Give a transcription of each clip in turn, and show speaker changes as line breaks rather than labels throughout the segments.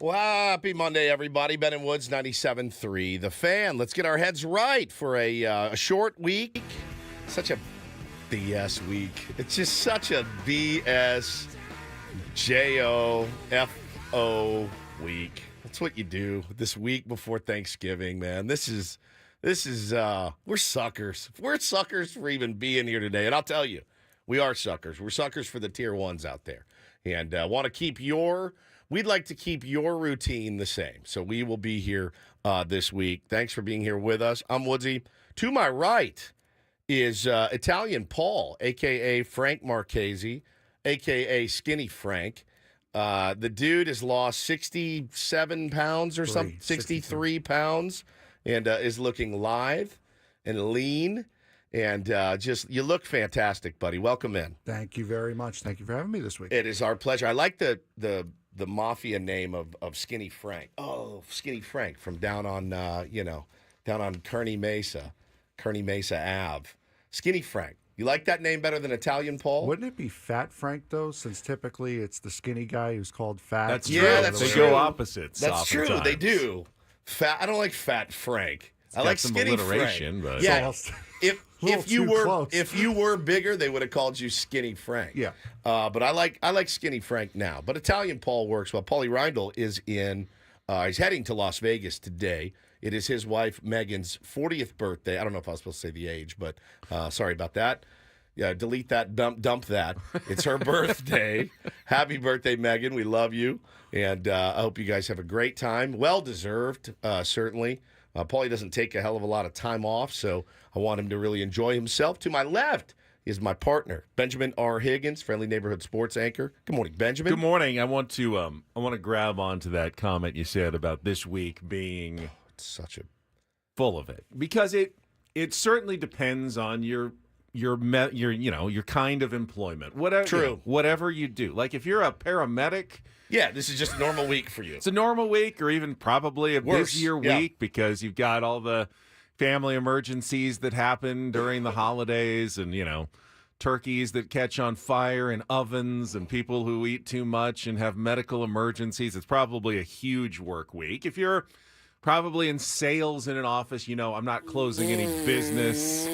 Well, happy Monday, everybody. Ben and Woods, 97.3. The Fan. Let's get our heads right for a short week. Such a BS week. It's just such a BS JOFO week. That's what you do this week before Thanksgiving, man. This is we're suckers. We're suckers for even being here today. And I'll tell you, we are suckers. We're suckers for the tier ones out there. And we'd like to keep your routine the same. So we will be here this week. Thanks for being here with us. I'm Woodsy. To my right is Italian Paul, a.k.a. Frank Marchese, a.k.a. Skinny Frank. The dude has lost 67 pounds or something, 63 pounds, and is looking lithe and lean. And you look fantastic, buddy. Welcome in.
Thank you very much. Thank you for having me this week.
It is our pleasure. I like the mafia name of Skinny Frank. Oh, Skinny Frank from down on Kearny Mesa Ave. Skinny Frank. You like that name better than Italian Paul?
Wouldn't it be Fat Frank, though, since typically it's the skinny guy who's called Fat?
That's
Yeah,
true.
that's
They
true.
go opposites.
That's true.
oftentimes.
They do. Fat. I don't like Fat Frank. I
got
like
some
Skinny
alliteration,
Frank.
but-
Yeah.
So
If you
too
were
close.
if you were bigger, they would have called you Skinny Frank.
Yeah.
But I like Skinny Frank now. But Italian Paul works well. Paulie Reindl is he's heading to Las Vegas today. It is his wife Megan's 40th birthday. I don't know if I was supposed to say the age, but sorry about that. Yeah, delete that, dump that. It's her birthday. Happy birthday, Megan. We love you. And I hope you guys have a great time. Well-deserved, certainly. Paulie doesn't take a hell of a lot of time off, so I want him to really enjoy himself. To my left is my partner, Benjamin R. Higgins, friendly neighborhood sports anchor. Good morning, Benjamin.
Good morning. I want to grab onto that comment you said about this week being
It's such a
full of it, because it certainly depends on your kind of employment. Whatever,
True.
Whatever you do. Like if you're a paramedic,
yeah. This is just a normal week for you.
it's a normal week, or even probably a
Worse,
busier
yeah.
week because you've got all the family emergencies that happen during the holidays, and turkeys that catch on fire in ovens, and people who eat too much and have medical emergencies. It's probably a huge work week. If you're probably in sales in an office, I'm not closing any business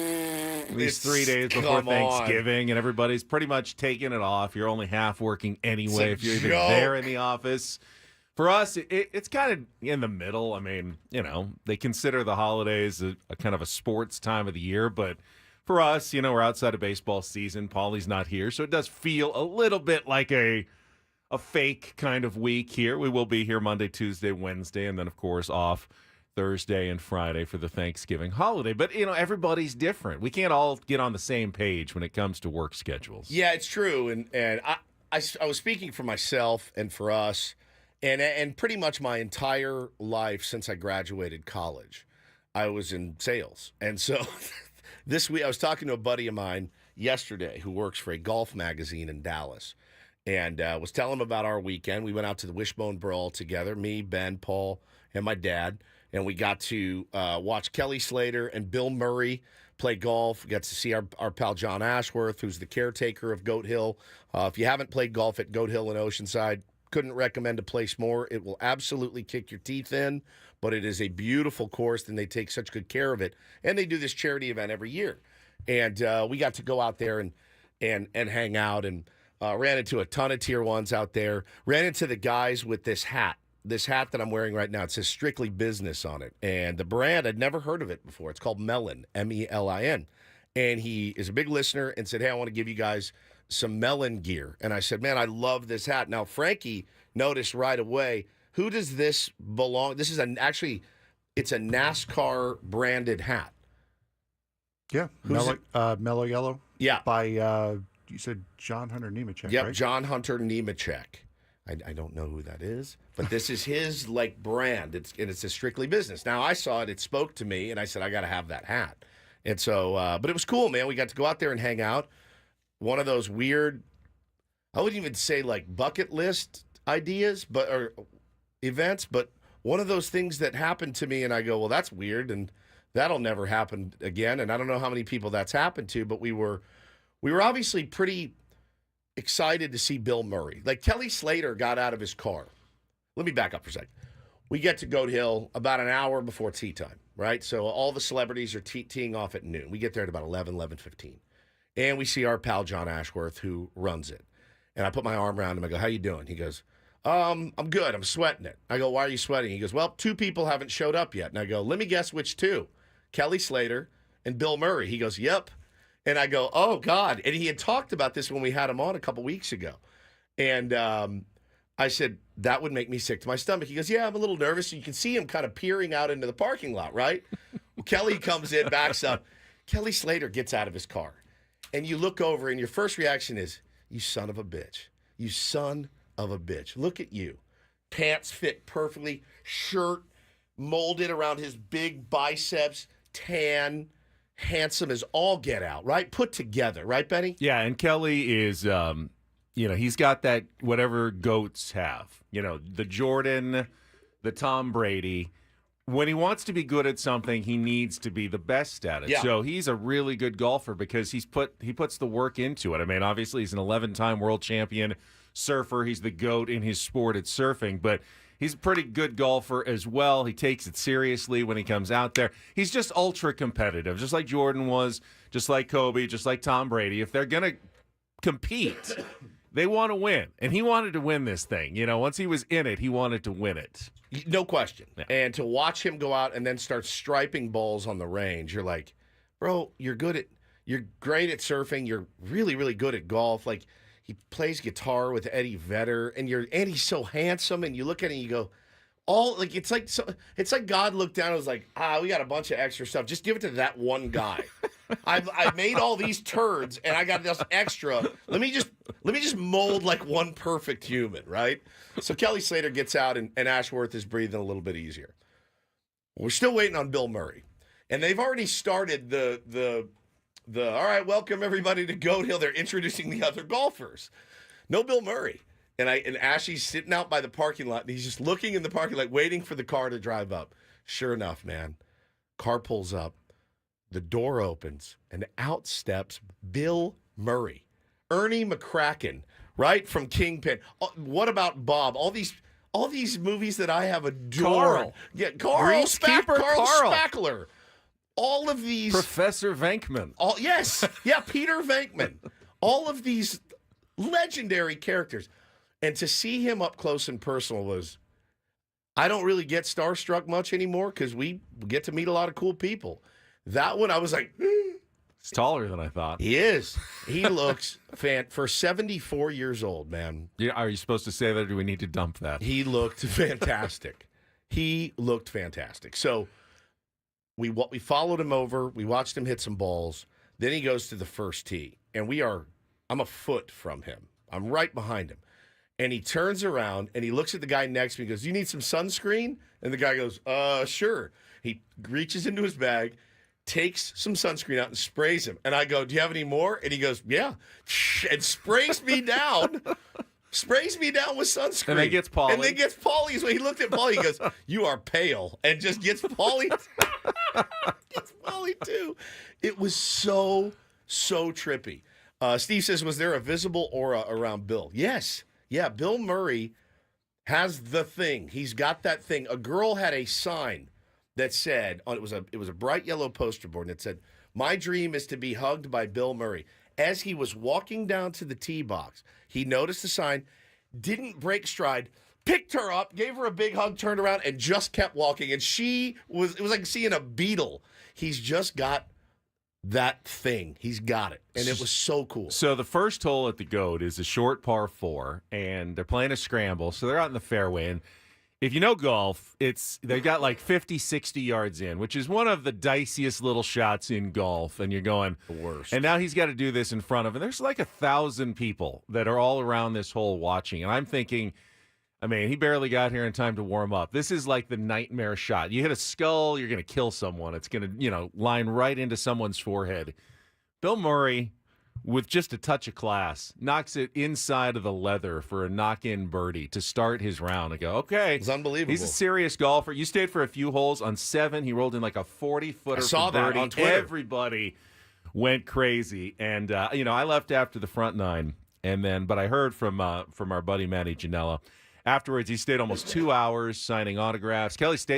these 3 days before
Come on.
Thanksgiving, and everybody's pretty much taking it off. You're only half working anyway
It's a
if you're even
joke.
there in the office. For us, it's kind of in the middle. I mean, they consider the holidays a kind of a sports time of the year, but for us, we're outside of baseball season. Paulie's not here, so it does feel a little bit like a fake kind of week here. We will be here Monday, Tuesday, Wednesday, and then, of course, off Thursday and Friday for the Thanksgiving holiday. But, everybody's different. We can't all get on the same page when it comes to work schedules.
Yeah, it's true. And I was speaking for myself and for us, and pretty much my entire life since I graduated college, I was in sales. And so this week I was talking to a buddy of mine yesterday who works for a golf magazine in Dallas, and was telling him about our weekend. We went out to the Wishbone Brawl together, me, Ben, Paul, and my dad, and we got to watch Kelly Slater and Bill Murray play golf. We got to see our pal John Ashworth, who's the caretaker of Goat Hill. If you haven't played golf at Goat Hill in Oceanside, couldn't recommend a place more. It will absolutely kick your teeth in, but it is a beautiful course, and they take such good care of it. And they do this charity event every year. And we got to go out there and hang out, and ran into a ton of tier ones out there. Ran into the guys with this hat that I'm wearing right now. It says Strictly Business on it. And the brand, I'd never heard of it before. It's called Melon, Melin. And he is a big listener and said, hey, I want to give you guys some Melon gear. And I said, man, I love this hat. Now, Frankie noticed right away, who does this belong? This is it's a NASCAR branded hat.
Yeah.
Who's
Mellow Yellow.
Yeah.
By, you said John Hunter Nemechek,
Yep,
right?
John Hunter Nemechek. I don't know who that is, but this is his brand. It's a Strictly Business. Now I saw it spoke to me, and I said I got to have that hat. And so, but it was cool, man. We got to go out there and hang out. One of those weird, I wouldn't even say bucket list ideas, or events, but one of those things that happened to me, and I go, well, that's weird, and that'll never happen again. And I don't know how many people that's happened to, but we were obviously pretty excited to see Bill Murray. Like Kelly Slater got out of his car let me back up for a second. We get to Goat Hill about an hour before tea time, right? So all the celebrities are teeing off at noon. We get there at about 11:15. And we see our pal John Ashworth, who runs it. And I put my arm around him. I go, how you doing? He goes, I'm good. I'm sweating it. I go, why are you sweating? He goes, well, 2 people haven't showed up yet. And I go, let me guess which 2. Kelly Slater and Bill Murray. He goes, yep. And I go, oh, God. And he had talked about this when we had him on a couple weeks ago. And I said, that would make me sick to my stomach. He goes, yeah, I'm a little nervous. You can see him kind of peering out into the parking lot, right? Well, Kelly comes in, backs up. Kelly Slater gets out of his car. And you look over, and your first reaction is, you son of a bitch. You son of a bitch. Look at you. Pants fit perfectly. Shirt molded around his big biceps. Tan. Handsome as all get out, right? Put together, right, Benny?
Yeah, and Kelly is, he's got that whatever goats have. The Jordan, the Tom Brady. When he wants to be good at something, he needs to be the best at it.
Yeah.
So he's a really good golfer because he puts the work into it. I mean, obviously he's an 11-time world champion surfer. He's the GOAT in his sport at surfing, but he's a pretty good golfer as well. He takes it seriously when he comes out there. He's just ultra competitive, just like Jordan was, just like Kobe, just like Tom Brady. If they're going to compete, they want to win. And he wanted to win this thing. Once he was in it, he wanted to win it.
No question.
Yeah.
And to watch him go out and then start striping balls on the range, you're like, bro, you're great at surfing. You're really, really good at golf. Like, he plays guitar with Eddie Vedder, and he's so handsome. And you look at it and you go, it's like God looked down and was like, we got a bunch of extra stuff. Just give it to that one guy. I made all these turds, and I got this extra. Let me just mold like one perfect human, right? So Kelly Slater gets out, and Ashworth is breathing a little bit easier. We're still waiting on Bill Murray, and they've already started the all right, welcome everybody to Goat Hill. They're introducing the other golfers. No Bill Murray. And Ashley's sitting out by the parking lot, and he's just looking in the parking lot, waiting for the car to drive up. Sure enough, man, car pulls up, the door opens, and out steps Bill Murray, Ernie McCracken, right from Kingpin. What about Bob? All these movies that I have adored.
Carl.
Yeah, Carl
Carl
Spackler. All of these
Professor Venkman.
Peter Venkman. All of these legendary characters. And to see him up close and personal was, I don't really get starstruck much anymore because we get to meet a lot of cool people. That one, I was like,
He's taller than I thought.
He is. He looks for 74 years old, man.
Yeah, are you supposed to say that, or do we need to dump that?
He looked fantastic. So we followed him over. We watched him hit some balls. Then he goes to the first tee, and I'm a foot from him. I'm right behind him. And he turns around, and he looks at the guy next to me and goes, "You need some sunscreen?" And the guy goes, sure. He reaches into his bag, takes some sunscreen out, and sprays him. And I go, "Do you have any more?" And he goes, "Yeah." And sprays me down. Sprays me down with sunscreen.
And then gets Paulie.
And then gets Paulie. So he looked at Paulie. He goes, "You are pale." And just gets Paulie. Gets Paulie too. It was so trippy. Steve says, was there a visible aura around Bill? Yes. Yeah, Bill Murray has the thing. He's got that thing. A girl had a sign that said, it was a bright yellow poster board, and it said, "My dream is to be hugged by Bill Murray." As he was walking down to the tee box, he noticed the sign, didn't break stride, picked her up, gave her a big hug, turned around, and just kept walking. And it was like seeing a beetle. He's just got that thing. He's got it. And it was so cool.
So the first hole at the Goat is a short par 4, and they're playing a scramble. So they're out in the fairway. And if you know golf, they've got like 50, 60 yards in, which is one of the diciest little shots in golf. And you're going,
the worst.
And now he's got to do this in front of, and there's like 1,000 people that are all around this hole watching. And I'm thinking, I mean, he barely got here in time to warm up. This is like the nightmare shot. You hit a skull, you're going to kill someone. It's going to, line right into someone's forehead. Bill Murray, with just a touch of class, knocks it inside of the leather for a knock-in birdie to start his round. I go, okay.
It's unbelievable.
He's a serious golfer. You stayed for a few holes. On 7, he rolled in like a 40-footer
I saw
for birdie.
that on Twitter.
Everybody went crazy. And, I left after the front 9, but I heard from our buddy Matty Janella afterwards, he stayed almost 2 hours signing autographs.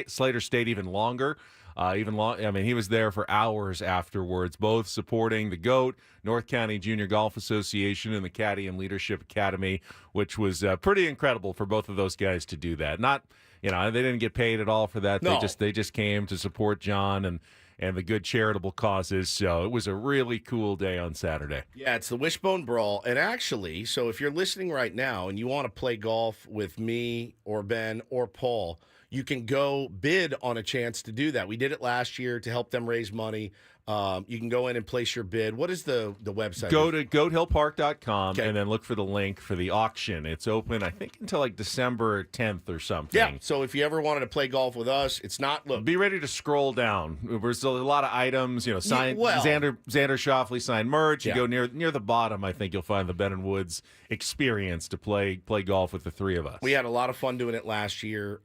Slater stayed even longer. I mean, he was there for hours afterwards, both supporting the GOAT, North County Junior Golf Association, and the Caddy and Leadership Academy, which was pretty incredible for both of those guys to do that. Not, they didn't get paid at all for that.
No.
They just came to support John and the good charitable causes. So it was a really cool day on Saturday.
Yeah, it's the Wishbone Brawl. And actually, so if you're listening right now and you want to play golf with me or Ben or Paul, you can go bid on a chance to do that. We did it last year to help them raise money. You can go in and place your bid. What is the website?
Go to goathillpark.com
Okay.
and then look for the link for the auction. It's open, I think, until like December 10th or something.
Yeah, so if you ever wanted to play golf with us, it's not, look.
Be ready to scroll down. There's a lot of items, signed.
well-
Xander Schauffele signed merch. You
Yeah.
go near the bottom, I think you'll find the Ben and Woods experience to play golf with the three of us.
We had a lot of fun doing it last year.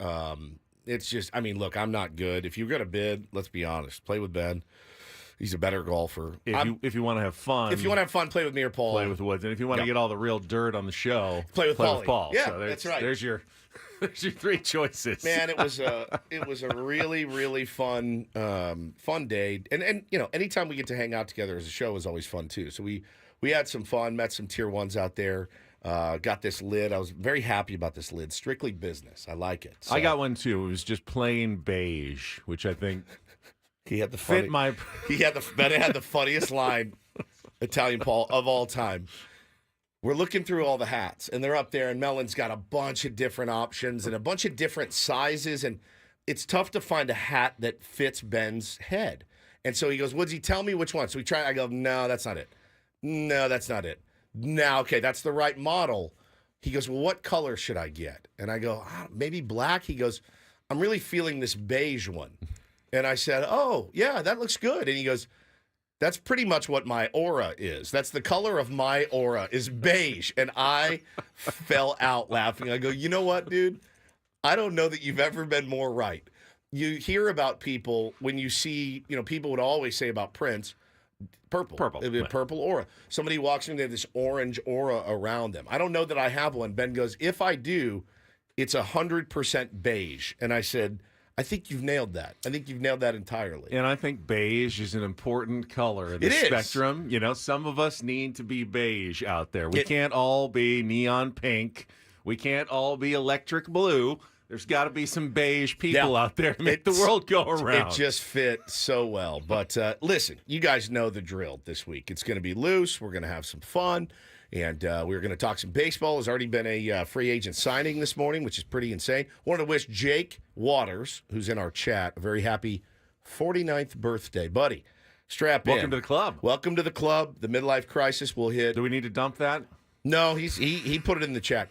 It's just, look, I'm not good. If you're going to bid, let's be honest, play with Ben. He's a better golfer.
If you want to have fun.
If you want to have fun, play with me or Paul.
Play with Woods. And if you want to
Yeah.
get all the real dirt on the show,
Play with
Paul.
Yeah,
So
that's right.
There's your three choices.
Man, it was a really, really fun day. And anytime we get to hang out together as a show is always fun too. So we had some fun, met some tier ones out there. Got this lid. I was very happy about this lid. Strictly business. I like it. So,
I got one too. It was just plain beige, which I think
he had the
fit
funny,
my.
Ben had the funniest line, Italian Paul, of all time. We're looking through all the hats, and they're up there, and Melon's got a bunch of different options and a bunch of different sizes, and it's tough to find a hat that fits Ben's head. And so he goes, Woodsy, tell me which one. So we try. I go, no, that's not it. No, that's not it. No, okay, that's the right model. He goes, well, what color should I get? And I go, maybe black. He goes, I'm really feeling this beige one. And I said, oh, yeah, that looks good. And he goes, that's pretty much what my aura is. That's the color of my aura is beige. And I fell out laughing. I go, you know what, dude? I don't know that you've ever been more right. You hear about people when you see, people would always say about Prince, purple aura. Somebody walks in, they have this orange aura around them. I don't know that I have one. Ben goes, if I do, it's 100% beige. And I said, I think you've nailed that. I think you've nailed that entirely.
And I think beige is an important color in the spectrum. Some of us need to be beige out there. We can't all be neon pink. We can't all be electric blue. There's got to be some beige people out there to make the world go around.
It just fit so well. But listen, you guys know the drill this week. It's going to be loose. We're going to have some fun. And we're going to talk some baseball. There's already been a free agent signing this morning, which is pretty insane. Wanted to wish Jake Waters, who's in our chat, a very happy 49th birthday. Buddy, strap in.
Welcome to the club.
Welcome to the club. The midlife crisis will hit.
Do we need to dump that?
No, he put it in the chat.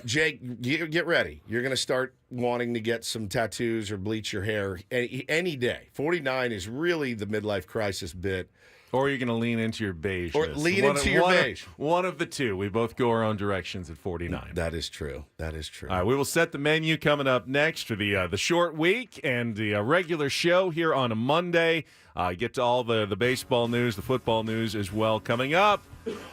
Jake, get ready. You're going to start wanting to get some tattoos or bleach your hair any day. 49 is really the midlife crisis bit.
Or you're going to lean into your beige.
Or lean into your beige.
One of the two. We both go our own directions at 49.
That is true. That is true.
All right, we will set the menu coming up next for the short week and the regular show here on a Monday. Get to all the baseball news, the football news as well coming up.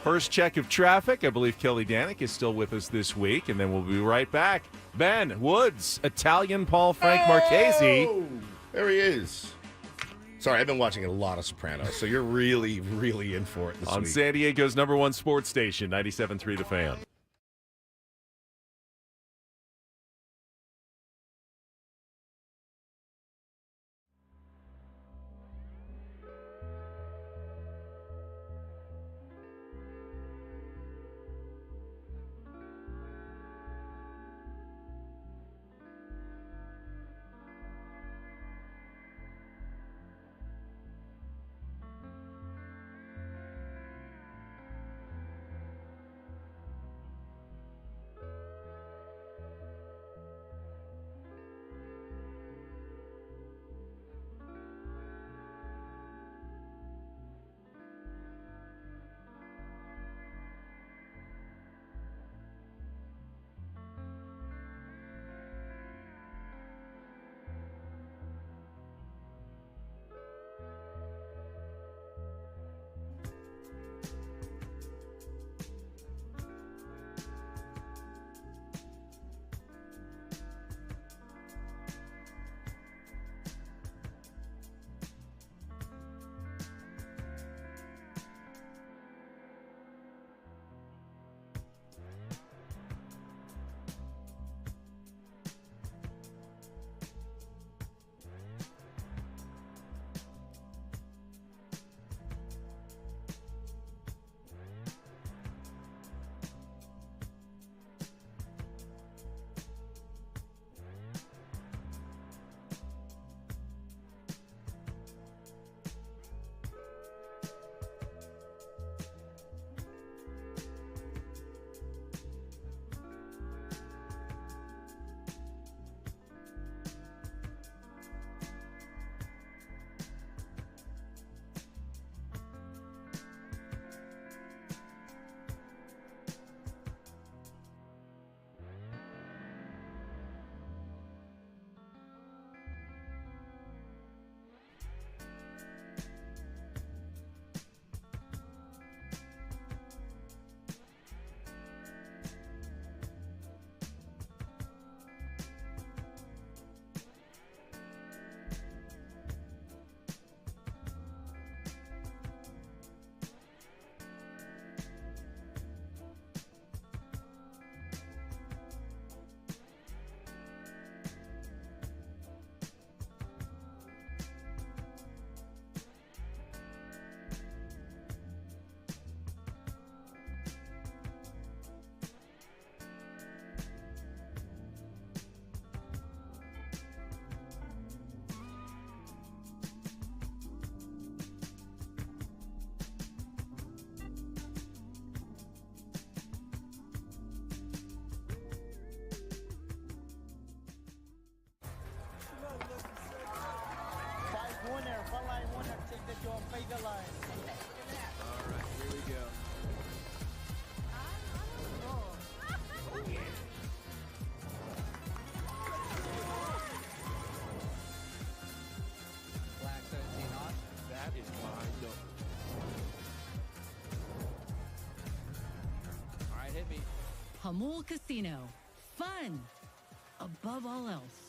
First check of traffic. I believe Kelly Danick is still with us this week, and then we'll be right back. Ben Woods, Italian Paul Frank Marchese.
Oh, there he is. Sorry, I've been watching a lot of Sopranos, so you're really, really in for it this
On
week.
San Diego's #1 sports station, 97.3 The Fan.
Hamul Casino. Fun above all else.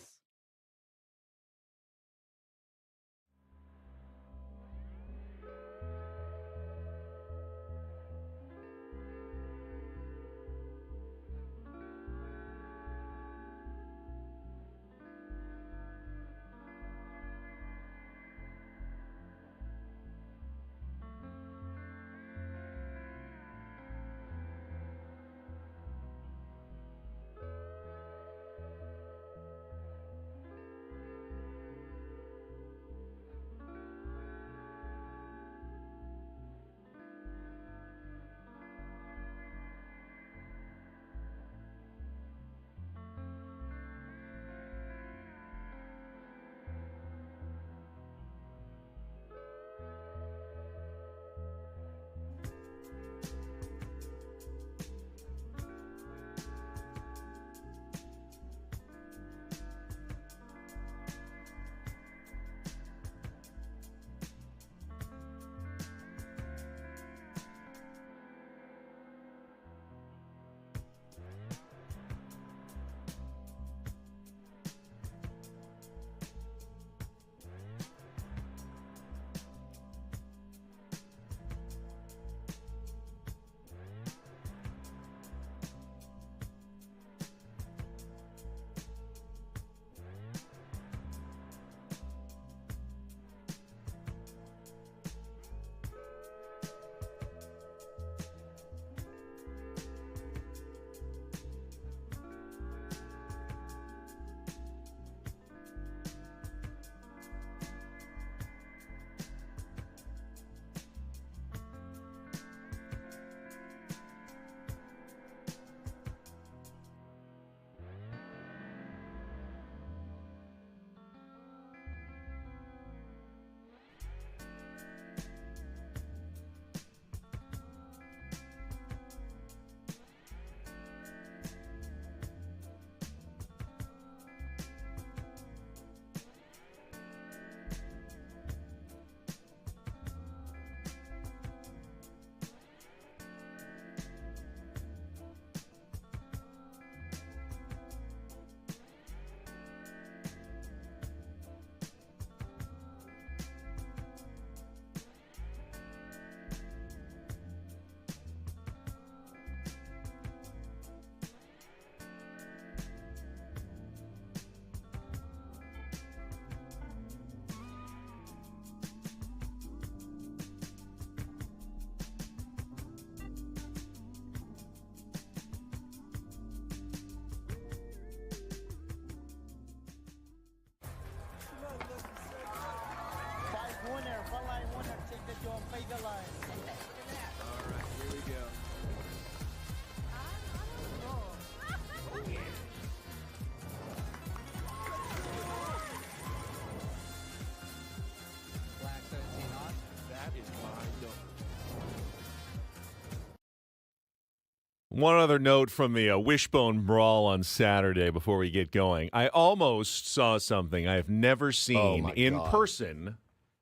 One other note from the wishbone brawl on Saturday before we get going. I almost saw something I have never seen
my
in
God.
person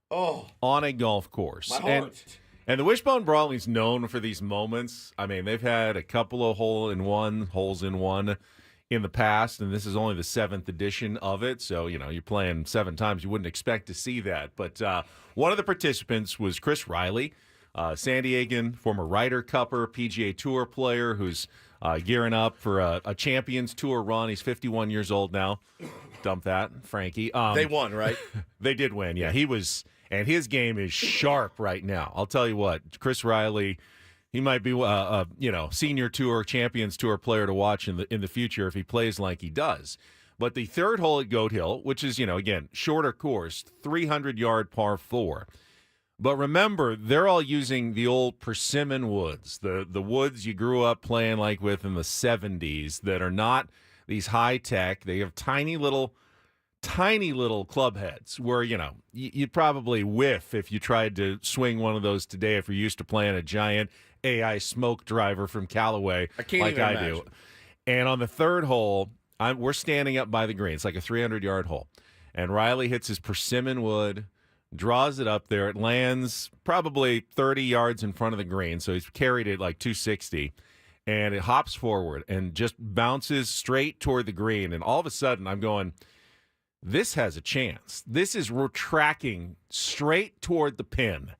Oh,
on a golf course.
my heart.
And the wishbone brawl is known for these moments. I mean, they've had a couple of holes in one in the past, and this is only the 7th edition of it. So, you're playing 7 times. You wouldn't expect to see that. But one of the participants was Chris Riley, San Diegan, former Ryder Cupper, PGA Tour player who's gearing up for a Champions Tour run. He's 51 years old now. Dump that, Frankie.
They won, right?
They did win, yeah. He was, and his game is sharp right now. I'll tell you what, Chris Riley, he might be senior tour, Champions Tour player to watch in the future if he plays like he does. But the third hole at Goat Hill, which is, again, shorter course, 300-yard par 4. But remember, they're all using the old persimmon woods, the woods you grew up playing like with in the 70s that are not these high-tech. They have tiny little club heads where, you'd probably whiff if you tried to swing one of those today if you're used to playing a giant AI smoke driver from Callaway
I can't
like
even
I
imagine.
do. And on the third hole, we're standing up by the green. It's like a 300-yard hole. And Riley hits his persimmon wood, draws it up there. It lands probably 30 yards in front of the green, so he's carried it like 260. and it hops forward and just bounces straight toward the green. And all of a sudden, I'm going, this has a chance. This is tracking straight toward the pin.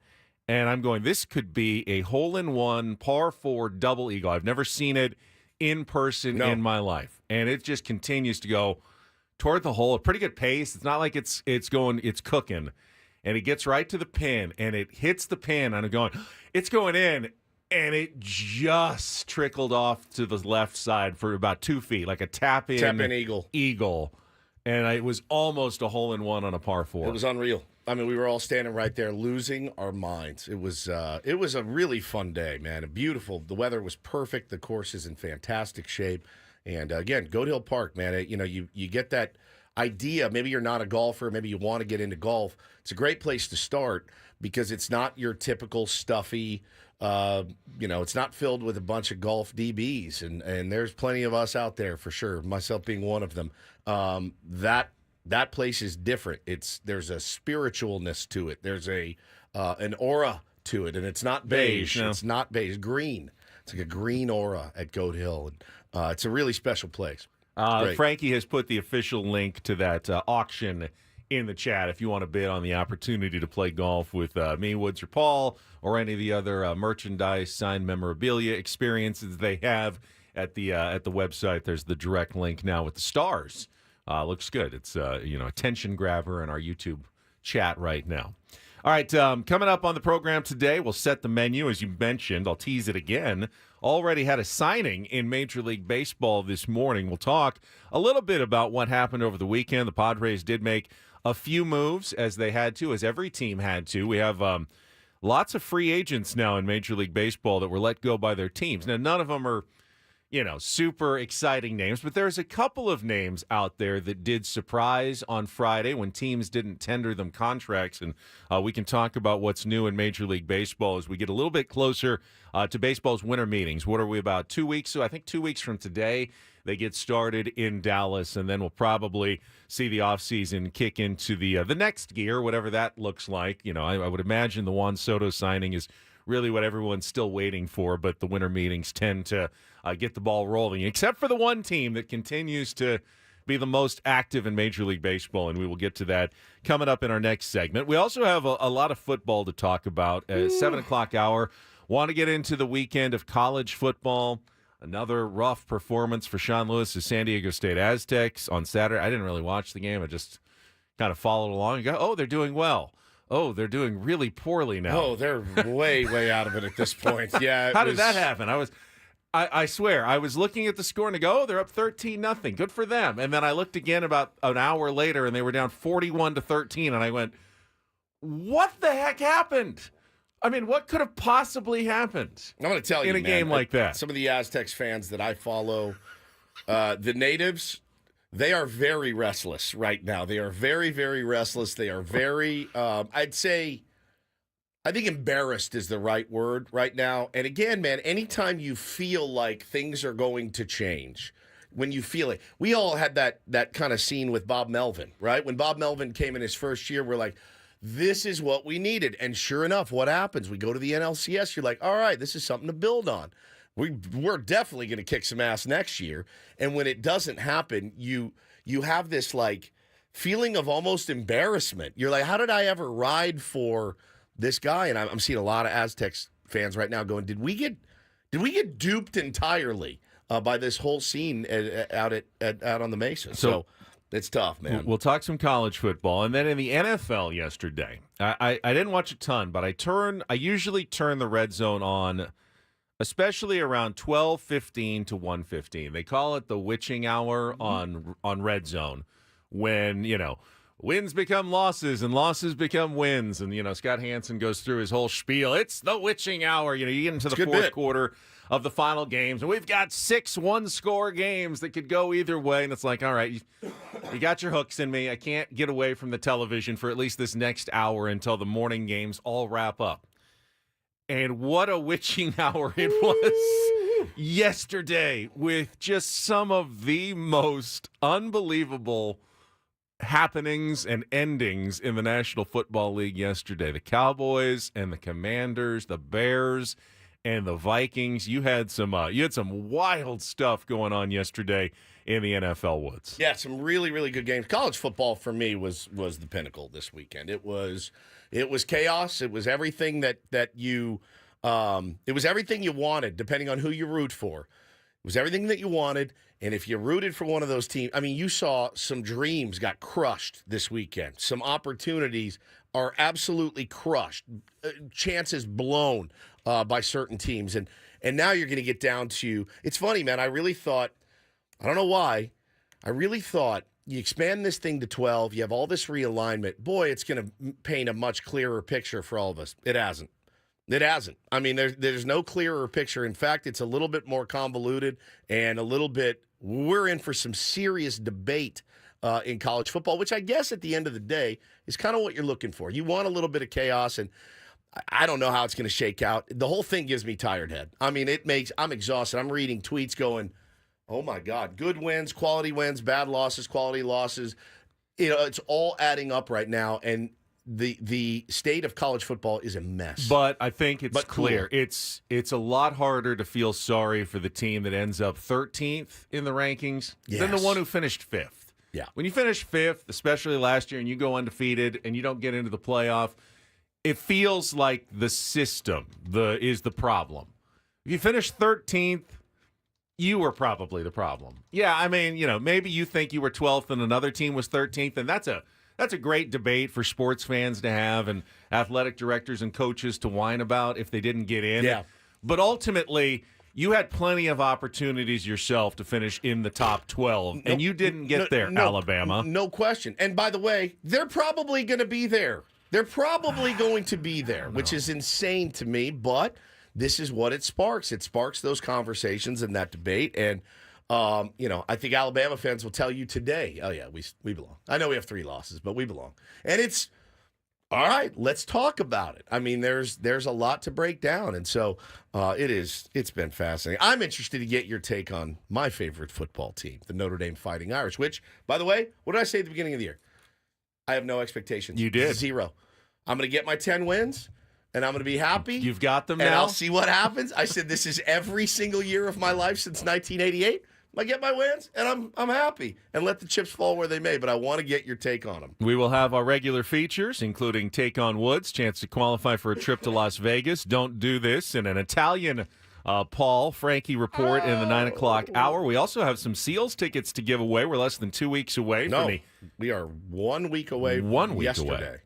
And I'm going, this could be a hole-in-one, par 4 double eagle. I've never seen it in person in my life. And it just continues to go toward the hole. A pretty good pace. It's not like it's cooking. And it gets right to the pin, and it hits the pin. And I'm going, it's going in. And it just trickled off to the left side for about 2 feet, like a tap-in eagle. And it was almost a hole-in-one on a par 4.
It was unreal. I mean, we were all standing right there losing our minds. It was a really fun day, man. Beautiful. The weather was perfect. The course is in fantastic shape. And, again, Goat Hill Park, man, you get that idea. Maybe you're not a golfer. Maybe you want to get into golf. It's a great place to start because it's not your typical stuffy it's not filled with a bunch of golf DBs, and there's plenty of us out there for sure, myself being one of them. That place is different. There's a spiritualness to it. There's an aura to it, and it's not beige.
No.
It's not beige. Green. It's like a green aura at Goat Hill, and it's a really special place.
Frankie has put the official link to that auction in the chat if you want to bid on the opportunity to play golf with me, Woods, or Paul, or any of the other merchandise, signed memorabilia experiences they have at the website. There's the direct link now with the stars. Looks good. It's attention grabber in our YouTube chat right now. All right, coming up on the program today, we'll set the menu as you mentioned. I'll tease it again. Already had a signing in Major League Baseball this morning. We'll talk a little bit about what happened over the weekend. The Padres did make a few moves as they had to, as every team had to. We have lots of free agents now in Major League Baseball that were let go by their teams. Now, none of them are, super exciting names, but there's a couple of names out there that did surprise on Friday when teams didn't tender them contracts, and we can talk about what's new in Major League Baseball as we get a little bit closer to baseball's winter meetings. What are we, about 2 weeks? So I think 2 weeks from today, they get started in Dallas, and then we'll probably see the offseason kick into the next gear, whatever that looks like. I would imagine the Juan Soto signing is really what everyone's still waiting for, but the winter meetings tend to get the ball rolling, except for the one team that continues to be the most active in Major League Baseball, and we will get to that coming up in our next segment. We also have a lot of football to talk about at 7 o'clock hour. Want to get into the weekend of college football. Another rough performance for Sean Lewis's San Diego State Aztecs on Saturday. I didn't really watch the game. I just kind of followed along and go, oh, they're doing well. Oh, they're doing really poorly now.
Oh, they're way, way out of it at this point. Yeah.
How did that happen? I swear, I was looking at the score and I go, oh, they're up 13-0. Good for them. And then I looked again about an hour later and they were down 41-13. And I went, what the heck happened? I mean, what could have possibly happened?
I'm going to tell you,
in a game like that.
Some of the Aztecs fans that I follow, the natives, they are very restless right now. They are very, very restless. They are very, I think embarrassed is the right word right now. And again, man, anytime you feel like things are going to change, when you feel it, we all had that kind of scene with Bob Melvin, right? When Bob Melvin came in his first year, we're like, this is what we needed. And sure enough, what happens? We go to the NLCS. You're like, all right, this is something to build on. We're definitely going to kick some ass next year. And when it doesn't happen, you have this like feeling of almost embarrassment. You're like, how did I ever ride for this guy? And I'm seeing a lot of Aztecs fans right now going, did we get duped entirely by this whole scene out on the Mesa? So it's tough, man.
We'll talk some college football. And then in the NFL yesterday, I didn't watch a ton, but I usually turn the red zone on, especially around 12:15 to 1:15. They call it the witching hour on red zone when, wins become losses and losses become wins. And, Scott Hansen goes through his whole spiel. It's the witching hour. You get into the fourth quarter of the final games, and we've got 6 one-score games that could go either way. And it's like, all right, you got your hooks in me. I can't get away from the television for at least this next hour until the morning games all wrap up. And what a witching hour it was yesterday, with just some of the most unbelievable happenings and endings in the National Football League yesterday. The Cowboys and the Commanders, the Bears and the Vikings. You had some wild stuff going on yesterday in the NFL woods.
Yeah, some really, really good games. College football for me was the pinnacle this weekend. It was chaos. It was everything that you it was everything you wanted, depending on who you root for. It was everything that you wanted. And if you rooted for one of those teams, I mean, you saw some dreams got crushed this weekend. Some opportunities are absolutely crushed. Chances blown by certain teams. And now you're going to get down to, it's funny, man. I really thought, I don't know why, I really thought you expand this thing to 12, you have all this realignment. Boy, it's going to paint a much clearer picture for all of us. It hasn't. It hasn't. I mean, there's no clearer picture. In fact, it's a little bit more convoluted and a little bit, we're in for some serious debate in college football, which I guess at the end of the day is kind of what you're looking for. You want a little bit of chaos, and I don't know how it's going to shake out. The whole thing gives me tired head. I mean, I'm exhausted. I'm reading tweets going, oh my God, good wins, quality wins, bad losses, quality losses. You know, it's all adding up right now, and the state of college football is a mess.
But I think it's clear.
Cool.
It's a lot harder to feel sorry for the team that ends up 13th in the rankings than the one who finished 5th.
Yeah.
When you finish 5th, especially last year, and you go undefeated and you don't get into the playoff, it feels like the system is the problem. If you finish 13th, you were probably the problem. Yeah, I mean, maybe you think you were 12th and another team was 13th, and that's a great debate for sports fans to have and athletic directors and coaches to whine about if they didn't get in.
Yeah.
But ultimately, you had plenty of opportunities yourself to finish in the top 12, and you didn't get there, Alabama.
No question. And by the way, they're probably going to be there. They're probably going to be there, which is insane to me, but this is what it sparks. It sparks those conversations and that debate, and I think Alabama fans will tell you today, oh, yeah, we belong. I know we have 3 losses, but we belong. And it's, all right, let's talk about it. I mean, there's a lot to break down, and so it's been fascinating. I'm interested to get your take on my favorite football team, the Notre Dame Fighting Irish, which, by the way, what did I say at the beginning of the year? I have no expectations.
You did.
0. I'm going to get my 10 wins. And I'm going to be happy.
You've got them now.
And I'll see what happens. I said this is every single year of my life since 1988. I get my wins, and I'm happy. And let the chips fall where they may, but I want to get your take on them.
We will have our regular features, including Take on Woods, chance to qualify for a trip to Las Vegas. Don't do this. And an Italian Paul Frankie report in the 9 o'clock hour. We also have some Seals tickets to give away. We're less than 2 weeks away.
We are 1 week away.
1 week
yesterday.
away.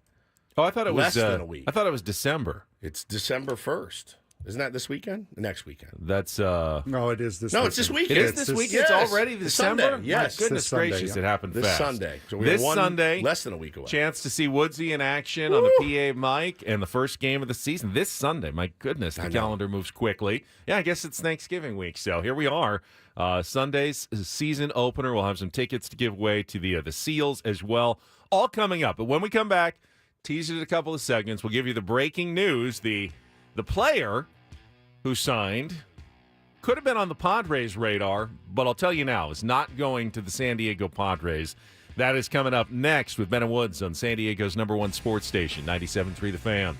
Oh, I thought it
less
was
than a week.
I thought it was December.
It's December 1st. Isn't that this weekend? Next weekend.
That's
No, it is this
No,
weekend.
it's this weekend.
It is this weekend.
Yes.
It's already December.
Sunday. Yes.
My goodness
This Sunday,
gracious,
yeah.
it happened
This
fast.
Sunday. So we
This
are
Sunday,
less than a week away.
Chance to see Woodsy in action on the PA mic and the first game of the season this Sunday. My goodness, the calendar moves quickly. Yeah, I guess it's Thanksgiving week, so here we are. Sunday's season opener. We'll have some tickets to give away to the Seals as well. All coming up. But when we come back, tease it a couple of segments. We'll give you the breaking news. The player who signed could have been on the Padres' radar, but I'll tell you now, is not going to the San Diego Padres. That is coming up next with Ben and Woods on San Diego's #1 sports station, 97.3 The Fan.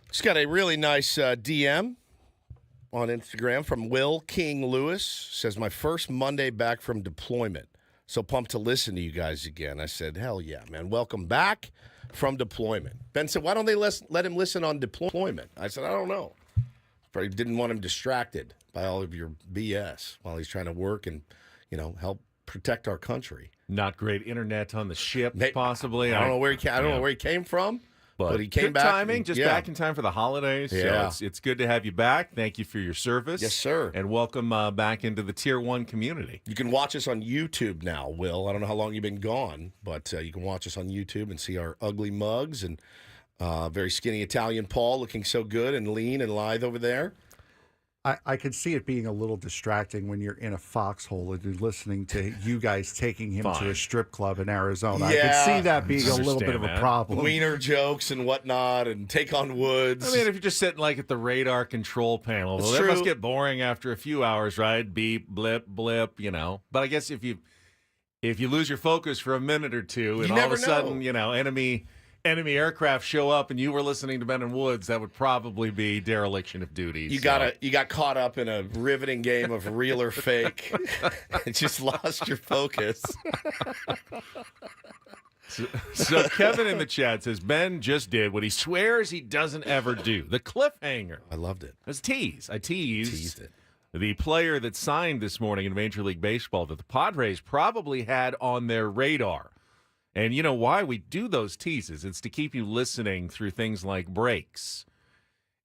Just got a really nice DM on Instagram from Will King Lewis. Says, my first Monday back from deployment. So pumped to listen to you guys again. I said, hell yeah, man. Welcome back from deployment. Ben said, why don't they let him listen on deployment? I said, I don't know. Probably didn't want him distracted by all of your BS while he's trying to work and, help protect our country.
Not great internet on the ship, possibly.
I don't know where he came from. But he came
good
back.
Timing, back in time for the holidays.
Yeah.
So it's good to have you back. Thank you for your service.
Yes, sir.
And welcome back into the Tier 1 community.
You can watch us on YouTube now, Will. I don't know how long you've been gone, but you can watch us on YouTube and see our ugly mugs and very skinny Italian Paul looking so good and lean and lithe over there.
I could see it being a little distracting when you're in a foxhole and you're listening to you guys taking him to a strip club in Arizona.
Yeah.
I could see that being a little bit of a problem.
Wiener jokes and whatnot and take on woods.
I mean, if you're just sitting at the radar control panel,
That's
that
true.
must get boring after a few hours, right? Beep, blip, blip, But I guess if you lose your focus for a minute or two and all of a sudden, enemy aircraft show up and you were listening to Ben and Woods, that would probably be dereliction of duty.
You got caught up in a riveting game of real or fake and just lost your focus.
So Kevin in the chat says, Ben just did what he swears he doesn't ever do. The cliffhanger.
I loved it.
It was tease. I teased
it.
The player that signed this morning in Major League Baseball that the Padres probably had on their radar. And you know why we do those teases? It's to keep you listening through things like breaks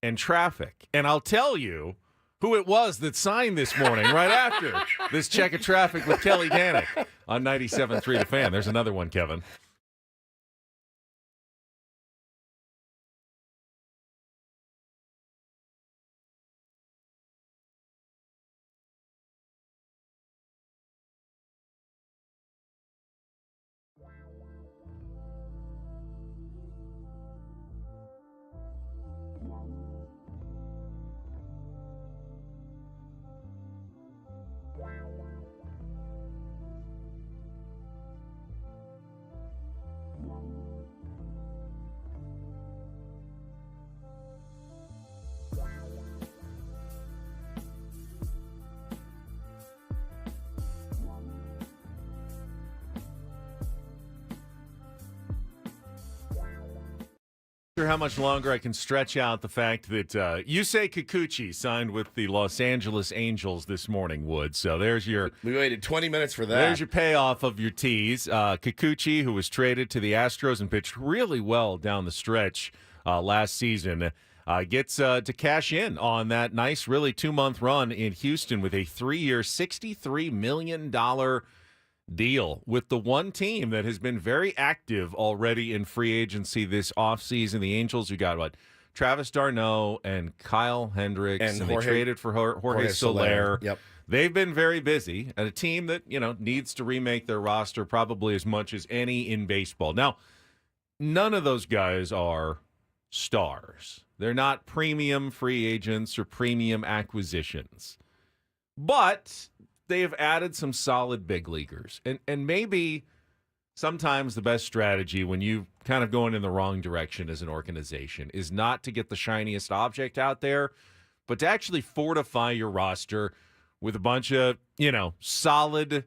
and traffic. And I'll tell you who it was that signed this morning right after this check of traffic with Kelly Danick on 97.3 The Fan. There's another one, Kevin. How much longer I can stretch out the fact that Yusei Kikuchi signed with the Los Angeles Angels this morning, Wood. So there's your...
We waited 20 minutes for that.
There's your payoff of your tease. Kikuchi, who was traded to the Astros and pitched really well down the stretch last season, gets to cash in on that nice, really 2-month run in Houston with a 3-year, $63 million deal with the one team that has been very active already in free agency this offseason. The Angels, who got Travis d'Arnaud and Kyle Hendricks, and they traded for Jorge Soler.
Yep.
They've been very busy, and a team that needs to remake their roster probably as much as any in baseball. Now, none of those guys are stars. They're not premium free agents or premium acquisitions. But they have added some solid big leaguers. And maybe sometimes the best strategy when you kind of going in the wrong direction as an organization is not to get the shiniest object out there, but to actually fortify your roster with a bunch of, solid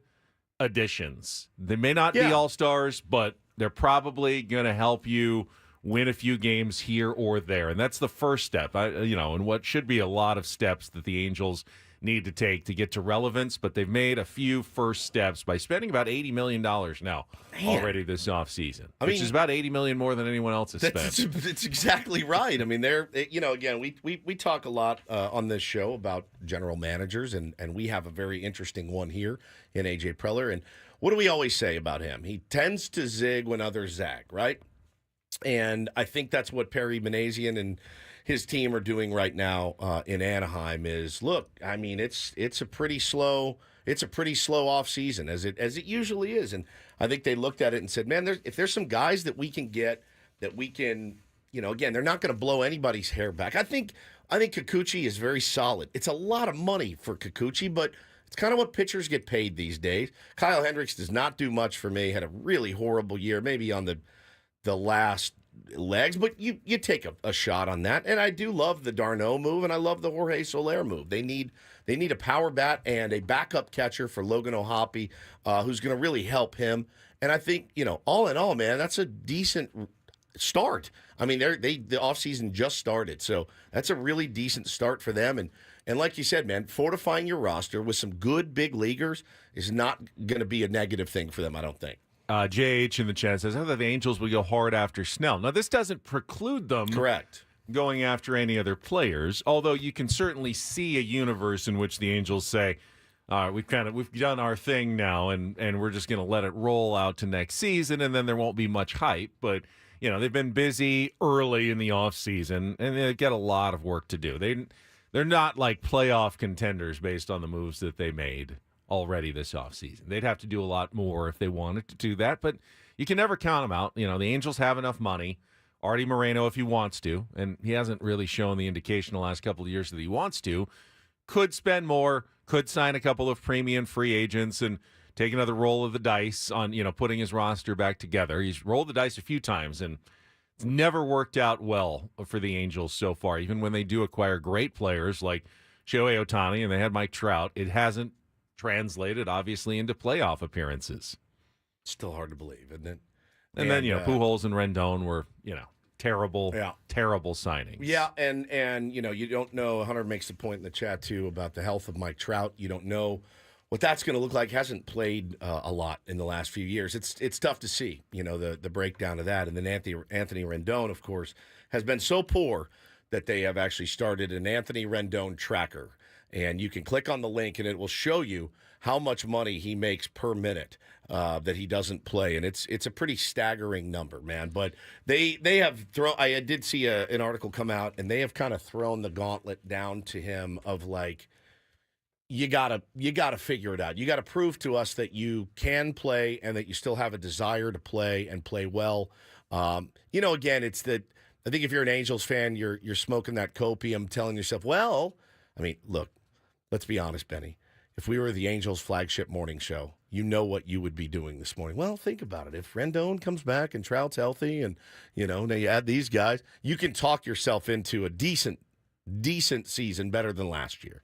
additions. They may not be all-stars, but they're probably going to help you win a few games here or there. And that's the first step, and what should be a lot of steps that the Angels need to take to get to relevance, but they've made a few first steps by spending about $80 million now already this offseason, which is about $80 million more than anyone else has spent.
That's exactly right. I mean, again, we talk a lot on this show about general managers, and we have a very interesting one here in A.J. Preller. And what do we always say about him? He tends to zig when others zag, right? And I think that's what Perry Manassian and his team are doing right now in Anaheim is, look, I mean, it's a pretty slow off season as it usually is. And I think they looked at it and said, man, if there's some guys that we can get that we can, again, they're not going to blow anybody's hair back. I think Kikuchi is very solid. It's a lot of money for Kikuchi, but it's kind of what pitchers get paid these days. Kyle Hendricks does not do much for me. Had a really horrible year, maybe on the last legs, but you take a shot on that. And I do love the d'Arnaud move, and I love the Jorge Soler move. They need a power bat and a backup catcher for Logan O'Hoppe, who's going to really help him. And I think, all in all, man, that's a decent start. I mean, the offseason just started, so that's a really decent start for them. And like you said, man, fortifying your roster with some good big leaguers is not going to be a negative thing for them, I don't think.
JH in the chat says, I thought the Angels would go hard after Snell. Now, this doesn't preclude them going after any other players, although you can certainly see a universe in which the Angels say, all right, we've done our thing now, and we're just going to let it roll out to next season, and then there won't be much hype. But, they've been busy early in the offseason, and they've got a lot of work to do. They're not like playoff contenders based on the moves that they made already this offseason. They'd have to do a lot more if they wanted to do that, but you can never count them out. The Angels have enough money. Artie Moreno, if he wants to, and he hasn't really shown the indication the last couple of years that he wants to, could spend more, could sign a couple of premium free agents and take another roll of the dice on, putting his roster back together. He's rolled the dice a few times, and it's never worked out well for the Angels so far. Even when they do acquire great players like Shohei Ohtani and they had Mike Trout, it hasn't translated, obviously, into playoff appearances.
Still hard to believe, isn't it?
And then, Pujols and Rendon were, terrible signings.
Yeah, and you don't know. Hunter makes the point in the chat, too, about the health of Mike Trout. You don't know what that's going to look like. Hasn't played a lot in the last few years. It's tough to see, the breakdown of that. And then Anthony Rendon, of course, has been so poor that they have actually started an Anthony Rendon tracker. And you can click on the link, and it will show you how much money he makes per minute that he doesn't play. And it's a pretty staggering number, man. But they have thrown – I did see an article come out, and they have kind of thrown the gauntlet down to him of, like, you gotta figure it out. You got to prove to us that you can play and that you still have a desire to play and play well. Again, it's that – I think if you're an Angels fan, you're smoking that copium telling yourself, well, I mean, look, let's be honest, Benny. If we were the Angels' flagship morning show, you know what you would be doing this morning. Well, think about it. If Rendon comes back and Trout's healthy and, now you add these guys, you can talk yourself into a decent season better than last year.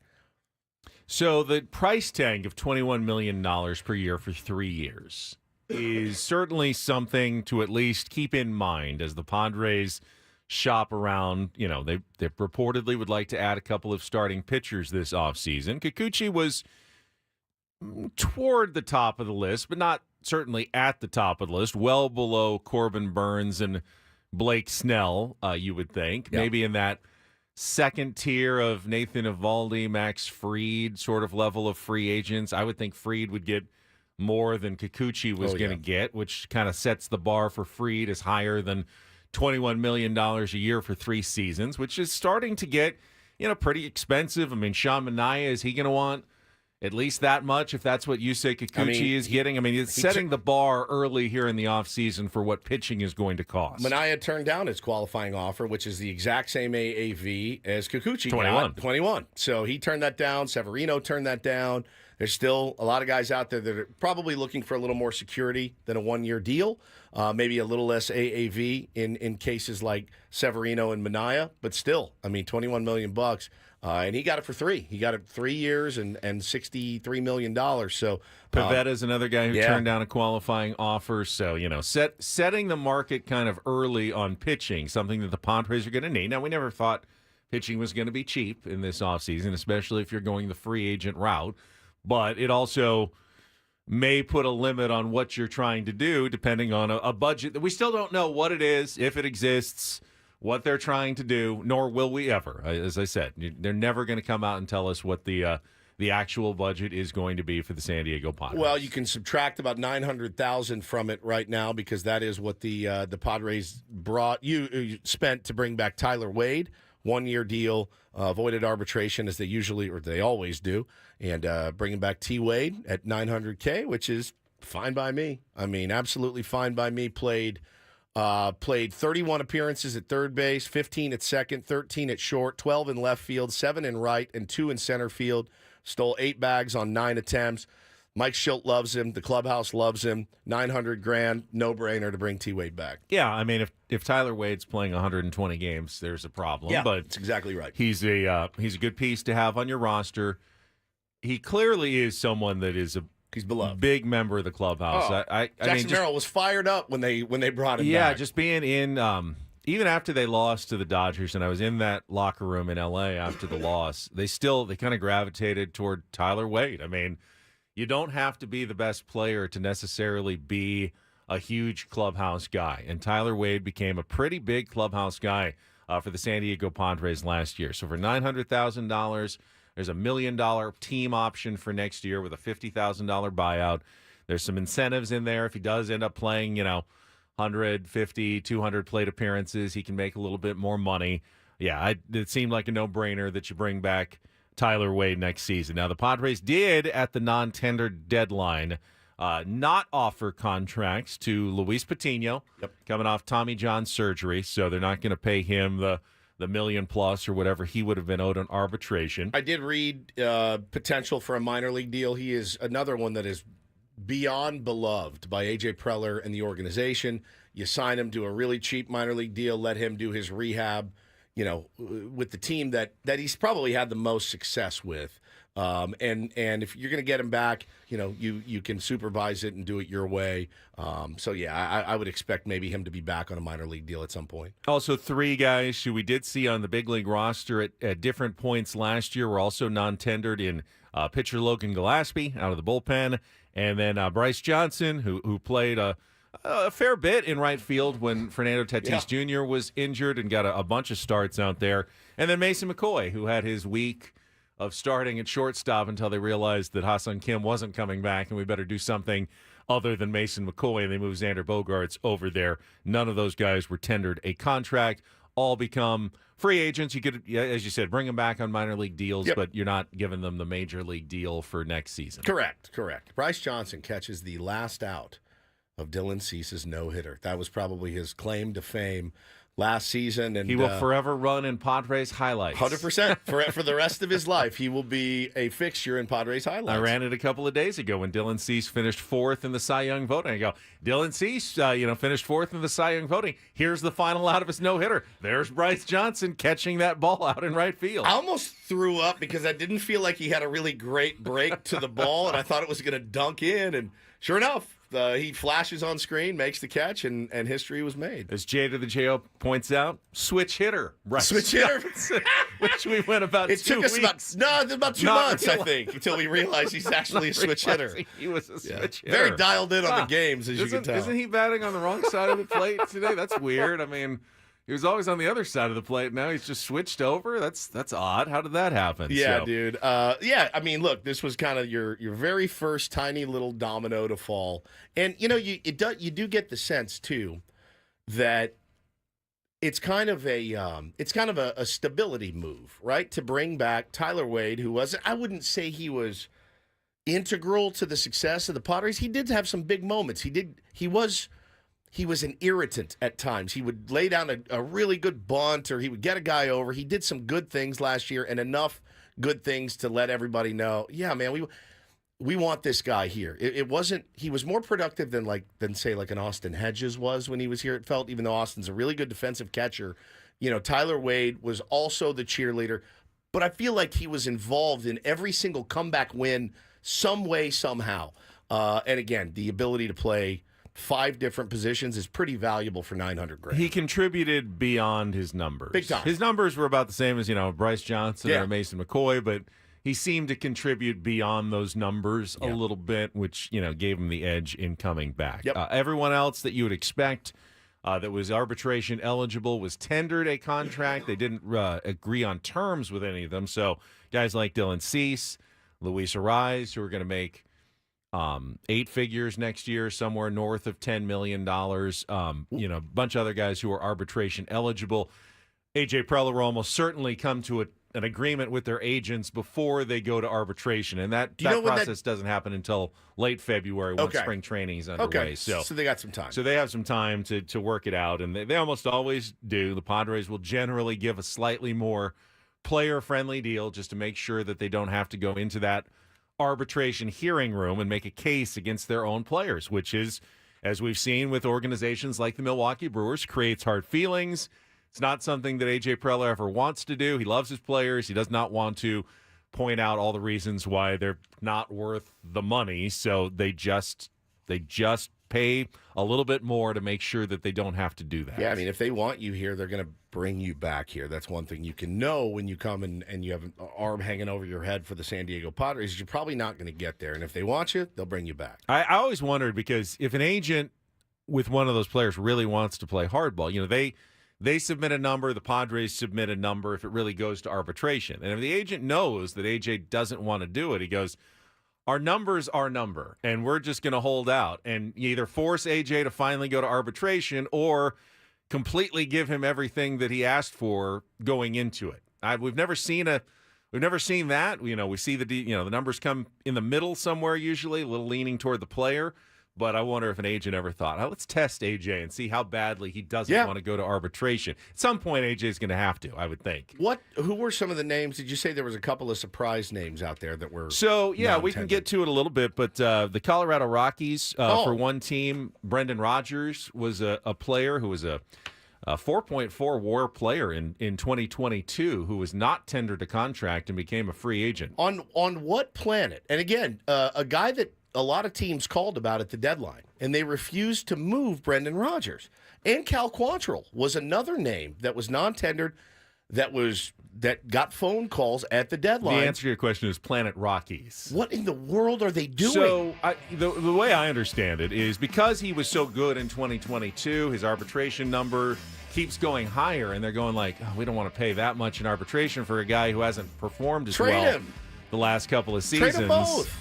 So the price tag of $21 million per year for 3 years is certainly something to at least keep in mind as the Padres shop around. They reportedly would like to add a couple of starting pitchers this offseason. Kikuchi was toward the top of the list, but not certainly at the top of the list, well below Corbin Burns and Blake Snell, you would think. Yep. Maybe in that second tier of Nathan Eovaldi, Max Fried sort of level of free agents. I would think Fried would get more than Kikuchi was going to get, which kind of sets the bar for Fried as higher than $21 million a year for 3 seasons, which is starting to get, pretty expensive. I mean, Sean Manaea, is he going to want at least that much, if that's what Yusei Kikuchi is getting. I mean, it's setting the bar early here in the offseason for what pitching is going to cost.
Mania turned down his qualifying offer, which is the exact same AAV as Kikuchi
21.
21. So he turned that down. Severino turned that down. There's still a lot of guys out there that are probably looking for a little more security than a one-year deal, maybe a little less AAV in cases like Severino and Mania, but still, I mean, $21 million. And he got it for 3. He got it 3 years and $63 million. So
Pavetta's another guy who turned down a qualifying offer. So, setting the market kind of early on pitching, something that the Padres are going to need. Now, we never thought pitching was going to be cheap in this offseason, especially if you're going the free agent route. But it also may put a limit on what you're trying to do depending on a budget that we still don't know what it is, if it exists, what they're trying to do, nor will we ever. As I said, they're never going to come out and tell us what the actual budget is going to be for the San Diego Padres.
Well, you can subtract about $900,000 from it right now because that is what the Padres spent to bring back Tyler Wade. 1-year deal, avoided arbitration as they always do, and bringing back T. Wade at $900K, which is fine by me. I mean, absolutely fine by me. Played 31 appearances at third base, 15 at second, 13 at short, 12 in left field, 7 in right, and 2 in center field. Stole 8 bags on 9 attempts. Mike Schilt loves him. The clubhouse loves him. $900,000, no-brainer to bring T. Wade back.
Yeah, I mean, if Tyler Wade's playing 120 games, there's a problem.
Yeah,
but
that's exactly right.
He's a good piece to have on your roster. He clearly is someone that is
he's beloved,
big member of the clubhouse.
Jackson Merrill was fired up when they brought him back.
Yeah, just being in. Even after they lost to the Dodgers, and I was in that locker room in L.A. after the loss, they kind of gravitated toward Tyler Wade. I mean, you don't have to be the best player to necessarily be a huge clubhouse guy. And Tyler Wade became a pretty big clubhouse guy for the San Diego Padres last year. So for $900,000, there's $1 million team option for next year with a $50,000 buyout. There's some incentives in there. If he does end up playing, 150, 200 plate appearances, he can make a little bit more money. Yeah, it seemed like a no-brainer that you bring back Tyler Wade next season. Now, the Padres did, at the non-tender deadline, not offer contracts to Luis Patino, coming off Tommy John surgery, so they're not going to pay him the $1 million plus or whatever he would have been owed on arbitration.
I did read potential for a minor league deal. He is another one that is beyond beloved by A.J. Preller and the organization. You sign him to a really cheap minor league deal, let him do his rehab, with the team that he's probably had the most success with. And if you're going to get him back, you can supervise it and do it your way. So, yeah, I would expect maybe him to be back on a minor league deal at some point.
Also, 3 guys who we did see on the big league roster at different points last year were also non-tendered in pitcher Logan Gillespie out of the bullpen, and then Bryce Johnson, who played a fair bit in right field when Fernando Tatis Jr. was injured and got a bunch of starts out there. And then Mason McCoy, who had his week of starting at shortstop until they realized that Hassan Kim wasn't coming back and we better do something other than Mason McCoy, and they moved Xander Bogaerts over there. None of those guys were tendered a contract. All become free agents. You could, as you said, bring them back on minor league deals, but you're not giving them the major league deal for next season.
Correct. Bryce Johnson catches the last out of Dylan Cease's no-hitter. That was probably his claim to fame last season. And
he will forever run in Padres highlights.
100%. For the rest of his life, he will be a fixture in Padres highlights.
I ran it a couple of days ago when Dylan Cease finished 4th in the Cy Young voting. I go, Dylan Cease, finished 4th in the Cy Young voting. Here's the final out of his no-hitter. There's Bryce Johnson catching that ball out in right field.
I almost threw up because I didn't feel like he had a really great break to the ball, and I thought it was going to dunk in, and sure enough, he flashes on screen, makes the catch, and history was made.
As Jay to the J.O. points out, switch hitter. Right.
Switch hitter.
Which we went about 2 weeks.
It took us about 2 months, I think, until we realized he's actually a switch hitter.
He was a switch hitter.
Very dialed in on the games, as you can tell.
Isn't he batting on the wrong side of the plate today? That's weird. I mean, he was always on the other side of the plate. Now he's just switched over. That's odd. How did that happen?
Yeah, dude. I mean, look, this was kind of your very first tiny little domino to fall, and you do get the sense too that it's kind of a stability move, right? To bring back Tyler Wade, who I wouldn't say he was integral to the success of the Padres. He did have some big moments. He was an irritant at times. He would lay down a really good bunt, or he would get a guy over. He did some good things last year, and enough good things to let everybody know, yeah, man, we want this guy here. It wasn't. He was more productive than say like an Austin Hedges was when he was here. It felt, even though Austin's a really good defensive catcher. Tyler Wade was also the cheerleader, but I feel like he was involved in every single comeback win some way, somehow. And again, the ability to play 5 different positions is pretty valuable for $900,000.
He contributed beyond his numbers.
Big time.
His numbers were about the same as, Bryce Johnson or Mason McCoy, but he seemed to contribute beyond those numbers a little bit, which, gave him the edge in coming back.
Yep.
Everyone else that you would expect that was arbitration eligible was tendered a contract. They didn't agree on terms with any of them. So guys like Dylan Cease, Luis Ariz, who are going to make 8 figures next year, somewhere north of $10 million. A bunch of other guys who are arbitration eligible. AJ Preller will almost certainly come to an agreement with their agents before they go to arbitration, and that process doesn't happen until late February when spring training is underway.
Okay, so they got some time.
So they have some time to work it out, and they almost always do. The Padres will generally give a slightly more player-friendly deal just to make sure that they don't have to go into that arbitration hearing room and make a case against their own players, which is, as we've seen with organizations like the Milwaukee Brewers, creates hard feelings. It's not something that A.J. Preller ever wants to do. He loves his players. He does not want to point out all the reasons why they're not worth the money, so they just pay a little bit more to make sure that they don't have to do that.
Yeah, I mean, if they want you here, they're going to bring you back here. That's one thing you can know when you come and you have an arm hanging over your head for the San Diego Padres. You're probably not going to get there. And if they want you, they'll bring you back.
I always wondered, because if an agent with one of those players really wants to play hardball, they submit a number, the Padres submit a number if it really goes to arbitration. And if the agent knows that AJ doesn't want to do it, he goes, our number's our number, and we're just going to hold out. And you either force AJ to finally go to arbitration or completely give him everything that he asked for going into it. We've never seen that. We see the numbers come in the middle somewhere, usually a little leaning toward the player. But I wonder if an agent ever thought, let's test AJ and see how badly he doesn't want to go to arbitration. At some point, AJ's going to have to, I would think.
Who were some of the names? Did you say there was a couple of surprise names out there that were
we can get to it a little bit, but the Colorado Rockies, for one team, Brendan Rodgers was a player who was a 4.4 WAR player in 2022 who was not tendered a contract and became a free agent.
On what planet? And again, a guy that a lot of teams called about at the deadline, and they refused to move Brendan Rodgers. And Cal Quantrill was another name that was non-tendered that got phone calls at the deadline.
The answer to your question is Planet Rockies.
What in the world are they doing?
So the way I understand it is because he was so good in 2022, his arbitration number keeps going higher, and they're going like, we don't want to pay that much in arbitration for a guy who hasn't performed as
Trade
well
him.
The last couple of seasons.
Trade them both.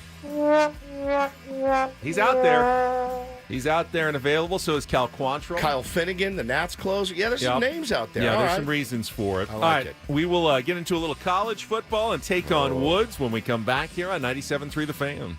He's out there. He's out there and available. So is Cal Quantrill.
Kyle Finnegan, the Nats closer. Yeah, there's some names out there.
Yeah,
All
there's
right.
some reasons for it.
I
All
like
right,
it.
we will get into a little college football and take on Woods when we come back here on 97.3 The Fan.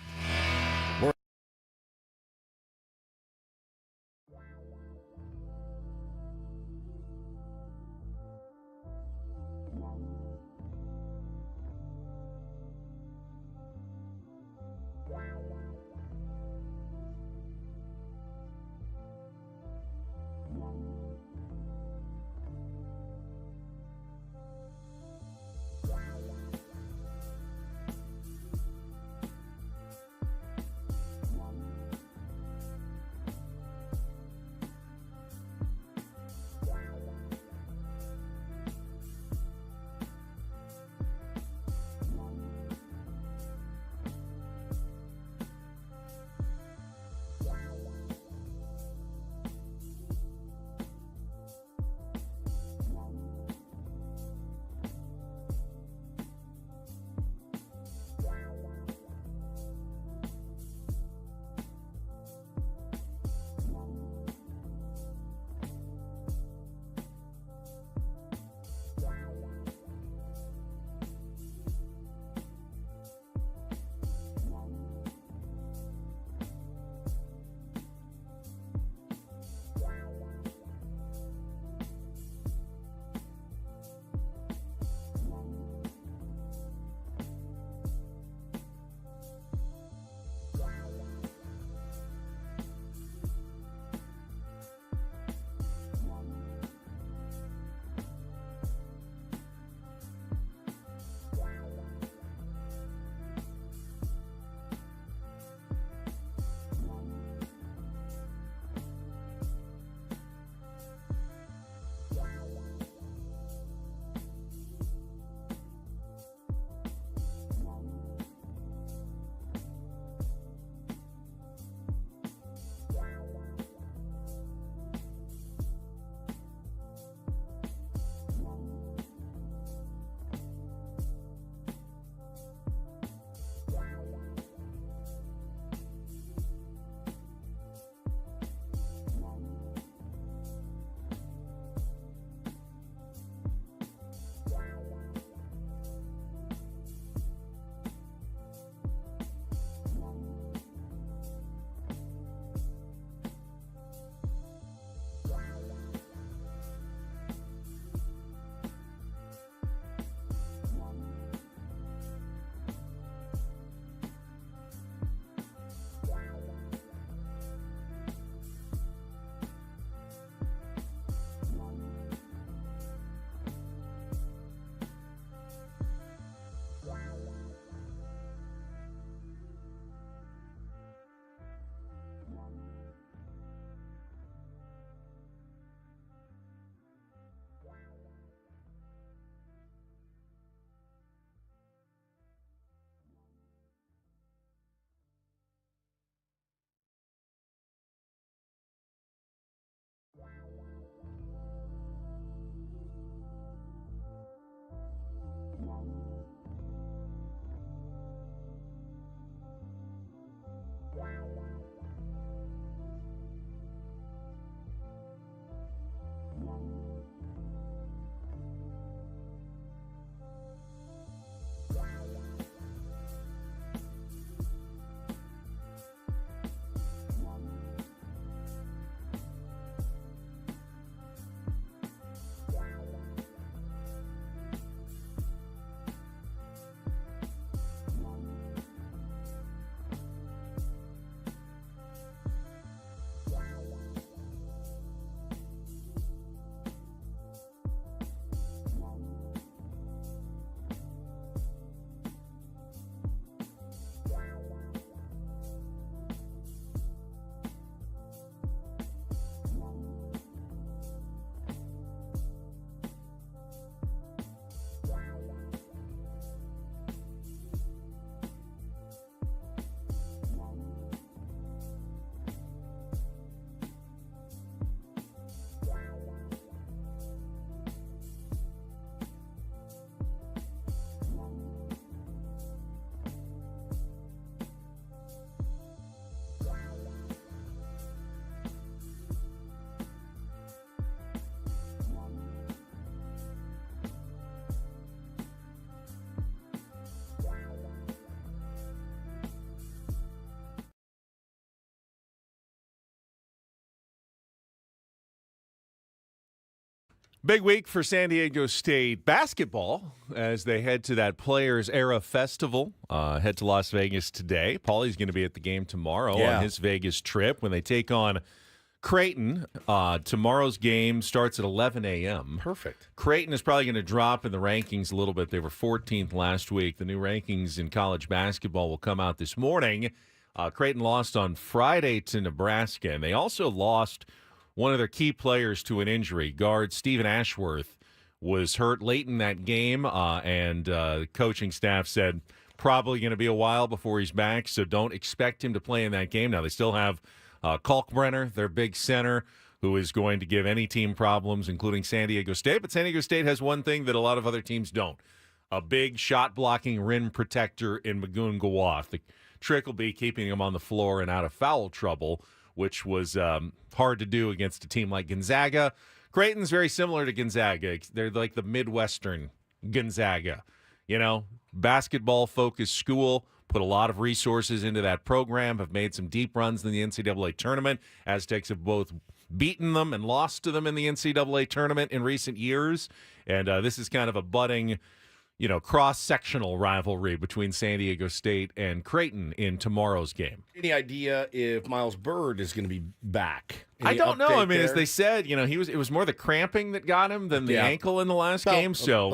Big week for San Diego State basketball as they head to that Players Era Festival. Head to Las Vegas today. Paulie's going to be at the game tomorrow on his Vegas trip when they take on Creighton. Tomorrow's game starts at 11 a.m.
Perfect.
Creighton is probably going to drop in the rankings a little bit. They were 14th last week. The new rankings in college basketball will come out this morning. Creighton lost on Friday to Nebraska, and they also lost one of their key players to an injury. Guard Stephen Ashworth was hurt late in that game, and the coaching staff said probably going to be a while before he's back, so don't expect him to play in that game. Now, they still have Kalkbrenner, their big center, who is going to give any team problems, including San Diego State. But San Diego State has one thing that a lot of other teams don't, a big shot-blocking rim protector in Magoon Gawath. The trick will be keeping him on the floor and out of foul trouble, which was hard to do against a team like Gonzaga. Creighton's very similar to Gonzaga. They're like the Midwestern Gonzaga. You know, basketball-focused school, put a lot of resources into that program, have made some deep runs in the NCAA tournament. Aztecs have both beaten them and lost to them in the NCAA tournament in recent years. And this is kind of a budding, cross-sectional rivalry between San Diego State and Creighton in tomorrow's game.
Any idea if Miles Byrd is going to be back?
I don't know. I mean, as they said, it was more the cramping that got him than the ankle in the last game. So,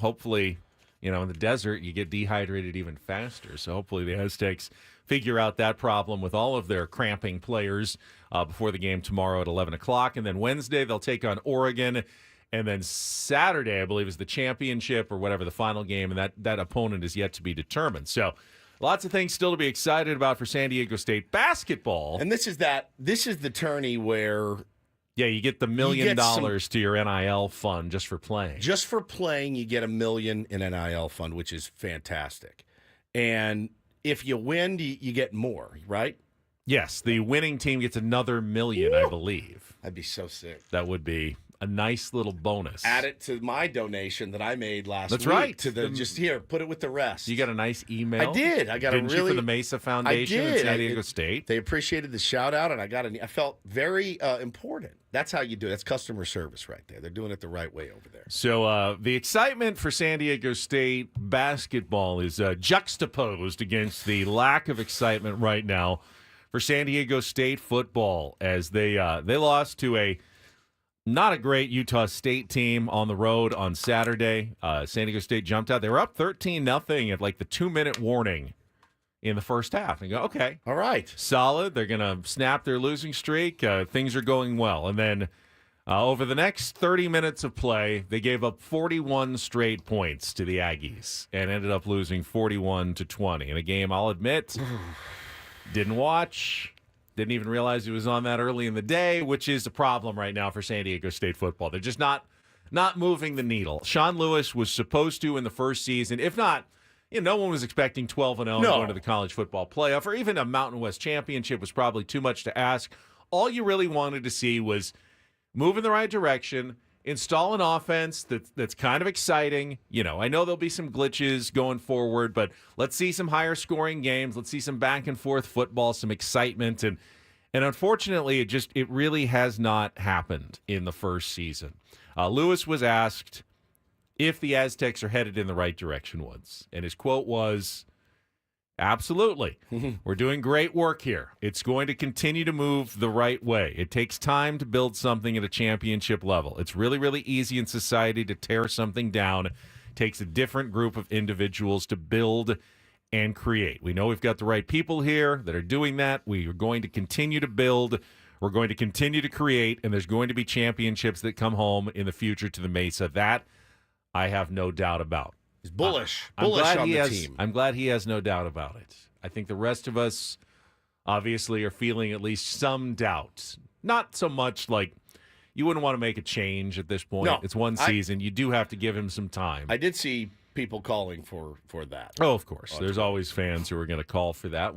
hopefully, in the desert, you get dehydrated even faster. So hopefully the Aztecs figure out that problem with all of their cramping players before the game tomorrow at 11 o'clock. And then Wednesday, they'll take on Oregon. And then Saturday, I believe, is the championship or whatever, the final game, and that opponent is yet to be determined. So lots of things still to be excited about for San Diego State basketball.
And this is the tourney where
you get the $1 million to your NIL fund just for playing.
Just for playing, you get $1 million in NIL fund, which is fantastic. And if you win, you get more, right?
Yes, the winning team gets another $1 million, I believe.
I'd be so sick.
That would be a nice little bonus.
Add it to my donation that I made last week.
That's right.
To put it with the rest.
You got a nice email.
I did.
Didn't you, for the Mesa Foundation at San Diego State?
They appreciated the shout out, and I felt very important. That's how you do it. That's customer service right there. They're doing it the right way over there.
So the excitement for San Diego State basketball is juxtaposed against the lack of excitement right now for San Diego State football as they lost to a not a great Utah State team on the road on Saturday. San Diego State jumped out. They were up 13-0 at like the 2-minute warning in the first half. And go, okay.
All right.
Solid. They're going to snap their losing streak. Things are going well. And then over the next 30 minutes of play, they gave up 41 straight points to the Aggies and ended up losing 41-20 in a game, I'll admit, didn't watch. Didn't even realize it was on that early in the day, which is a problem right now for San Diego State football. They're just not moving the needle. Sean Lewis was supposed to in the first season. If not, no one was expecting 12-0 going to the college football playoff, or even a Mountain West championship was probably too much to ask. All you really wanted to see was move in the right direction, install an offense that's kind of exciting. I know there'll be some glitches going forward, but let's see some higher scoring games. Let's see some back and forth football, some excitement. And unfortunately, it really has not happened in the first season. Lewis was asked if the Aztecs are headed in the right direction once. And his quote was, absolutely. We're doing great work here. It's going to continue to move the right way. It takes time to build something at a championship level. It's really, really easy in society to tear something down. It takes a different group of individuals to build and create. We know we've got the right people here that are doing that. We are going to continue to build. We're going to continue to create, and there's going to be championships that come home in the future to the Mesa. That I have no doubt about.
He's bullish on the team.
I'm glad he has no doubt about it. I think the rest of us obviously are feeling at least some doubt. Not so much like you wouldn't want to make a change at this point.
No,
it's one season. You do have to give him some time.
I did see people calling for that.
Oh, of course. There's always fans who are going to call for that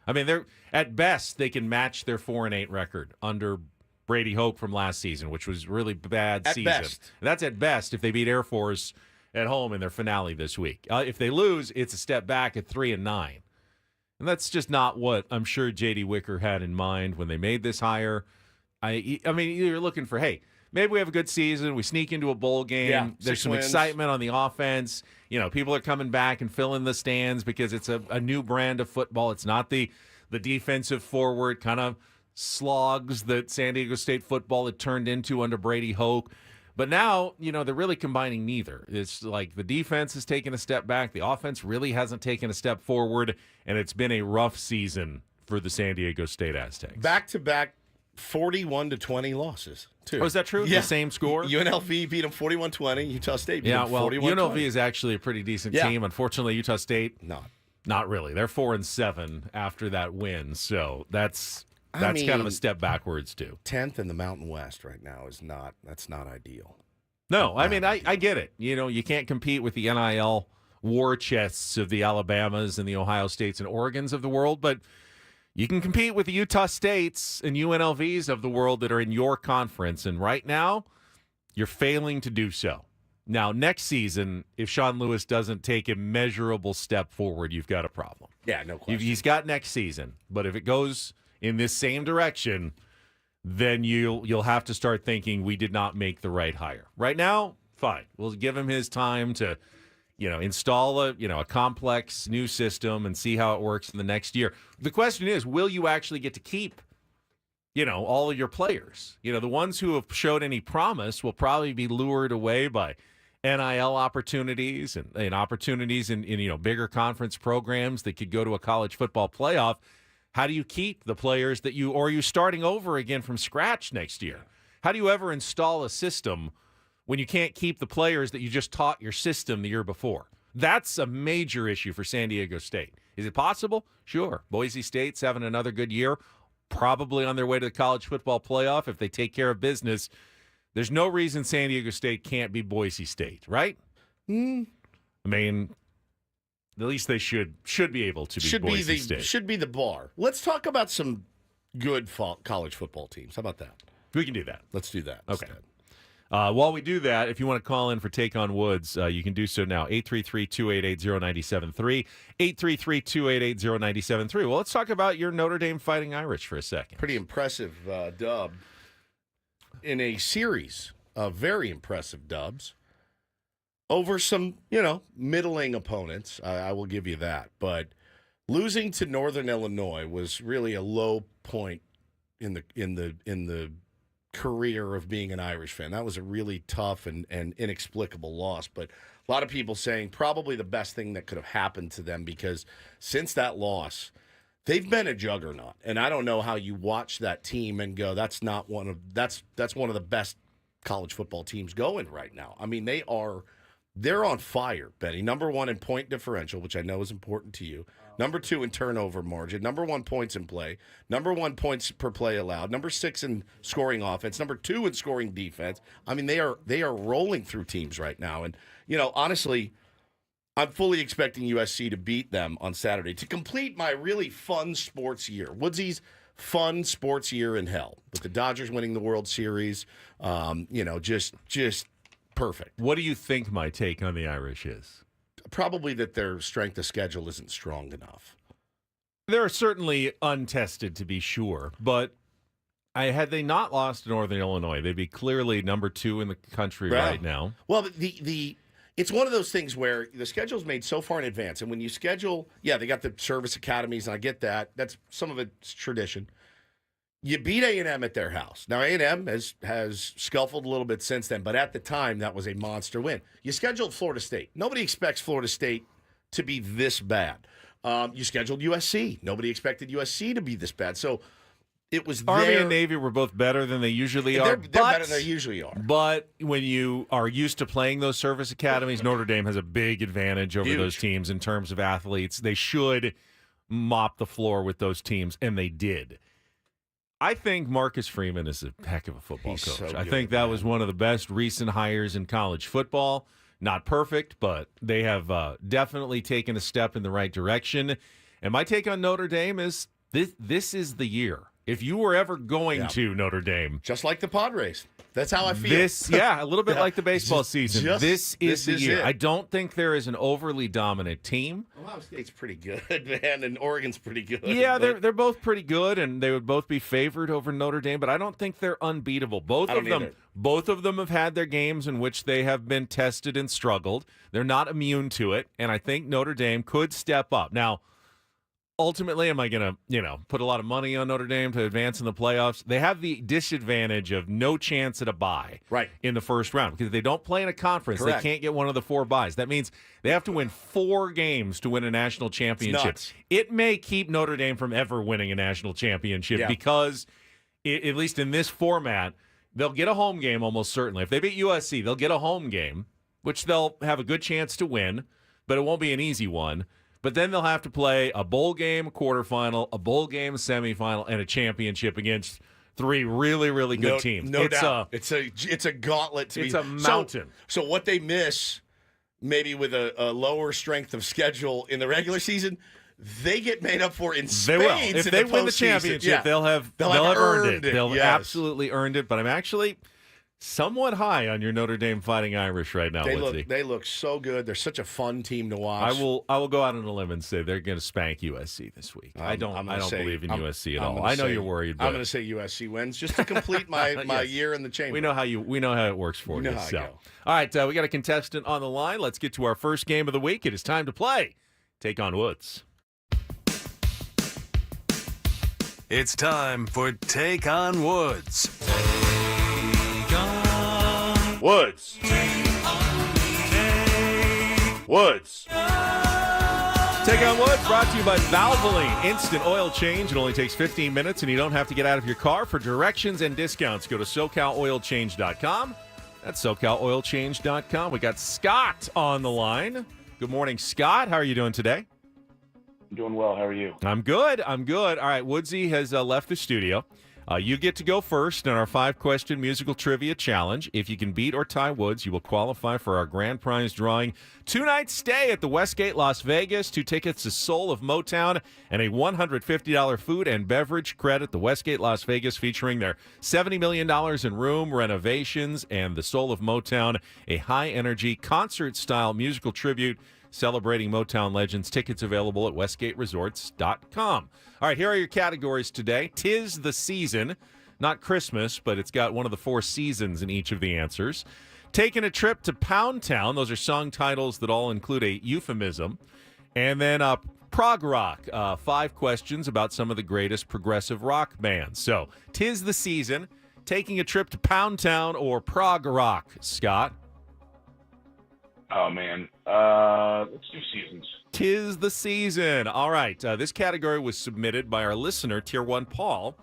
they're at best they can match their 4-8 record under Brady Hoke from last season, which was really bad season.
Best.
That's at best if they beat Air Force at home in their finale this week. If they lose, it's a step back at 3-9. And that's just not what I'm sure J.D. Wicker had in mind when they made this hire. I mean, you're looking for, hey, maybe we have a good season. We sneak into a bowl game.
Yeah,
There's
6
some
wins.
excitement on the offense. People are coming back and filling the stands because it's a new brand of football. It's not the defensive forward kind of slogs that San Diego State football had turned into under Brady Hoke. But now, they're really combining neither. It's like the defense has taken a step back. The offense really hasn't taken a step forward, and it's been a rough season for the San Diego State Aztecs.
Back-to-back 41-20 losses, too.
Oh, is that true?
Yeah.
The same score?
UNLV beat them 41-20. Utah State beat them 41-20.
UNLV is actually a pretty decent team. Unfortunately, Utah State, not really. They're 4-7 after that win, so that's kind of a step backwards, too.
10th in the Mountain West right now that's not ideal.
No, I mean, I get it. You can't compete with the NIL war chests of the Alabamas and the Ohio States and Oregons of the world, but you can compete with the Utah States and UNLVs of the world that are in your conference, and right now, you're failing to do so. Now, next season, if Sean Lewis doesn't take a measurable step forward, you've got a problem.
Yeah, no question.
He's got next season, but if it goes in this same direction, then you'll have to start thinking we did not make the right hire. Right now, fine. We'll give him his time to, install a complex new system and see how it works in the next year. The question is, will you actually get to keep, all of your players? The ones who have showed any promise will probably be lured away by NIL opportunities and opportunities in bigger conference programs that could go to a college football playoff. How do you keep the players or are you starting over again from scratch next year? How do you ever install a system when you can't keep the players that you just taught your system the year before? That's a major issue for San Diego State. Is it possible? Sure. Boise State's having another good year, probably on their way to the college football playoff if they take care of business. There's no reason San Diego State can't be Boise State, right? I mean, at least they should be able to be Boise State.
Should be the bar. Let's talk about some good college football teams. How about that?
We can do that.
Let's do that.
Okay.
Instead.
While we do that, if you want to call in for Take on Woods, you can do so now. 833-288-0973. 833-288-0973. Well, let's talk about your Notre Dame Fighting Irish for a second.
Pretty impressive dub in a series of very impressive dubs over some, middling opponents. I will give you that. But losing to Northern Illinois was really a low point in the career of being an Irish fan. That was a really tough and inexplicable loss. But a lot of people saying probably the best thing that could have happened to them, because since that loss, they've been a juggernaut. And I don't know how you watch that team and go, that's one of the best college football teams going right now. I mean, they're on fire, Benny. Number 1 in point differential, which I know is important to you. Number 2 in turnover margin. Number 1 points in play. Number 1 points per play allowed. Number 6 in scoring offense. Number 2 in scoring defense. I mean, they are rolling through teams right now. And, honestly, I'm fully expecting USC to beat them on Saturday to complete my really fun sports year. Woodsy's fun sports year in hell, with the Dodgers winning the World Series. Just perfect.
What do you think my take on the Irish is?
Probably that their strength of schedule isn't strong enough.
They're certainly untested, to be sure, but had they not lost to Northern Illinois, they'd be clearly number 2 in the country right now.
Well, it's one of those things where the schedule's made so far in advance, and when you schedule, they got the service academies, and I get that. That's some of it's tradition. You beat A&M at their house. Now, A&M has scuffled a little bit since then, but at the time, that was a monster win. You scheduled Florida State. Nobody expects Florida State to be this bad. You scheduled USC. Nobody expected USC to be this bad. So it was
Army and Navy were both better than they usually are.
They're better than they usually are.
But when you are used to playing those service academies, Notre Dame has a big advantage over those teams in terms of athletes. They should mop the floor with those teams, and they did. I think Marcus Freeman is a heck of a football coach.
So
I think that was one of the best recent hires in college football. Not perfect, but they have definitely taken a step in the right direction. And my take on Notre Dame is this is the year. If you were ever going to Notre Dame.
Just like the Padres. That's how I feel.
A little bit like the baseball season. This is the year.
it.
I don't think there is an overly dominant team.
Ohio State's pretty good, man, and Oregon's pretty good.
Yeah, they're both pretty good, and they would both be favored over Notre Dame, but I don't think they're unbeatable. Both of them have had their games in which they have been tested and struggled. They're not immune to it, and I think Notre Dame could step up. Now, ultimately, am I going to, put a lot of money on Notre Dame to advance in the playoffs? They have the disadvantage of no chance at a bye in the first round because if they don't play in a conference, they can't get one of the 4 byes. That means they have to win 4 games to win a national championship. It may keep Notre Dame from ever winning a national championship because, at least in this format, they'll get a home game almost certainly. If they beat USC, they'll get a home game, which they'll have a good chance to win, but it won't be an easy one. But then they'll have to play a bowl game quarterfinal, a bowl game semifinal, and a championship against 3 really, really good teams.
No doubt. It's a gauntlet.
It's a mountain.
So what they miss, maybe with a lower strength of schedule in the regular season, they get made up for in spades.
They will. If they win the championship, they'll have earned it. They'll absolutely earned it. But I'm actually somewhat high on your Notre Dame Fighting Irish right now, Woodsy.
They look so good. They're such a fun team to watch.
I will go out on a limb and say they're going to spank USC this week. I don't believe in USC at all. I know you're worried. But
I'm going to say USC wins just to complete my year in the chamber.
We know how it works for you. All right, we got a contestant on the line. Let's get to our first game of the week. It is time to play Take on Woods.
It's time for Take on Woods.
Woods. Woods. Take on Woods brought to you by Valvoline. Instant oil change. It only takes 15 minutes, and you don't have to get out of your car. For directions and discounts, go to SoCalOilChange.com. That's SoCalOilChange.com. We got Scott on the line. Good morning, Scott. How are you doing today?
I'm doing well. How are you?
I'm good. All right, Woodsy has left the studio. You get to go first in our 5-question musical trivia challenge. If you can beat or tie Woods, you will qualify for our grand prize drawing. 2-night stay at the Westgate, Las Vegas, 2 tickets to Soul of Motown, and a $150 food and beverage credit. The Westgate, Las Vegas, featuring their $70 million in room renovations, and the Soul of Motown, a high-energy concert-style musical tribute celebrating Motown legends. Tickets available at westgateresorts.com. All right, here are your categories today. 'Tis the season, not Christmas, but it's got one of the 4 seasons in each of the answers. Taking a trip to Pound Town. Those are song titles that all include a euphemism. And then prog rock. 5 questions about some of the greatest progressive rock bands. So, 'tis the season, taking a trip to Pound Town, or prog rock. Scott?
Oh, man. Let's do seasons.
'Tis the season. All right. This category was submitted by our listener, Tier 1 Paul,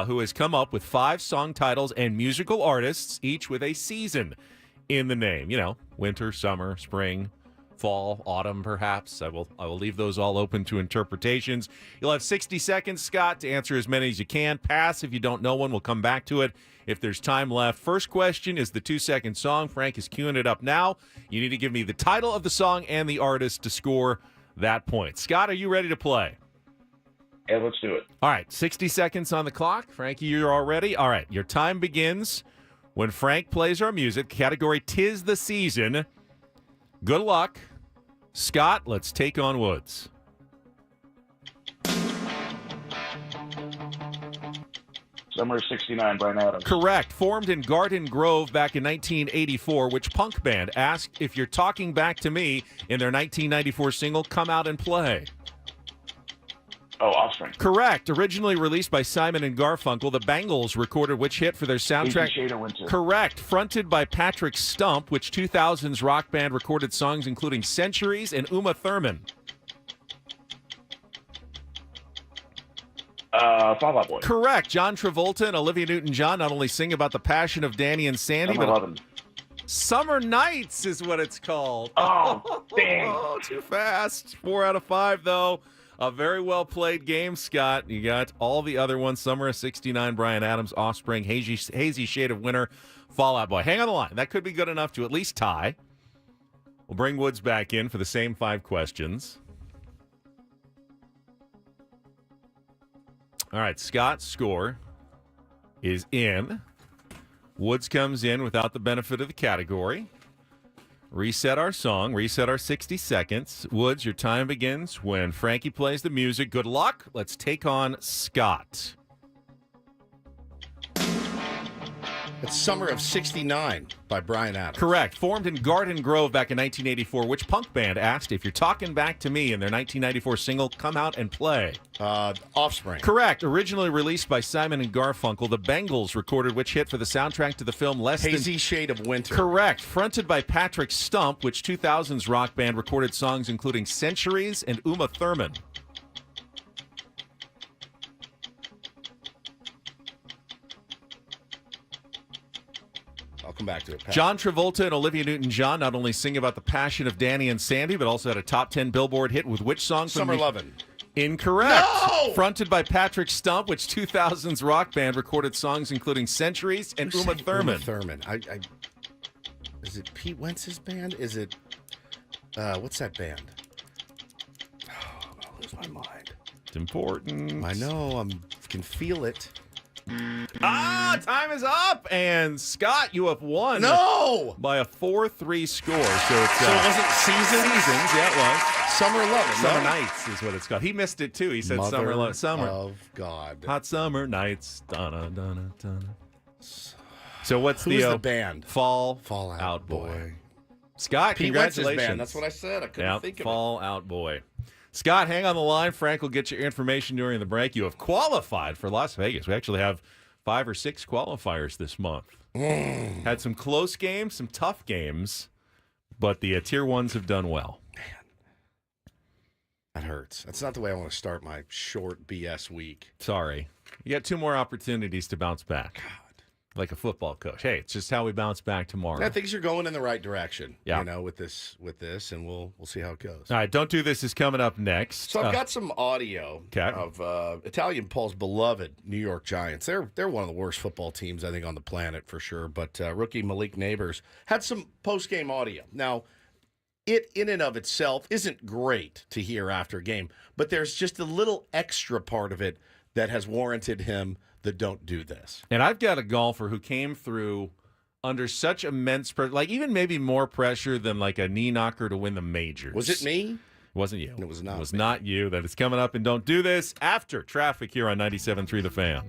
who has come up with 5 song titles and musical artists, each with a season in the name. Winter, summer, spring, fall, autumn, perhaps. I will leave those all open to interpretations. You'll have 60 seconds, Scott, to answer as many as you can. Pass if you don't know one. We'll come back to it if there's time left. First question is the 2-second song. Frank is queuing it up now. You need to give me the title of the song and the artist to score that point. Scott, are you ready to play?
Yeah, let's do it.
All right, 60 seconds on the clock. Frankie, you're all ready? All right, your time begins when Frank plays our music. Category 'Tis the Season. Good luck. Scott, let's take on Woods.
Summer of 69, Bryan Adams.
Correct. Formed in Garden Grove back in 1984, which punk band asked if you're talking back to me in their 1994 single, Come Out and Play?
Oh, Offspring.
Correct. Originally released by Simon and Garfunkel, the Bangles recorded which hit for their soundtrack?
Shade of Winter.
Correct. Fronted by Patrick Stump, which 2000s rock band recorded songs including Centuries and Uma Thurman?
Fall Out Boy.
Correct. John Travolta and Olivia Newton-John not only sing about the passion of Danny and Sandy,
Summer
but
11.
Summer Nights is what it's called.
Oh, dang.
Oh, too fast. 4 out of 5, though. A very well played game, Scott. You got all the other ones. Summer of 69, Bryan Adams, Offspring, Hazy Shade of Winter, Fall Out Boy. Hang on the line. That could be good enough to at least tie. We'll bring Woods back in for the same 5 questions. All right, Scott's score is in. Woods comes in without the benefit of the category. Reset our song, reset our 60 seconds. Woods, your time begins when Frankie plays the music. Good luck. Let's take on Scott.
It's Summer of 69 by Bryan Adams.
Correct. Formed in Garden Grove back in 1984, which punk band asked if you're talking back to me in their 1994 single, Come Out and Play?
Offspring.
Correct. Originally released by Simon and Garfunkel, the Bengals recorded which hit for the soundtrack to the film
Hazy Shade of Winter.
Correct. Fronted by Patrick Stump, which 2000s rock band recorded songs including Centuries and Uma Thurman.
I'll come back to it. Pat.
John Travolta and Olivia Newton-John not only sing about the passion of Danny and Sandy, but also had a top 10 Billboard hit with which song?
Summer Lovin'.
Incorrect.
No!
Fronted by Patrick Stump, which 2000s rock band recorded songs including Centuries and Uma Thurman.
Uma Thurman. Is it Pete Wentz's band? Is it, what's that band? Oh, I'm going to lose my mind.
It's important.
I know. I can feel it.
Time is up. And Scott, you have won.
No!
By a 4-3 score. So it
wasn't Seasons?
Yeah, it was.
Summer Lovin'.
Summer
no?
Nights is what it's called. He missed it, too. He said
Mother
Summer Lovin'. Summer.
of God.
Hot Summer Nights. Donna, Donna, Donna. So what's
Who's the band?
Fall
Out
Boy. Scott,
Pete Wentz's
congratulations.
band. That's what I said. I couldn't think of
Fall Out Boy. Scott, hang on the line. Frank will get your information during the break. You have qualified for Las Vegas. We actually have 5 or 6 qualifiers this month. Had some close games, some tough games, but the tier 1s have done well.
That hurts. That's not the way I want to start my short BS week.
Sorry. You got 2 more opportunities to bounce back.
God.
Like a football coach. Hey, it's just how we bounce back tomorrow.
I think you're going in the right direction.
Yeah.
You know, with this, and we'll see how it goes.
All right, Don't Do This is coming up next.
So I've got some audio
Okay.
of Italian Paul's beloved New York Giants. They're one of the worst football teams, I think, on the planet for sure. But rookie Malik Neighbors had some post-game audio. Now, it in and of itself isn't great to hear after a game, but there's just a little extra part of it that has warranted him the Don't Do This.
And I've got a golfer who came through under such immense pressure, like even maybe more pressure than like a knee knocker to win the majors.
Was it me?
It wasn't you.
It was not
It was
me.
not you. That is coming up, and Don't Do This after traffic here on 97.3 The Fan.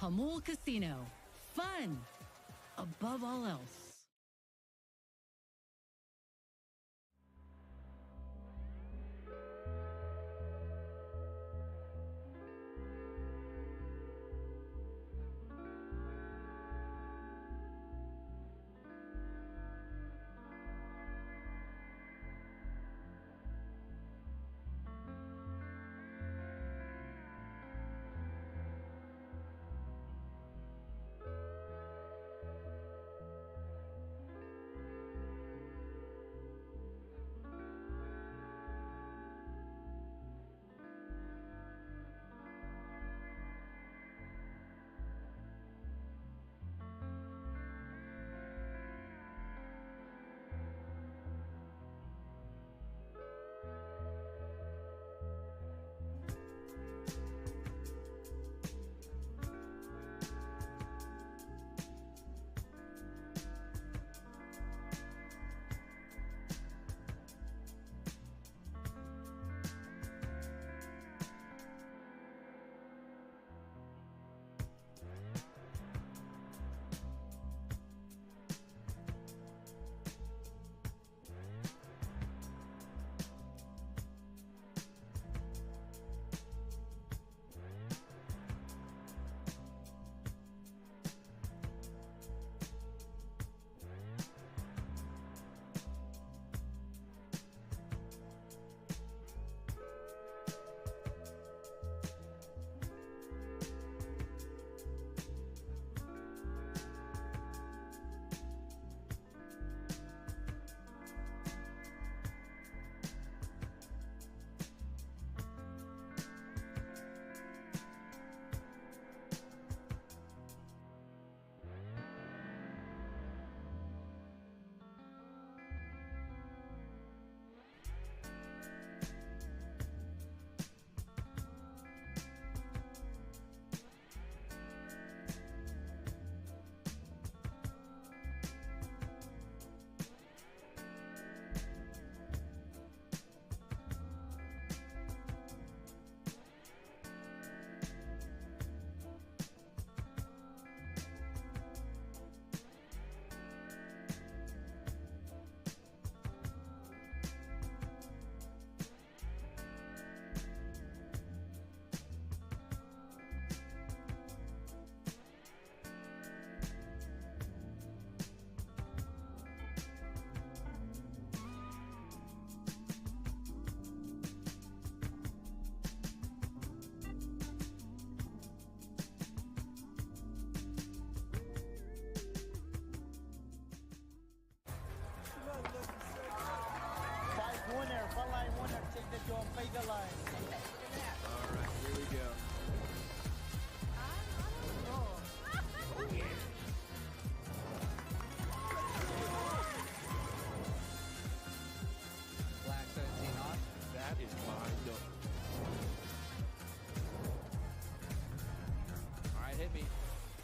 Hamul Casino. Fun above all else.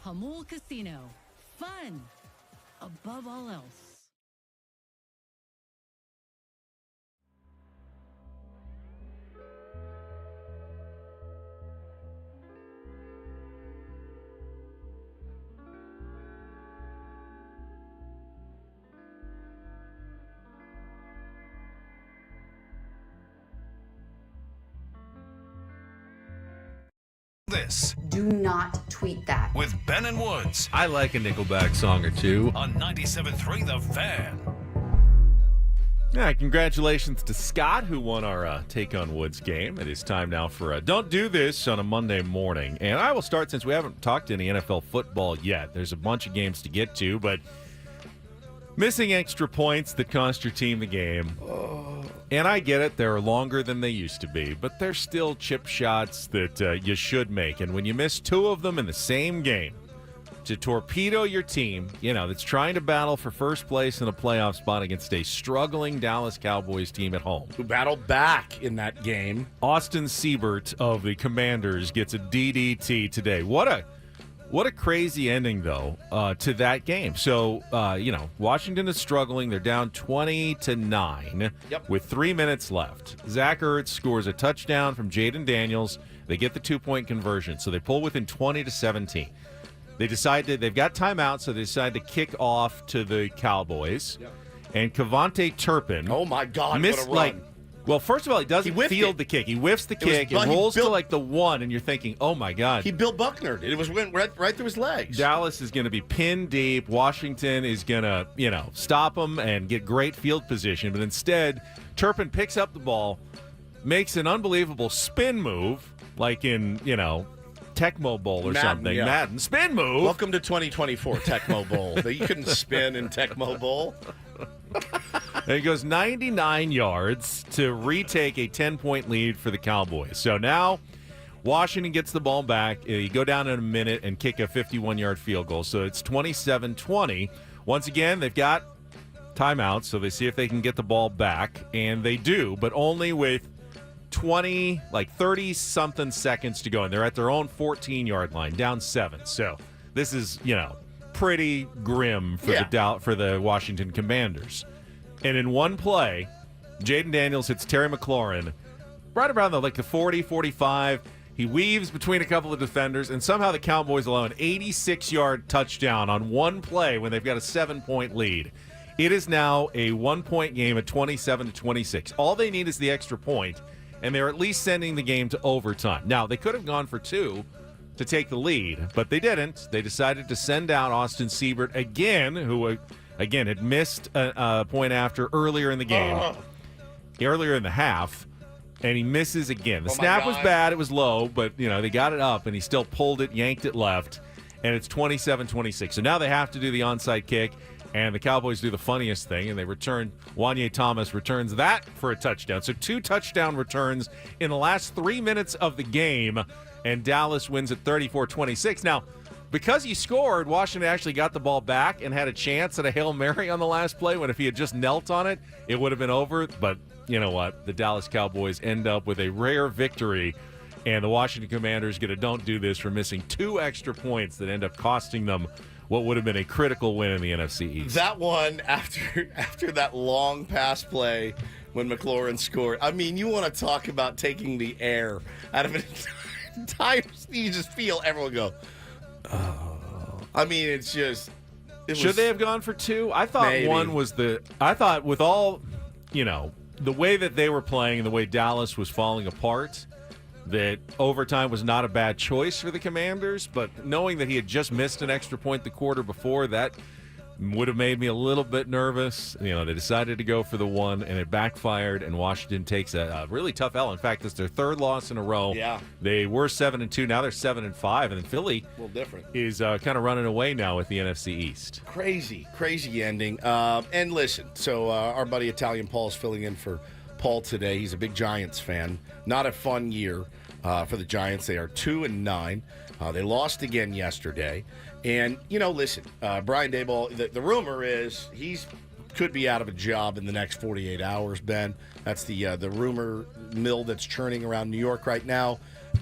Hamul Casino. Fun above all else.
This
Do not tweet that.
with Ben and Woods
I like a Nickelback song or two.
on 97.3 The Fan.
Yeah, congratulations to Scott, who won our Take on Woods game. It is time now for Don't Do This on a Monday morning. And I will start, since we haven't talked any NFL football yet. There's a bunch of games to get to, but missing extra points that cost your team the game. And I get it, they're longer than they used to be, but they're still chip shots that you should make. And when you miss two of them in the same game, to torpedo your team, that's trying to battle for first place in a playoff spot against a struggling Dallas Cowboys team at home.
Who battled back in that game.
Austin Siebert of the Commanders gets a DDT today. What a crazy ending, though, to that game. So, Washington is struggling. They're down 20-9 with 3 minutes left. Zach Ertz scores a touchdown from Jaden Daniels. They get the 2-point conversion, so they pull within 20-17. They've got timeout, so they decide to kick off to the Cowboys. Yep. And Cavante Turpin.
Oh my God!
Missed,
what a run.
Well, first of all, he doesn't field the kick. He whiffs the kick. It rolls to like the 1, and you're thinking, oh, my God.
He Bill Bucknered. It went right through his legs.
Dallas is going to be pinned deep. Washington is going to, stop him and get great field position. But instead, Turpin picks up the ball, makes an unbelievable spin move, like in, Tecmo Bowl or something.
Yeah.
Madden. Spin move.
Welcome to 2024 Tecmo Bowl. You couldn't spin in Tecmo Bowl.
And he goes 99 yards to retake a 10-point lead for the Cowboys. So now Washington gets the ball back. You go down in a minute and kick a 51-yard field goal. So it's 27-20. Once again, they've got timeouts, so they see if they can get the ball back. And they do, but only with 30-something seconds to go. And they're at their own 14-yard line, down 7. So this is, pretty grim for the Washington Commanders. And in one play, Jaden Daniels hits Terry McLaurin right around the 40, 45. He weaves between a couple of defenders, and somehow the Cowboys allow an 86-yard touchdown on one play when they've got a 7-point lead. It is now a 1-point game at 27-26. All they need is the extra point, and they're at least sending the game to overtime. Now, they could have gone for 2 to take the lead, but they didn't. They decided to send out Austin Siebert again, who had missed a point after earlier in the game, earlier in the half, and he misses again. The snap was bad. It was low, but, they got it up, and he still pulled it, yanked it left, and it's 27-26. So now they have to do the onside kick, and the Cowboys do the funniest thing, and they return. Wanye Thomas returns that for a touchdown. So 2 touchdown returns in the last 3 minutes of the game, and Dallas wins at 34-26. Now, because he scored, Washington actually got the ball back and had a chance at a Hail Mary on the last play, when if he had just knelt on it, it would have been over. But you know what? The Dallas Cowboys end up with a rare victory, and the Washington Commanders get a don't do this for missing 2 extra points that end up costing them what would have been a critical win in the NFC East.
That one, after that long pass play when McLaurin scored, I mean, you want to talk about taking the air out of an entire, you just feel everyone go, oh. I mean, it's just.
Should they have gone for 2? I thought
maybe.
One was I thought with all, the way that they were playing and the way Dallas was falling apart, that overtime was not a bad choice for the Commanders, but knowing that he had just missed an extra point the quarter before, that would have made me a little bit nervous. They decided to go for the 1, and it backfired, and Washington takes a really tough L. In fact, it's their 3rd loss in a row.
Yeah.
They were 7-2. Now they're 7-5, and then Philly
a little different.
Is kind of running away now with the NFC East.
Crazy ending. And listen, so our buddy Italian Paul is filling in for Paul today. He's a big Giants fan. Not a fun year for the Giants. They are 2-9. They lost again yesterday. And, listen, Brian Daboll, the rumor is he's could be out of a job in the next 48 hours, Ben. That's the rumor mill that's churning around New York right now.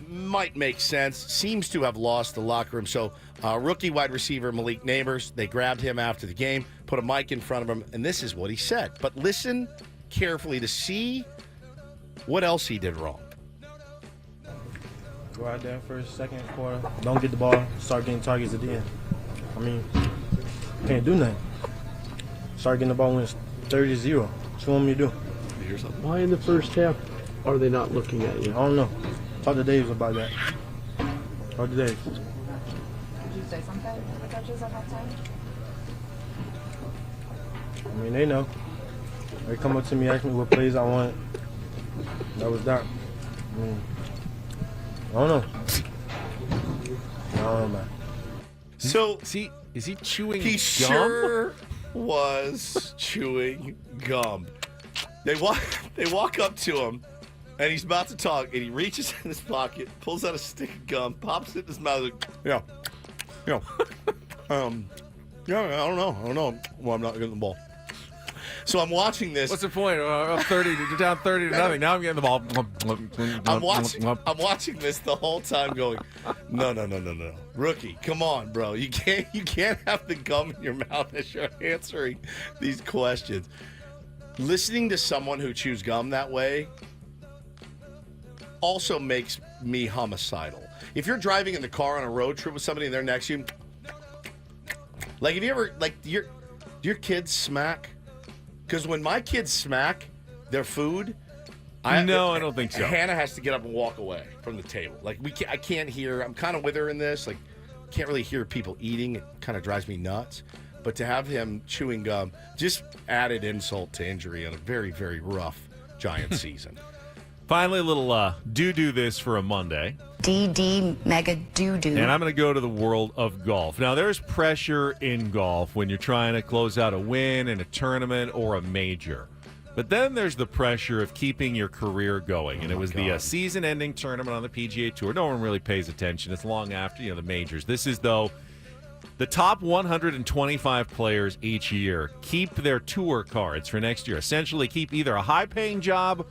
Might make sense. Seems to have lost the locker room. So rookie wide receiver Malik Neighbors, they grabbed him after the game, put a mic in front of him, and this is what he said. But listen carefully to see what else he did wrong.
Go out there first, second quarter, don't get the ball, start getting targets at the end. I mean, can't do nothing. Start getting the ball when it's 30-0. What you want me to do?
Why in the first half are they not looking at you?
I don't know. Talk to Dave about that. Talk to Dave.
Did you say something to the coaches at that time?
I mean, they know. They come up to me, ask me what plays I want. That was that. I mean, I don't know. I don't know, man.
So
is he chewing
he
gum?
Sure was chewing gum. They walk up to him, and he's about to talk, and he reaches in his pocket, pulls out a stick of gum, pops it in his mouth, like, yeah, I don't know. Well, I'm not getting the ball. So I'm watching this.
What's the point? Up 30, you're down 30-0. Now I'm getting the ball.
I'm watching this the whole time, going, no, rookie, come on, bro. You can't have the gum in your mouth as you're answering these questions. Listening to someone who chews gum that way, also makes me homicidal. If you're driving in the car on a road trip with somebody and they're next to you, like, have you ever, like, do your kids smack? Because when my kids smack their food,
I don't think so.
Hannah has to get up and walk away from the table. Like, I can't hear. I'm kind of with her in this. Like, can't really hear people eating. It kind of drives me nuts. But to have him chewing gum, just added insult to injury on a very, very rough Giant season.
Finally, a little do this for a Monday.
DD mega doo-doo.
And I'm going to go to the world of golf. Now, there's pressure in golf when you're trying to close out a win in a tournament or a major. But then there's the pressure of keeping your career going. And it was the season-ending tournament on the PGA Tour. No one really pays attention. It's long after, the majors. This is, though, the top 125 players each year keep their tour cards for next year. Essentially keep either a high-paying job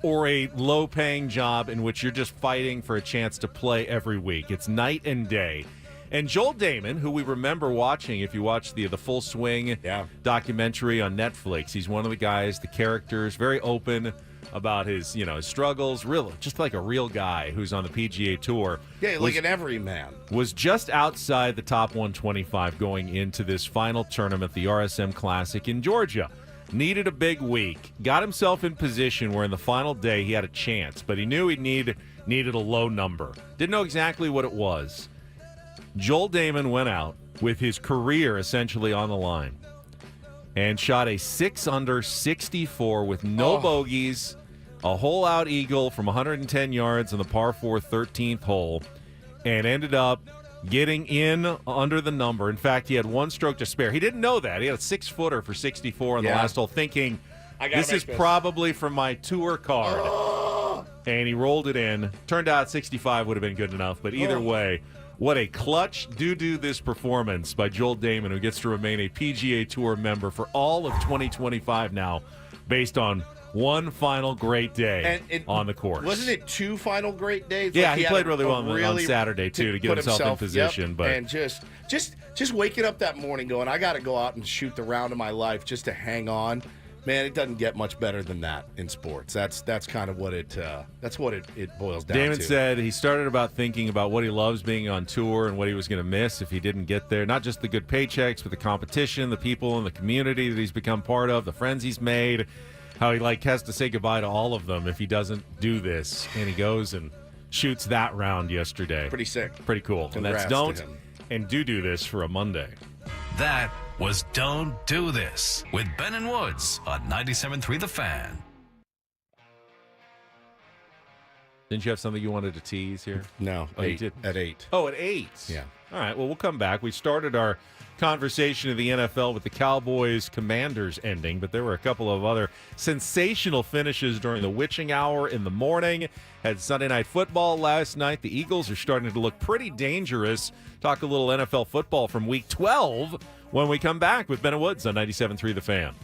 or a low-paying job in which you're just fighting for a chance to play every week. It's night and day. And Joel Damon, who we remember watching, if you watch the Full Swing documentary on Netflix, he's one of the guys, the characters, very open about his, his struggles, just like a real guy who's on the PGA Tour.
Yeah, like an everyman.
Was just outside the top 125 going into this final tournament, the RSM Classic in Georgia. Needed a big week. Got himself in position where in the final day he had a chance, but he knew he needed a low number. Didn't know exactly what it was. Joel Damon went out with his career essentially on the line and shot a 6-under 64 with no bogeys, a hole-out eagle from 110 yards on the par 4 13th hole, and ended up getting in under the number. In fact, he had one stroke to spare. He didn't know that. He had a 6-footer for 64 on the last hole, thinking, this is probably from my tour card. And he rolled it in. Turned out 65 would have been good enough, but either way, what a clutch do this performance by Joel Damon, who gets to remain a PGA Tour member for all of 2025 now, based on one final great day on the course.
Wasn't it two final great days?
Yeah, he played really well on Saturday, too, to get himself in position.
Yep,
but
and just waking up that morning going, I got to go out and shoot the round of my life just to hang on. Man, it doesn't get much better than that in sports. That's kind of what it boils down to.
Damon said he started about thinking about what he loves being on tour and what he was going to miss if he didn't get there. Not just the good paychecks, but the competition, the people in the community that he's become part of, the friends he's made, how he has to say goodbye to all of them if he doesn't do this. And he goes and shoots that round yesterday.
Pretty sick.
Pretty cool.
Congrats
and that's
to him.
And do this for a Monday.
That was Don't Do This with Ben and Woods on 97.3 The Fan.
Didn't you have something you wanted to tease here?
No,
you did?
At 8.
Oh, at 8?
Yeah.
All right, well, we'll come back. We started our conversation of the NFL with the Cowboys-Commanders ending, but there were a couple of other sensational finishes during the witching hour in the morning. Had Sunday Night Football last night. The Eagles are starting to look pretty dangerous. Talk a little NFL football from Week 12 when we come back with Ben and Woods on 97.3 The Fan.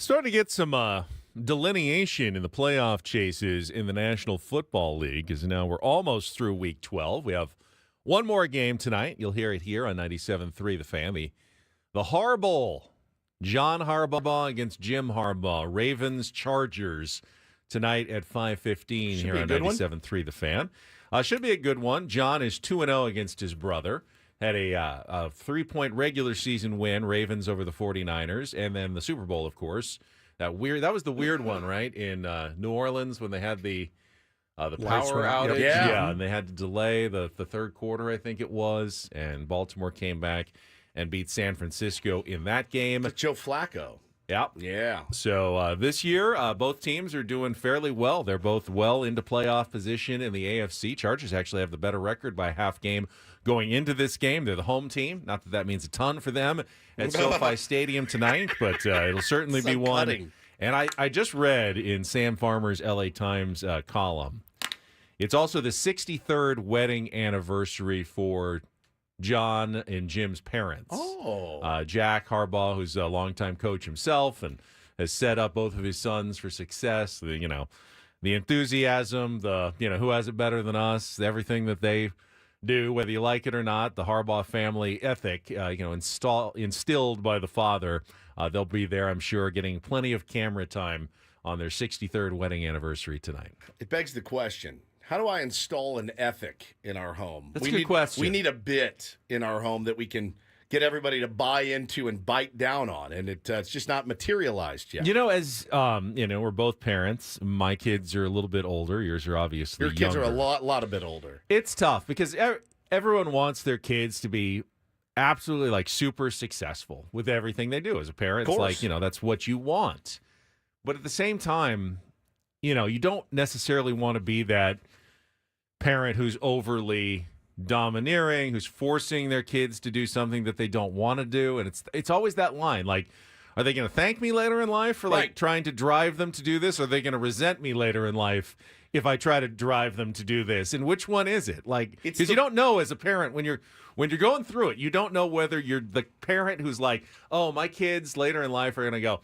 Starting to get some delineation in the playoff chases in the National Football League, as now we're almost through Week 12. We have one more game tonight. You'll hear it here on 97.3 The Fan. The Harbaugh. John Harbaugh against Jim Harbaugh. Ravens, Chargers tonight at 5:15 here on 97.3 The Fan. Should be a good one. John is 2-0 against his brother. Had a 3-point regular season win, Ravens over the 49ers, and then the Super Bowl, of course. That was the weird one, right? In New Orleans when they had the power outage. Yeah, and they had to delay the third quarter, I think it was, and Baltimore came back and beat San Francisco in that game.
It's Joe Flacco.
Yep.
Yeah.
So this year, both teams are doing fairly well. They're both well into playoff position in the AFC. Chargers actually have the better record by a half game going into this game. They're the home team. Not that means a ton for them at SoFi Stadium tonight, but it'll certainly be one.
Cutting.
And I just read in Sam Farmer's LA Times column, it's also the 63rd wedding anniversary for John and Jim's parents. Jack Harbaugh, who's a longtime coach himself and has set up both of his sons for success. The enthusiasm, who has it better than us, everything that they do, whether you like it or not, the Harbaugh family ethic, instilled by the father. They'll be there, I'm sure, getting plenty of camera time on their 63rd wedding anniversary tonight.
It begs the question. How do I install an ethic in our home?
That's a good question.
We need a bit in our home that we can get everybody to buy into and bite down on, and it's just not materialized yet.
As we're both parents. My kids are a little bit older. Yours are obviously
Your kids
younger.
are a lot a bit older.
It's tough because everyone wants their kids to be absolutely super successful with everything they do. As a parent, it's that's what you want. But at the same time, you don't necessarily want to be that parent who's overly domineering, who's forcing their kids to do something that they don't want to do. And it's always that line. Are they going to thank me later in life for trying to drive them to do this? Or are they going to resent me later in life if I try to drive them to do this? And which one is it? Because you don't know as a parent when you're going through it, you don't know whether you're the parent who's oh, my kids later in life are going to go,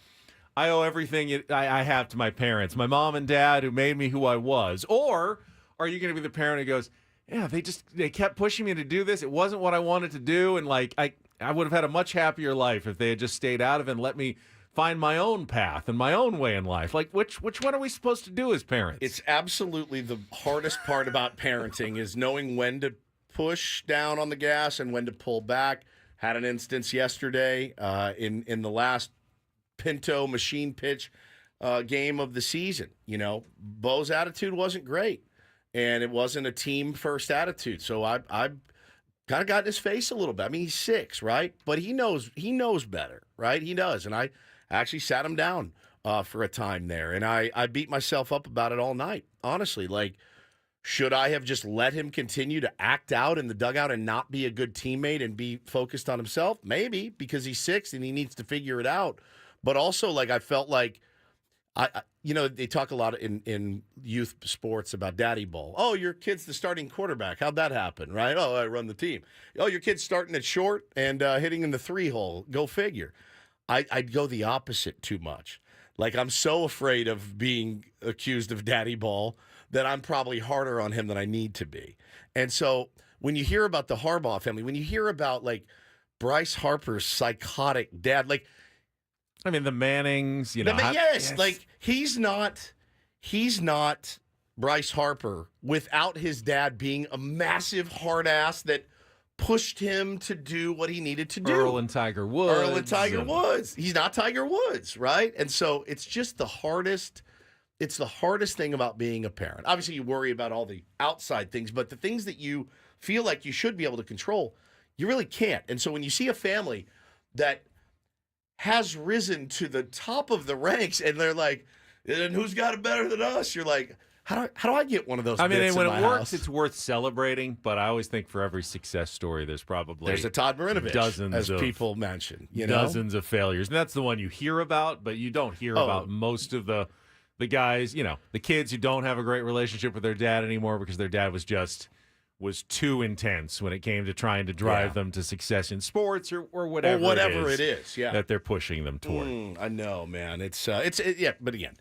I owe everything I have to my parents, my mom and dad who made me who I was. Or are you going to be the parent who goes, yeah, they kept pushing me to do this. It wasn't what I wanted to do. And I would have had a much happier life if they had just stayed out of it and let me find my own path and my own way in life. Which one are we supposed to do as parents?
It's absolutely the hardest part about parenting is knowing when to push down on the gas and when to pull back. Had an instance yesterday in the last Pinto machine pitch game of the season. Bo's attitude wasn't great. And it wasn't a team-first attitude. So I kind of got in his face a little bit. I mean, he's 6, right? But he knows better, right? He does. And I actually sat him down for a time there. And I beat myself up about it all night, honestly. Should I have just let him continue to act out in the dugout and not be a good teammate and be focused on himself? Maybe, because he's 6 and he needs to figure it out. But also, I felt like they talk a lot in youth sports about daddy ball. Oh, your kid's the starting quarterback. How'd that happen, right? Oh, I run the team. Oh, your kid's starting at short and hitting in the 3-hole. Go figure. I'd go the opposite too much. I'm so afraid of being accused of daddy ball that I'm probably harder on him than I need to be. And so when you hear about the Harbaugh family, when you hear about, Bryce Harper's psychotic dad,
the Mannings,
yes, he's not Bryce Harper without his dad being a massive hard ass that pushed him to do what he needed to do.
Earl and Tiger Woods.
He's not Tiger Woods, right? And so it's just the hardest thing about being a parent. Obviously, you worry about all the outside things, but the things that you feel like you should be able to control, you really can't. And so when you see a family that has risen to the top of the ranks, and they're and who's got it better than us? You're how do I get one of those?
When
in my
it works,
house?
it's worth celebrating. But I always think for every success story, there's
a Todd Marinovich,
dozens of
people mention,
dozens of failures, and that's the one you hear about, but you don't hear about most of the guys. The kids who don't have a great relationship with their dad anymore because their dad was just was too intense when it came to trying to drive them to success in sports or whatever,
it is,
that they're pushing them toward.
I know, man. Yeah. But again,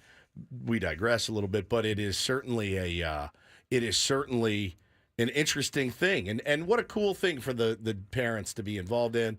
we digress a little bit. But it is certainly an interesting thing, and what a cool thing for the parents to be involved in.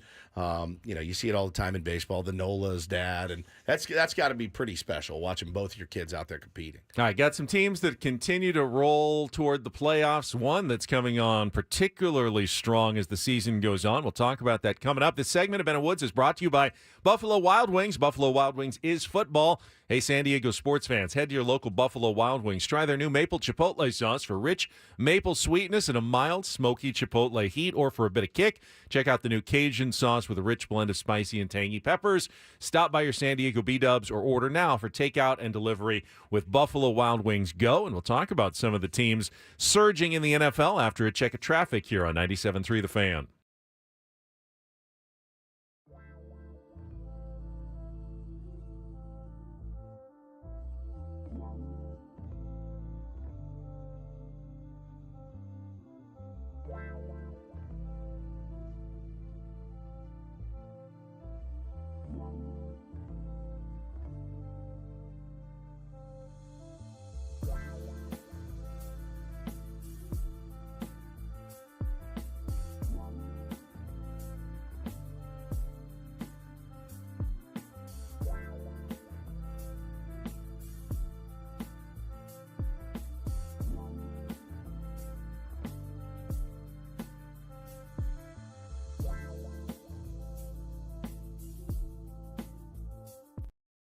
You see it all the time in baseball. The Nola's dad, and that's got to be pretty special watching both your kids out there competing.
All right, got some teams that continue to roll toward the playoffs. One that's coming on particularly strong as the season goes on. We'll talk about that coming up. This segment of Ben and Woods is brought to you by Buffalo Wild Wings. Buffalo Wild Wings is football. Hey, San Diego sports fans, head to your local Buffalo Wild Wings. Try their new maple chipotle sauce for rich maple sweetness and a mild, smoky chipotle heat, or for a bit of kick. Check out the new Cajun sauce with a rich blend of spicy and tangy peppers. Stop by your San Diego B-Dubs or order now for takeout and delivery with Buffalo Wild Wings Go. And we'll talk about some of the teams surging in the NFL after a check of traffic here on 97.3 The Fan.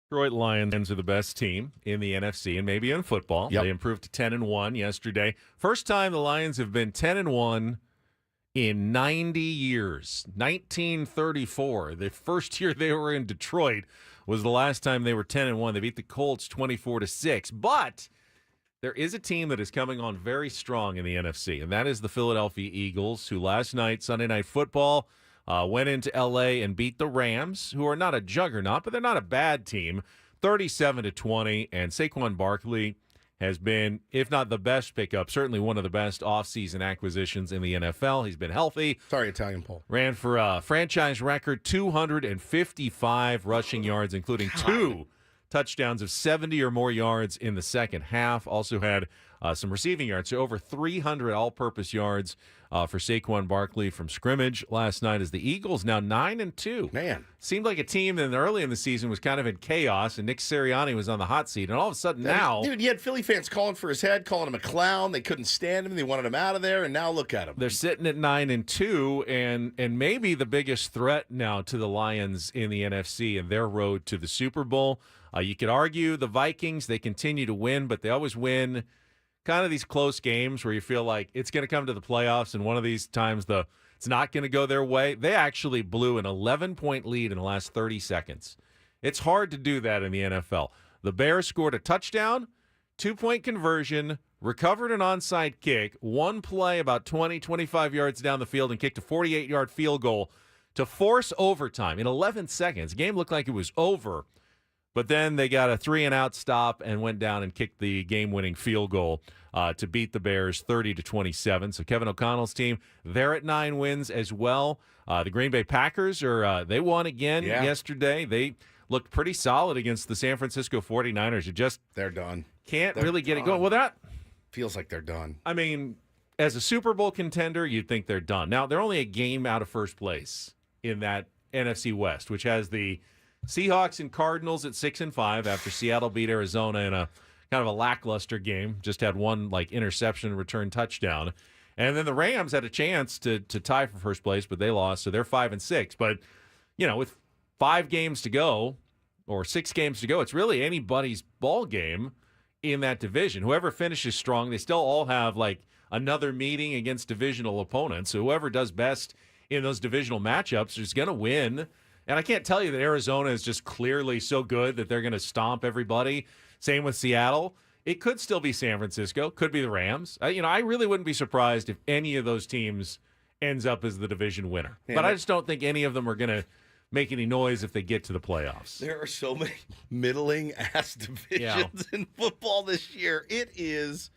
Detroit Lions are the best team in the NFC and maybe in football.
Yep.
They improved to 10-1 yesterday. First time the Lions have been 10-1 in 90 years. 1934, the first year they were in Detroit, was the last time they were 10-1. They beat the Colts 24-6. But there is a team that is coming on very strong in the NFC, and that is the Philadelphia Eagles, who last night, Sunday Night Football, went into L.A. and beat the Rams, who are not a juggernaut, but they're not a bad team, 37-20. And Saquon Barkley has been, if not the best pickup, certainly one of the best offseason acquisitions in the NFL. He's been healthy.
Sorry, Italian Paul.
Ran for a franchise record 255 rushing yards, including 2 touchdowns of 70 or more yards in the second half. Also had some receiving yards, so over 300 all-purpose yards for Saquon Barkley from scrimmage last night. As the Eagles now 9-2.
Man,
seemed like a team that early in the season was kind of in chaos, and Nick Sirianni was on the hot seat. And all of a sudden now,
dude, you had Philly fans calling for his head, calling him a clown. They couldn't stand him. They wanted him out of there, and now look at him.
They're sitting at 9-2, and maybe the biggest threat now to the Lions in the NFC and their road to the Super Bowl. You could argue the Vikings, they continue to win, but they always win kind of these close games where you feel like it's going to come to the playoffs, and one of these times it's not going to go their way. They actually blew an 11-point lead in the last 30 seconds. It's hard to do that in the NFL. The Bears scored a touchdown, 2-point conversion, recovered an onside kick, one play about 20, 25 yards down the field, and kicked a 48-yard field goal to force overtime in 11 seconds. The game looked like it was over. But then they got a 3-and-out stop and went down and kicked the game-winning field goal to beat the Bears 30-27. So Kevin O'Connell's team, they're at 9 wins as well. The Green Bay Packers they won again yesterday. They looked pretty solid against the San Francisco 49ers.
They're done.
Can't really get it going. Well, that
feels like they're done.
I mean, as a Super Bowl contender, you'd think they're done. Now, they're only a game out of first place in that NFC West, which has the Seahawks and Cardinals at 6-5 after Seattle beat Arizona in a kind of a lackluster game. Just had one interception return touchdown. And then the Rams had a chance to tie for first place, but they lost, so they're 5-6. But, with 5 games to go or 6 games to go, it's really anybody's ball game in that division. Whoever finishes strong, they still all have another meeting against divisional opponents. So whoever does best in those divisional matchups is going to win. And I can't tell you that Arizona is just clearly so good that they're going to stomp everybody. Same with Seattle. It could still be San Francisco. Could be the Rams. I really wouldn't be surprised if any of those teams ends up as the division winner.
Yeah,
but I just don't think any of them are going to make any noise if they get to the playoffs.
There are so many middling-ass divisions in football this year. It is...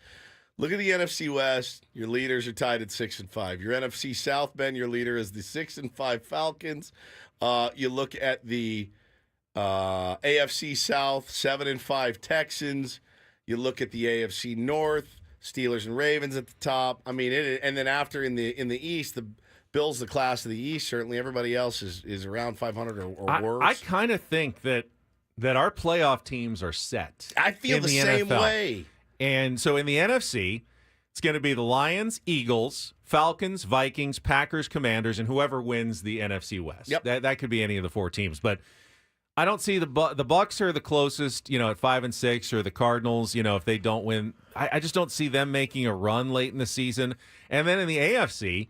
Look at the NFC West. Your leaders are tied at 6-5. Your NFC South, Ben, your leader is the 6-5 Falcons. You look at the AFC South, 7-5 Texans. You look at the AFC North, Steelers and Ravens at the top. I mean, and then after in the East, the Bills, the class of the East. Certainly, everybody else is around 500 or worse.
I kind of think that our playoff teams are set.
I feel the same
NFL.
way.
And so in the NFC, it's going to be the Lions, Eagles, Falcons, Vikings, Packers, Commanders, and whoever wins the NFC West.
Yep.
That could be any of the four teams. But I don't see the Bucs are the closest, at 5-6, or the Cardinals, if they don't win. I just don't see them making a run late in the season. And then in the AFC,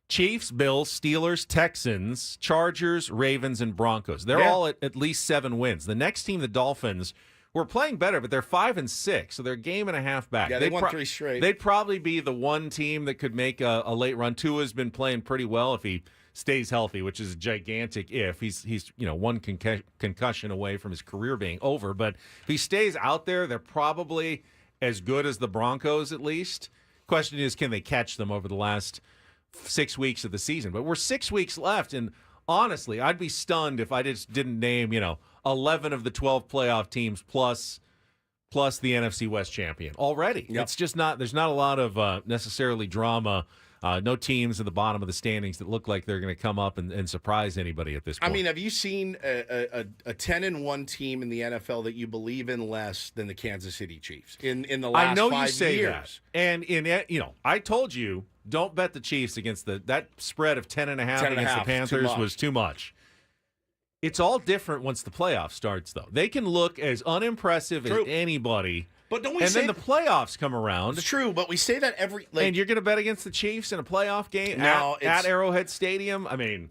Chiefs, Bills, Steelers, Texans, Chargers, Ravens, and Broncos. They're all at least 7 wins. The next team, the Dolphins, were playing better, but they're 5-6, so they're a game and a half back.
Yeah, they won 3 straight.
They'd probably be the one team that could make a late run. Tua's been playing pretty well if he stays healthy, which is a gigantic if. He's one concussion away from his career being over, but if he stays out there, they're probably as good as the Broncos at least. Question is, can they catch them over the last 6 weeks of the season? But we're 6 weeks left, and honestly, I'd be stunned if I just didn't name, 11 of the 12 playoff teams plus the NFC West champion already.
Yep.
It's just not – there's not a lot of necessarily drama. No teams at the bottom of the standings that look like they're going to come up and surprise anybody at this point.
I mean, have you seen a 10-1 team in the NFL that you believe in less than the Kansas City Chiefs in the last 5 years?
I know you say that. And I told you, don't bet the Chiefs against that spread of 10.5 against the Panthers was too much. It's all different once the playoff starts, though. They can look as unimpressive as anybody.
But don't we
and
say
then the playoffs come around.
It's true, but we say that every
and you're going to bet against the Chiefs in a playoff game at Arrowhead Stadium. I mean,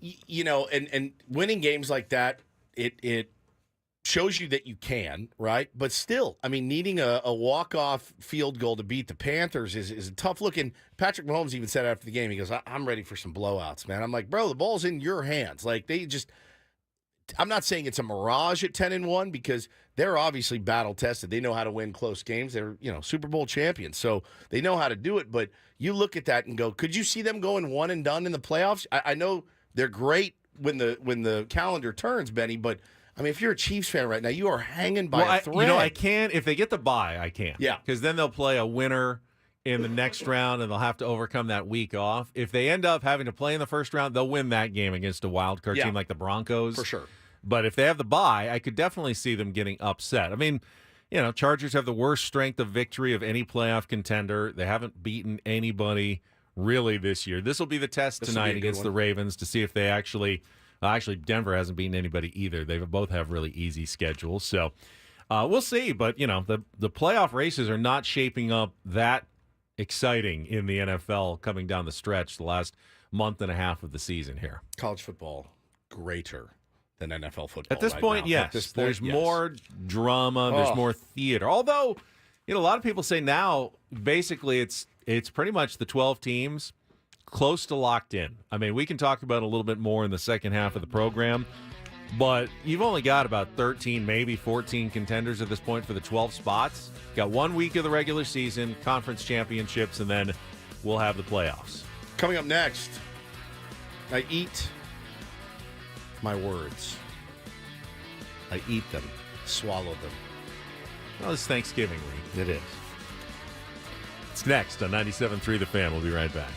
and winning games like that, it shows you that you can, right? But still, I mean, needing a walk-off field goal to beat the Panthers is a tough look. And Patrick Mahomes even said after the game, he goes, "I'm ready for some blowouts, man." I'm like, bro, the ball's in your hands. Like I'm not saying it's a mirage at 10-1 because they're obviously battle tested. They know how to win close games. They're Super Bowl champions, so they know how to do it. But you look at that and go, could you see them going one and done in the playoffs? I know they're great when the calendar turns, Benny. But I mean, if you're a Chiefs fan right now, you are hanging by a thread.
I can if they get the bye. I can.
Yeah,
because then they'll play a winner in the next round, and they'll have to overcome that week off. If they end up having to play in the first round, they'll win that game against a wild card team like the Broncos.
For sure.
But if they have the bye, I could definitely see them getting upset. I mean, Chargers have the worst strength of victory of any playoff contender. They haven't beaten anybody really this year. This will be the test tonight against the Ravens to see if they actually Denver hasn't beaten anybody either. They both have really easy schedules. So we'll see. But, the playoff races are not shaping up that exciting in the NFL coming down the stretch the last month and a half of the season here.
College football, greater than NFL football.
At this point, yes. There's more drama. There's more theater. Although, a lot of people say now, basically, it's pretty much the 12 teams close to locked in. I mean, we can talk about it a little bit more in the second half of the program, but you've only got about 13, maybe 14 contenders at this point for the 12 spots. Got 1 week of the regular season, conference championships, and then we'll have the playoffs.
Coming up next, I eat my words. I eat them, swallow them.
Well, it's Thanksgiving week.
It is.
It's next on 97.3 The Fan. We'll be right back.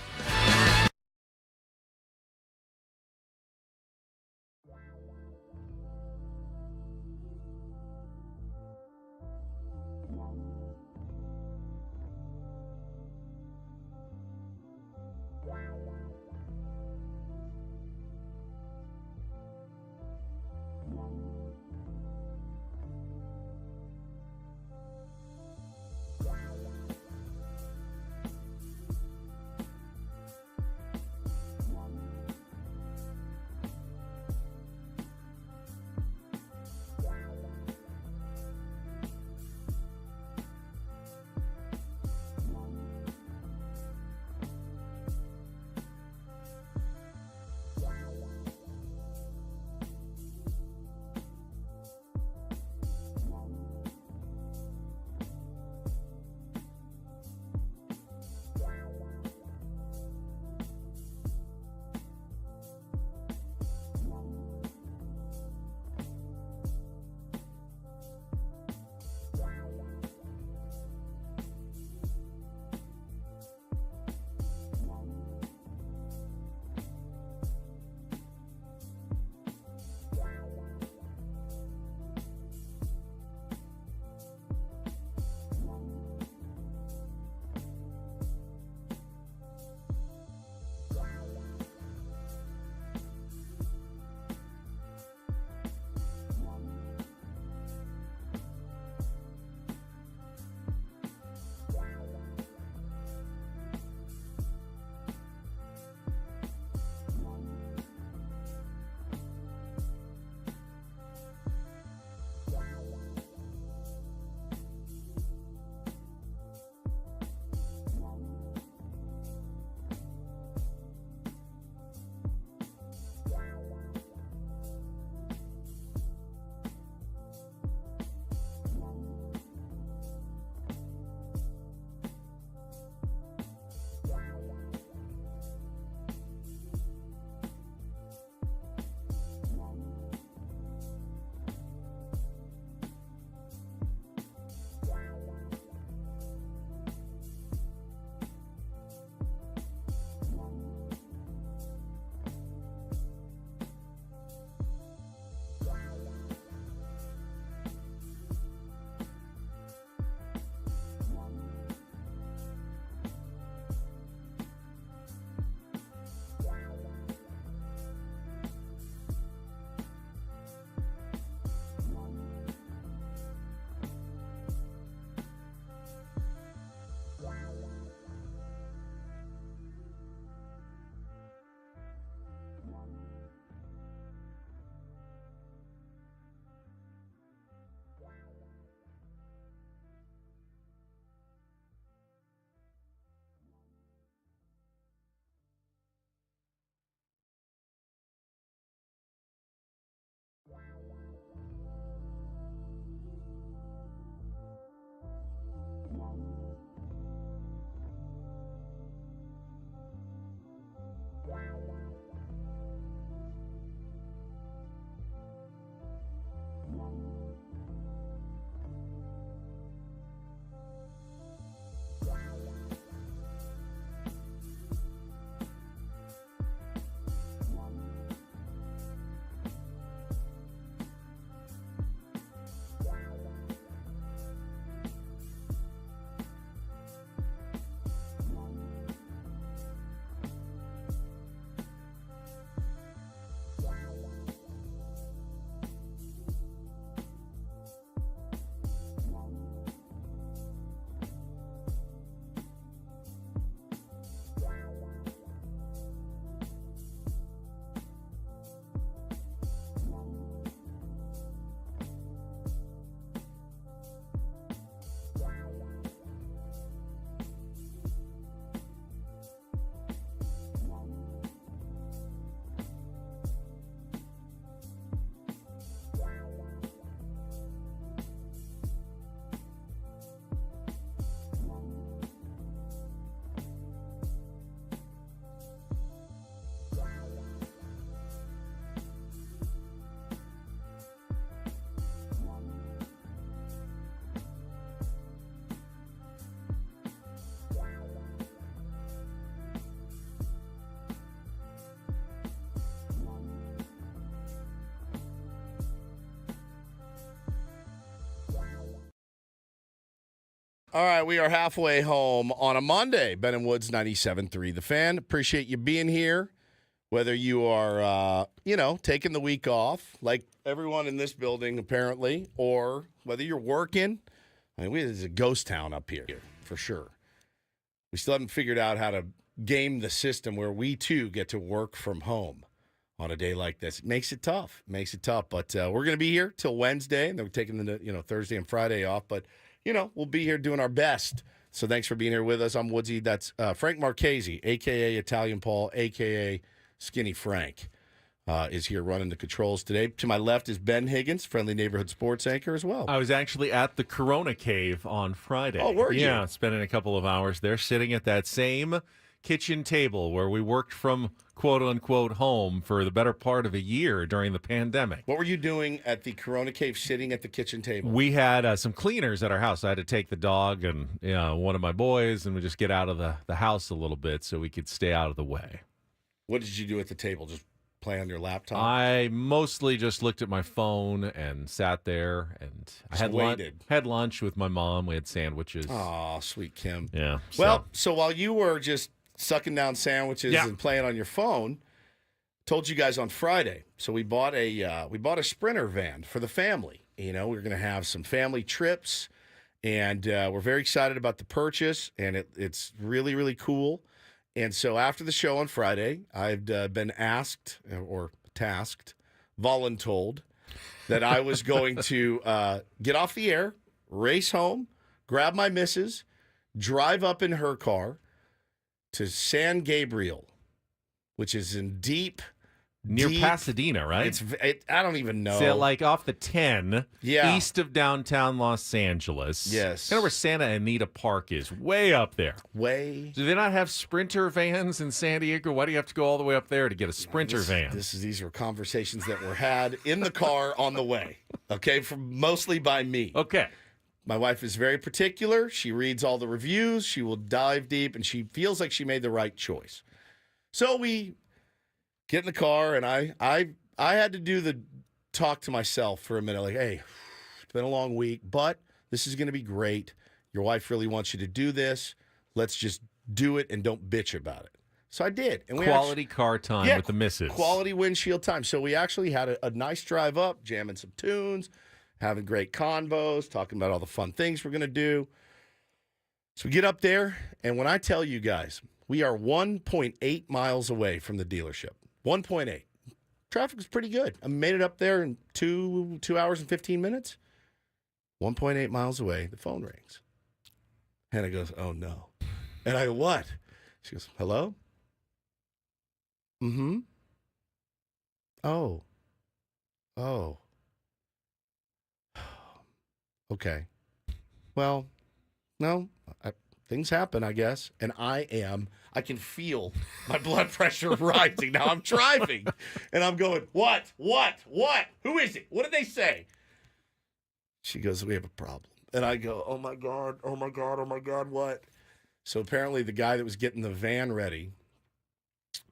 All right, we are halfway home on a Monday. Ben and Woods, 97.3 The Fan. Appreciate you being here. Whether you are, taking the week off, like everyone in this building apparently, or whether you're working. I mean, it's a ghost town up here, for sure. We still haven't figured out how to game the system where we, too, get to work from home on a day like this. It makes it tough. But we're going to be here till Wednesday, and then we're taking the Thursday and Friday off. But, we'll be here doing our best. So thanks for being here with us. I'm Woodsy. That's Frank Marchese, a.k.a. Italian Paul, a.k.a. Skinny Frank, is here running the controls today. To my left is Ben Higgins, friendly neighborhood sports anchor as well.
I was actually at the Corona Cave on Friday.
Oh, were you?
Yeah, spending a couple of hours there, sitting at that same kitchen table where we worked from quote-unquote home for the better part of a year during the pandemic.
What were you doing at the Corona Cave sitting at the kitchen table?
We had some cleaners at our house. I had to take the dog and one of my boys, and we just get out of the house a little bit so we could stay out of the way.
What did you do at the table? Just play on your laptop?
I mostly just looked at my phone and sat there, and I had lunch with my mom. We had sandwiches.
Oh, sweet Kim.
Yeah.
Well, so while you were just sucking down sandwiches and playing on your phone, told you guys on Friday. So we bought a Sprinter van for the family. We're going to have some family trips, and we're very excited about the purchase, and it's really, really cool. And so after the show on Friday, I've been asked or tasked, voluntold, that I was going to get off the air, race home, grab my missus, drive up in her car to San Gabriel, which is in
near Pasadena, right?
I don't even know.
So like off the 10,
Yeah.
east of downtown Los Angeles.
Yes.
Kind of where Santa Anita Park is, way up there.
Way.
Do they not have Sprinter vans in San Diego? Why do you have to go all the way up there to get a Sprinter van?
These were conversations that were had in the car on the way, okay, mostly by me.
Okay.
My wife is very particular. She reads all the reviews. She will dive deep, and she feels like she made the right choice. So we get in the car, and I had to do the talk to myself for a minute, like, hey, it's been a long week, but this is going to be great. Your wife really wants you to do this. Let's just do it and don't bitch about it. So I did. And
Quality car time with the missus.
Quality windshield time. So we actually had a nice drive up, jamming some tunes, having great convos, talking about all the fun things we're going to do. So we get up there, and when I tell you guys, we are 1.8 miles away from the dealership. 1.8. Traffic was pretty good. I made it up there in 2 hours and 15 minutes. 1.8 miles away, the phone rings. Hannah goes, oh, no. And I go, what? She goes, hello? Mm-hmm. Oh. Okay. Well, no, things happen, I guess. And I can feel my blood pressure rising. Now I'm driving, and I'm going, what? Who is it? What did they say? She goes, we have a problem. And I go, oh, my God, what? So apparently the guy that was getting the van ready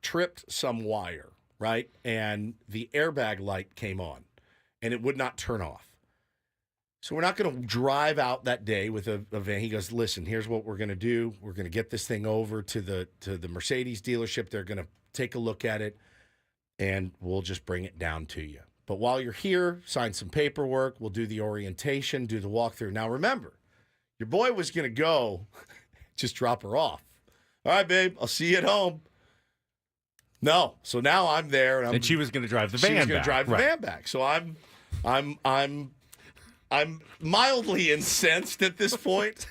tripped some wire, right? And the airbag light came on, and it would not turn off. So we're not going to drive out that day with a van. He goes, listen, here's what we're going to do. We're going to get this thing over to the Mercedes dealership. They're going to take a look at it, and we'll just bring it down to you. But while you're here, sign some paperwork. We'll do the orientation, do the walkthrough. Now, remember, your boy was going to go just drop her off. All right, babe, I'll see you at home. No. So now I'm there. And
she was going to drive the van back.
She was going to drive the van back. So I'm mildly incensed at this point.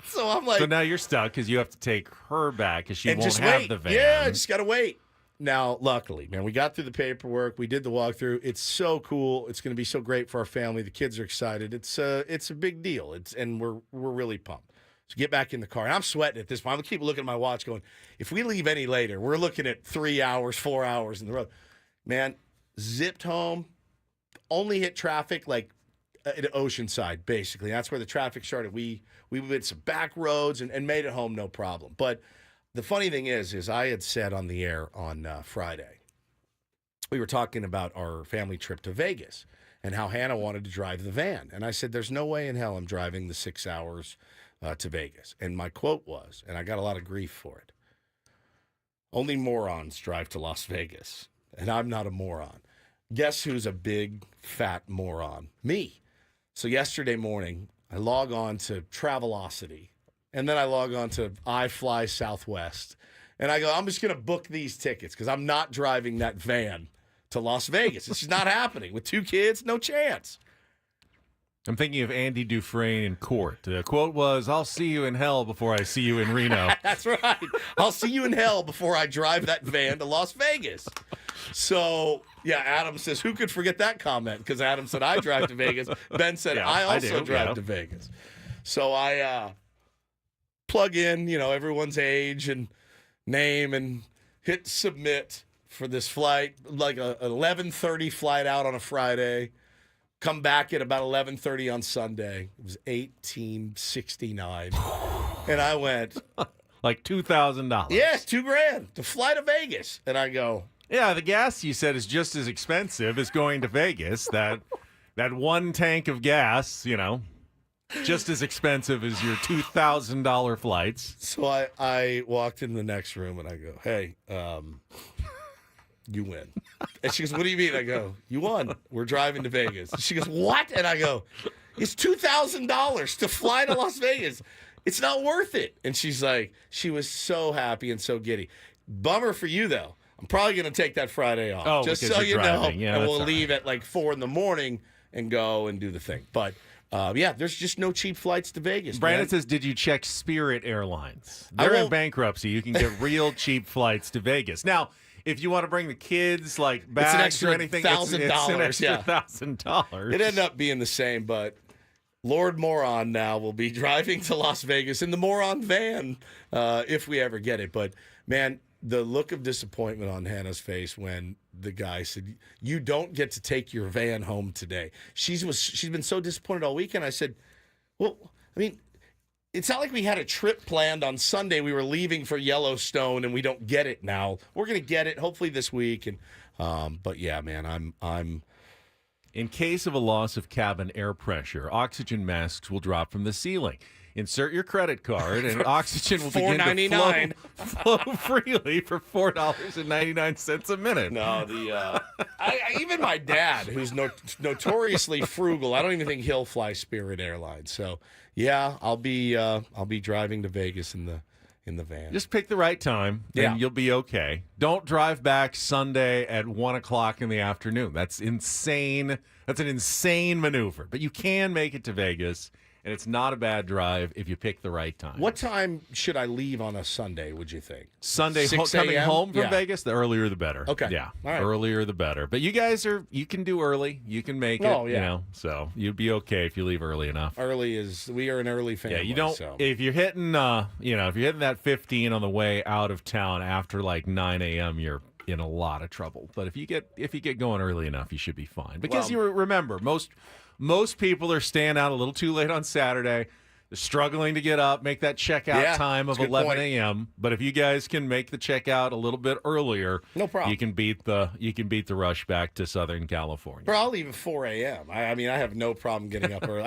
So I'm like...
So now you're stuck because you have to take her back because she won't have the van.
Yeah, I just got to wait. Now, luckily, man, we got through the paperwork. We did the walkthrough. It's so cool. It's going to be so great for our family. The kids are excited. It's a big deal. And we're really pumped. So get back in the car. And I'm sweating at this point. I'm going to keep looking at my watch going, if we leave any later, we're looking at 3 hours, 4 hours in the road. Man, zipped home. Only hit traffic like at Oceanside, basically. That's where the traffic started. We went some back roads and made it home no problem. But the funny thing is I had said on the air on Friday, we were talking about our family trip to Vegas and how Hannah wanted to drive the van. And I said, there's no way in hell I'm driving the 6 hours to Vegas. And my quote was, and I got a lot of grief for it, only morons drive to Las Vegas. And I'm not a moron. Guess who's a big, fat moron? Me. So yesterday morning, I log on to Travelocity, and then I log on to iFly Southwest, and I go, I'm just going to book these tickets because I'm not driving that van to Las Vegas. It's just not happening. With 2 kids, no chance.
I'm thinking of Andy Dufresne in court. The quote was, I'll see you in hell before I see you in Reno.
That's right. I'll see you in hell before I drive that van to Las Vegas. So, yeah, Adam says, who could forget that comment? Because Adam said, I drive to Vegas. Ben said,
Yeah,
I also
do,
drive
yeah.
to Vegas. So I plug in, everyone's age and name and hit submit for this flight, like a 11:30 flight out on a Friday. Come back at about 11:30 on Sunday. It was $1,869. And I went,
Like $2,000.
yeah, $2,000 to fly to Vegas. And I go,
Yeah, the gas you said is just as expensive as going to Vegas. That one tank of gas, just as expensive as your $2,000 flights.
so I walked in the next room and I go, hey, you win. And she goes, what do you mean? I go, you won. We're driving to Vegas. She goes, what? And I go, it's $2,000 to fly to Las Vegas. It's not worth it. And she's like, she was so happy and so giddy. Bummer for you, though. I'm probably going to take that Friday off.
Oh,
just
because
so
you're
you know.
driving. Yeah,
and
that's
we'll
all
leave at like 4 a.m. and go and do the thing. But, yeah, there's just no cheap flights to Vegas.
Brandon
man.
says, did you check Spirit Airlines?
I
They're in
won't-
bankruptcy. You can get real cheap flights to Vegas. Now, if you want to bring the kids, like bags
extra
or anything, it's an
$1,000,
extra
yeah.
$1,000.
It ended up being the same, but Lord Moron now will be driving to Las Vegas in the Moron van if we ever get it. But, man, the look of disappointment on Hannah's face when the guy said, you don't get to take your van home today. She's been so disappointed all weekend. I said, well, I mean, it's not like we had a trip planned on Sunday. We were leaving for Yellowstone, and we don't get it now. We're going to get it hopefully this week. And but yeah, man, I'm
In case of a loss of cabin air pressure, oxygen masks will drop from the ceiling. Insert your credit card, and oxygen will begin to flow freely for $4.99 a minute.
No, even my dad, who's notoriously frugal, I don't even think he'll fly Spirit Airlines. So yeah, I'll be driving to Vegas in the van.
Just pick the right time, and
Yeah.
you'll be okay. Don't drive back Sunday at 1 o'clock in the afternoon. That's insane. That's an insane maneuver. But you can make it to Vegas, and it's not a bad drive if you pick the right time.
What time should I leave on a Sunday, would you think?
Sunday
6
coming
a.m.?
home from
Yeah.
Vegas, the earlier the better.
Okay.
Yeah.
All right.
Earlier the better. But you guys you can do early. You can make it.
Oh, yeah.
So you'd be okay if you leave early enough.
We are an early family.
Yeah, you don't.
So.
If you're hitting, if you're hitting that 15 on the way out of town after like 9 a.m., you're in a lot of trouble. But if you get going early enough, you should be fine. Because you remember, most people are staying out a little too late on Saturday. They're struggling to get up, make that checkout time of
that's a good
11
point.
a.m. But if you guys can make the checkout a little bit earlier,
No problem.
You can beat the rush back to Southern California.
Bro, I'll leave at 4 a.m. I mean, I have no problem getting up early.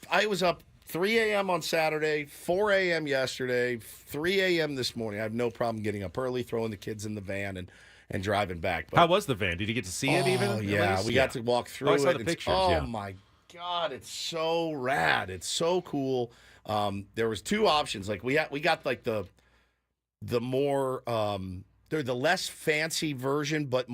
I was up 3 a.m. on Saturday, 4 a.m. yesterday, 3 a.m. this morning. I have no problem getting up early, throwing the kids in the van, and driving back. But,
How was the van? Did you get to see it even?
Oh,
at
yeah.
least?
We got to walk through
I saw
it.
the
It's-
pictures,
oh,
yeah.
my God. It's so rad. It's so cool. There was 2 options. Like we got like the more they're the less fancy version, but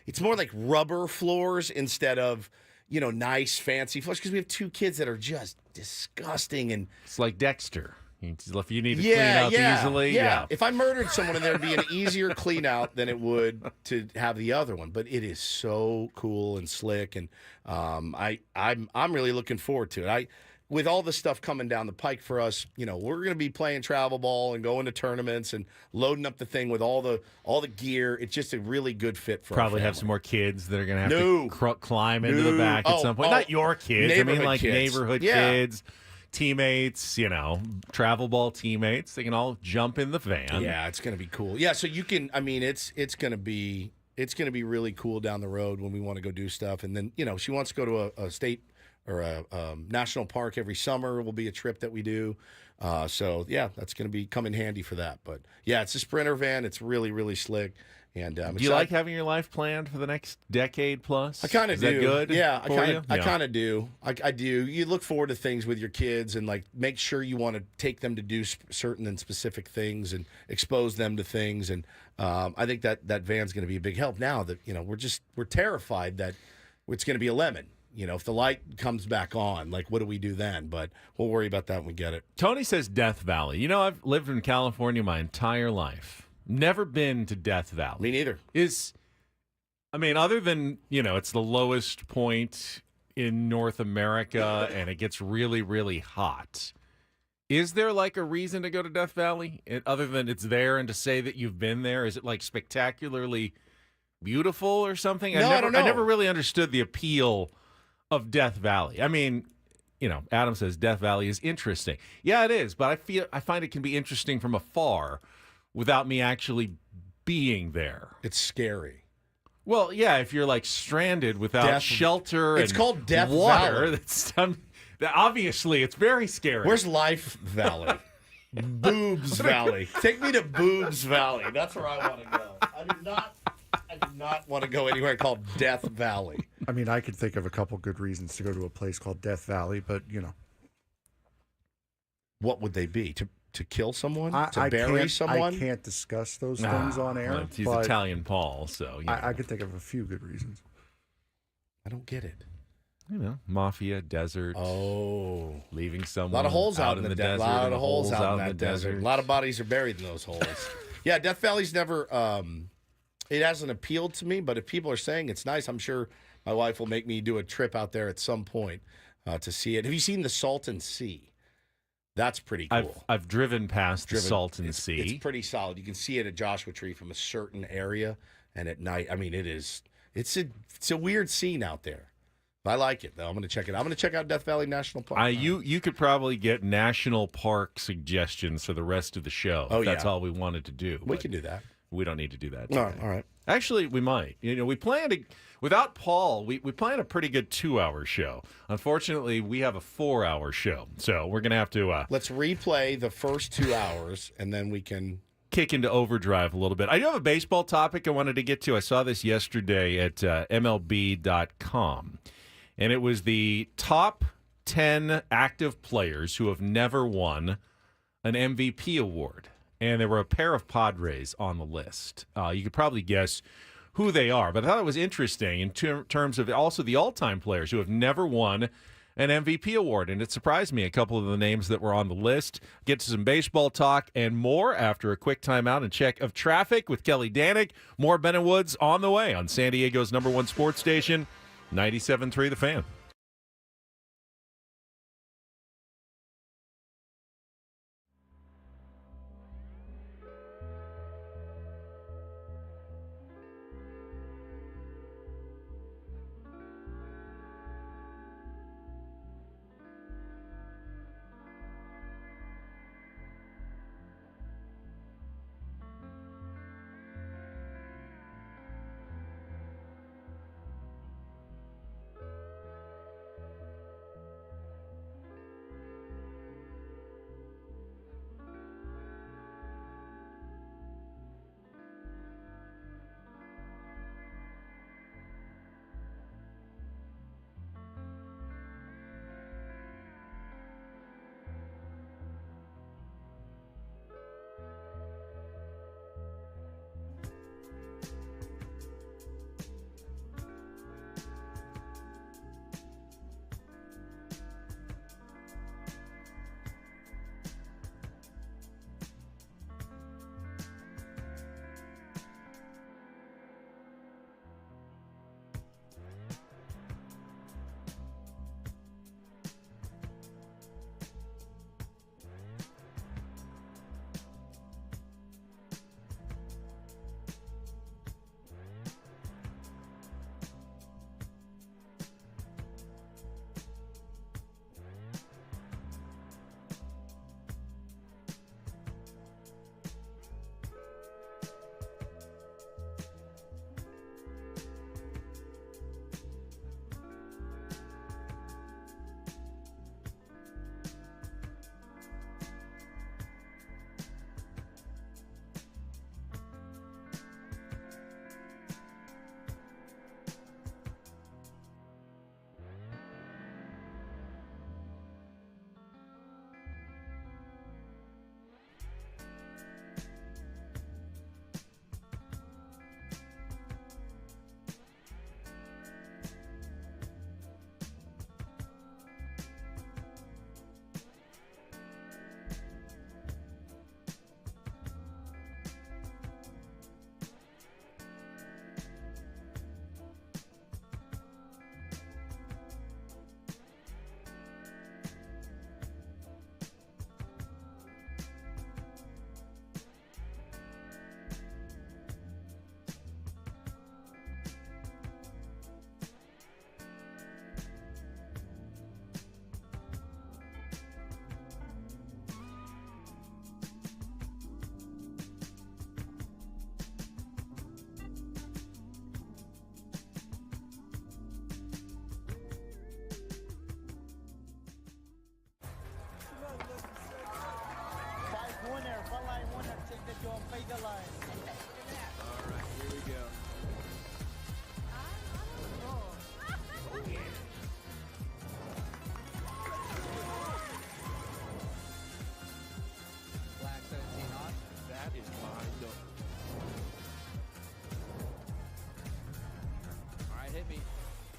it's more like rubber floors instead of nice fancy floors, because we have 2 kids that are just disgusting. And
It's like Dexter. If you need to clean up easily.
yeah. If I murdered someone in there, it'd be an easier clean out than it would to have the other one. But it is so cool and slick, and I'm really looking forward to it. With all the stuff coming down the pike for us, we're going to be playing travel ball and going to tournaments and loading up the thing with all the gear. It's just a really good fit for
Probably
our
have
family.
some more kids that are going to have to climb into the back at some point. Not your kids. I mean,
neighborhood
like
kids.
neighborhood
Yeah.
kids, teammates, travel ball teammates. They can all jump in the van.
Yeah, it's going to be cool. Yeah, so you can. I mean, it's going to be really cool down the road when we want to go do stuff. And then she wants to go to a state or a national park every summer will be a trip that we do. So yeah, that's going to be come in handy for that. But yeah, it's a Sprinter van. It's really, really slick. And
do you like having your life planned for the next decade plus?
I kind of do.
Is that good?
Yeah, I
Yeah.
kind of do. I do. You look forward to things with your kids and like make sure you want to take them to do certain and specific things and expose them to things. And I think that van's going to be a big help. Now that we're terrified that it's going to be a lemon. If the light comes back on, like what do we do then? But we'll worry about that when we get it.
Tony says Death Valley. I've lived in California my entire life. Never been to Death Valley.
Me neither.
Other than, it's the lowest point in North America and it gets really, really hot. Is there like a reason to go to Death Valley other than it's there and to say that you've been there? Is it like spectacularly beautiful or something?
No, I don't know.
I never really understood the appeal of Death Valley. Adam says Death Valley is interesting. Yeah, it is, but I find it can be interesting from afar without me actually being there.
It's scary.
Well, yeah, if you're like stranded without shelter
it's
and
called Death
water,
Valley.
Obviously it's very scary.
Where's Life Valley? Boobs Valley. Take me to Boobs Valley. That's where I want to go. I do not want to go anywhere called Death Valley.
I could think of a couple good reasons to go to a place called Death Valley, but
What would they be? To kill someone? To bury someone?
I can't discuss those things on air.
Well, he's Italian Paul, so
I could think of a few good reasons.
I don't get it.
Mafia, desert.
Oh.
Leaving someone.
A lot of holes out in the
desert.
A lot of holes out in that desert. A lot of bodies are buried in those holes. Yeah, Death Valley's never, it hasn't appealed to me, but if people are saying it's nice, I'm sure my wife will make me do a trip out there at some point to see it. Have you seen the Salton Sea? That's pretty cool.
I've driven past the Salton Sea.
It's pretty solid. You can see it at Joshua Tree from a certain area, and at night, it's a weird scene out there. I like it, though. I'm going to check it out. I'm going to check out Death Valley National Park.
You could probably get national park suggestions for the rest of the show if that's all we wanted to do.
We can do that.
We don't need to do that.
All right.
Actually, we might. We plan to, without Paul, we plan a pretty good 2-hour show. Unfortunately, we have a 4-hour show. So we're going to have to...
Let's replay the first 2 hours, and then we can...
kick into overdrive a little bit. I do have a baseball topic I wanted to get to. I saw this yesterday at MLB.com. And it was the top 10 active players who have never won an MVP award. And there were a pair of Padres on the list. You could probably guess who they are. But I thought it was interesting in terms of also the all-time players who have never won an MVP award. And it surprised me, a couple of the names that were on the list. Get to some baseball talk and more after a quick timeout and check of traffic with Kelly Danick. More Ben and Woods on the way on San Diego's #1 sports station, 97.3 The Fan.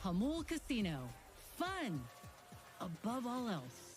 Hamul Casino. Fun above all else.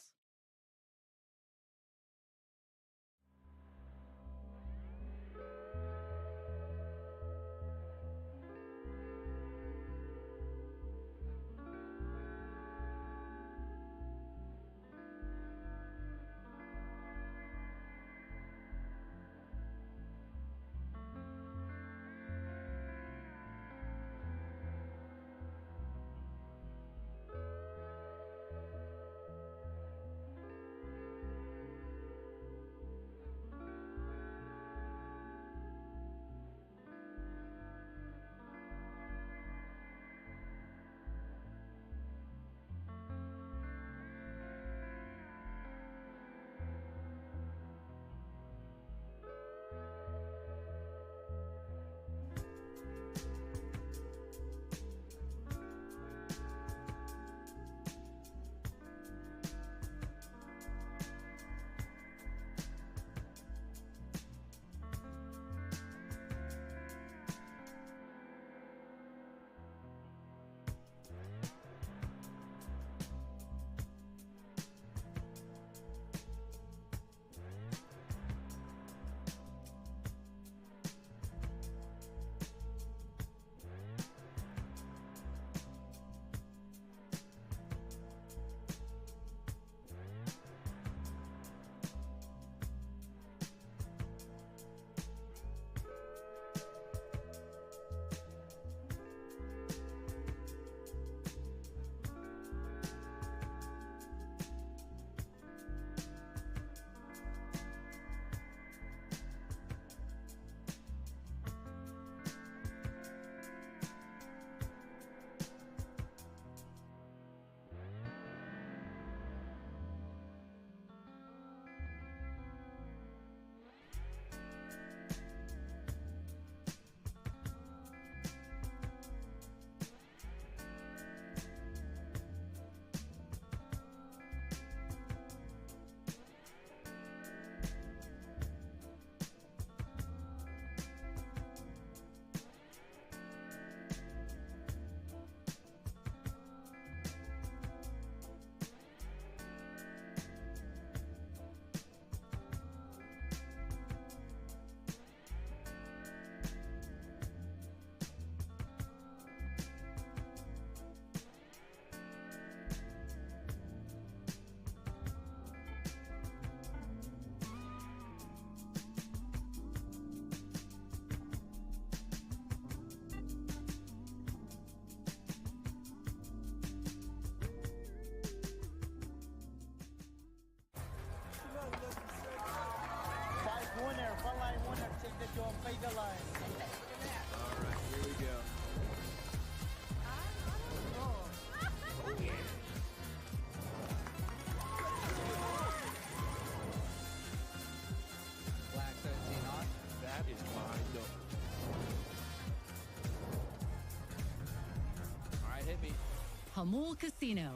Hamul Casino.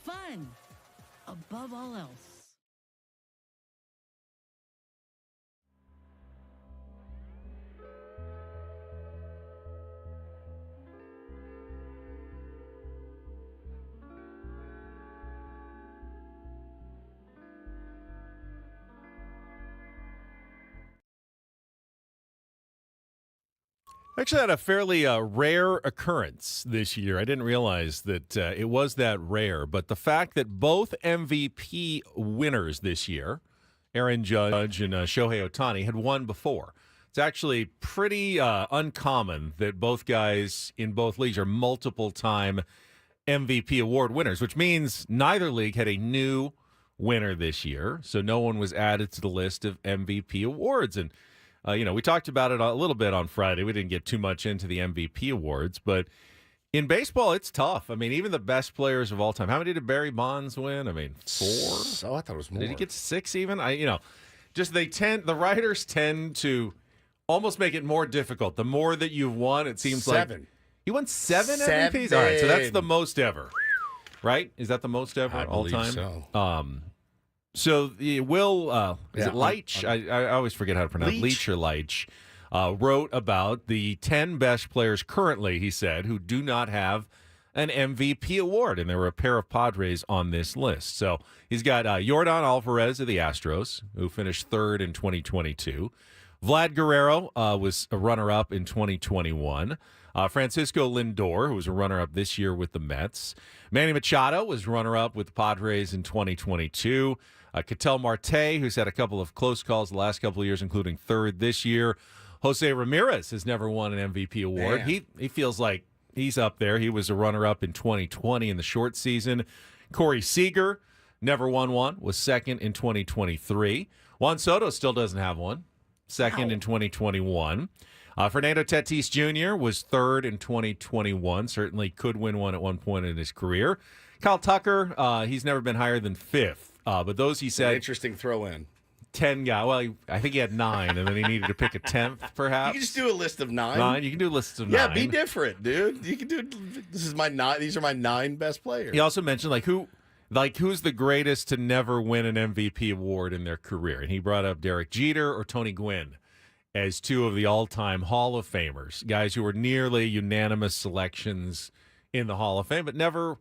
Fun above all else.
Actually, had a fairly rare occurrence this year. I didn't realize that it was that rare, but the fact that both MVP winners this year, Aaron Judge and Shohei Ohtani, had won before. It's actually pretty uncommon that both guys in both leagues are multiple-time MVP award winners, which means neither league had a new winner this year, so no one was added to the list of MVP awards. And we talked about it a little bit on Friday. We didn't get too much into the MVP awards, but in baseball, it's tough. I mean, even the best players of all time. How many did Barry Bonds win? I mean, 4?
Oh, I thought it was more.
Did he get 6 even? The writers tend to almost make it more difficult. The more that you've won, it seems
7.
like you won 7 MVPs. All right, so that's the most ever, right? Is that the most ever all time?
So.
So Will, is it Leitch? I always forget how to pronounce it. Leach or Leitch. wrote about the 10 best players currently, he said, who do not have an MVP award, and there were a pair of Padres on this list. So he's got Yordan Alvarez of the Astros, who finished third in 2022. Vlad Guerrero was a runner-up in 2021. Francisco Lindor, who was a runner-up this year with the Mets. Manny Machado was runner-up with the Padres in 2022. Ketel Marte, who's had a couple of close calls the last couple of years, including third this year. Jose Ramirez has never won an MVP award. He feels like he's up there. He was a runner-up in 2020 in the short season. Corey Seager never won one, was second in 2023. Juan Soto still doesn't have one, second in 2021. Fernando Tatis Jr. was third in 2021, certainly could win one at one point in his career. Kyle Tucker, he's never been higher than fifth, but those he said...
Interesting throw in.
10 guy. Well, I think he had 9, and then he needed to pick a 10th, perhaps.
You can just do a list of 9.
9. You can do lists of 9.
Yeah, be different, dude. You can do. This is my 9. These are my 9 best players.
He also mentioned who's the greatest to never win an MVP award in their career, and he brought up Derek Jeter or Tony Gwynn as two of the all-time Hall of Famers, guys who were nearly unanimous selections in the Hall of Fame, but never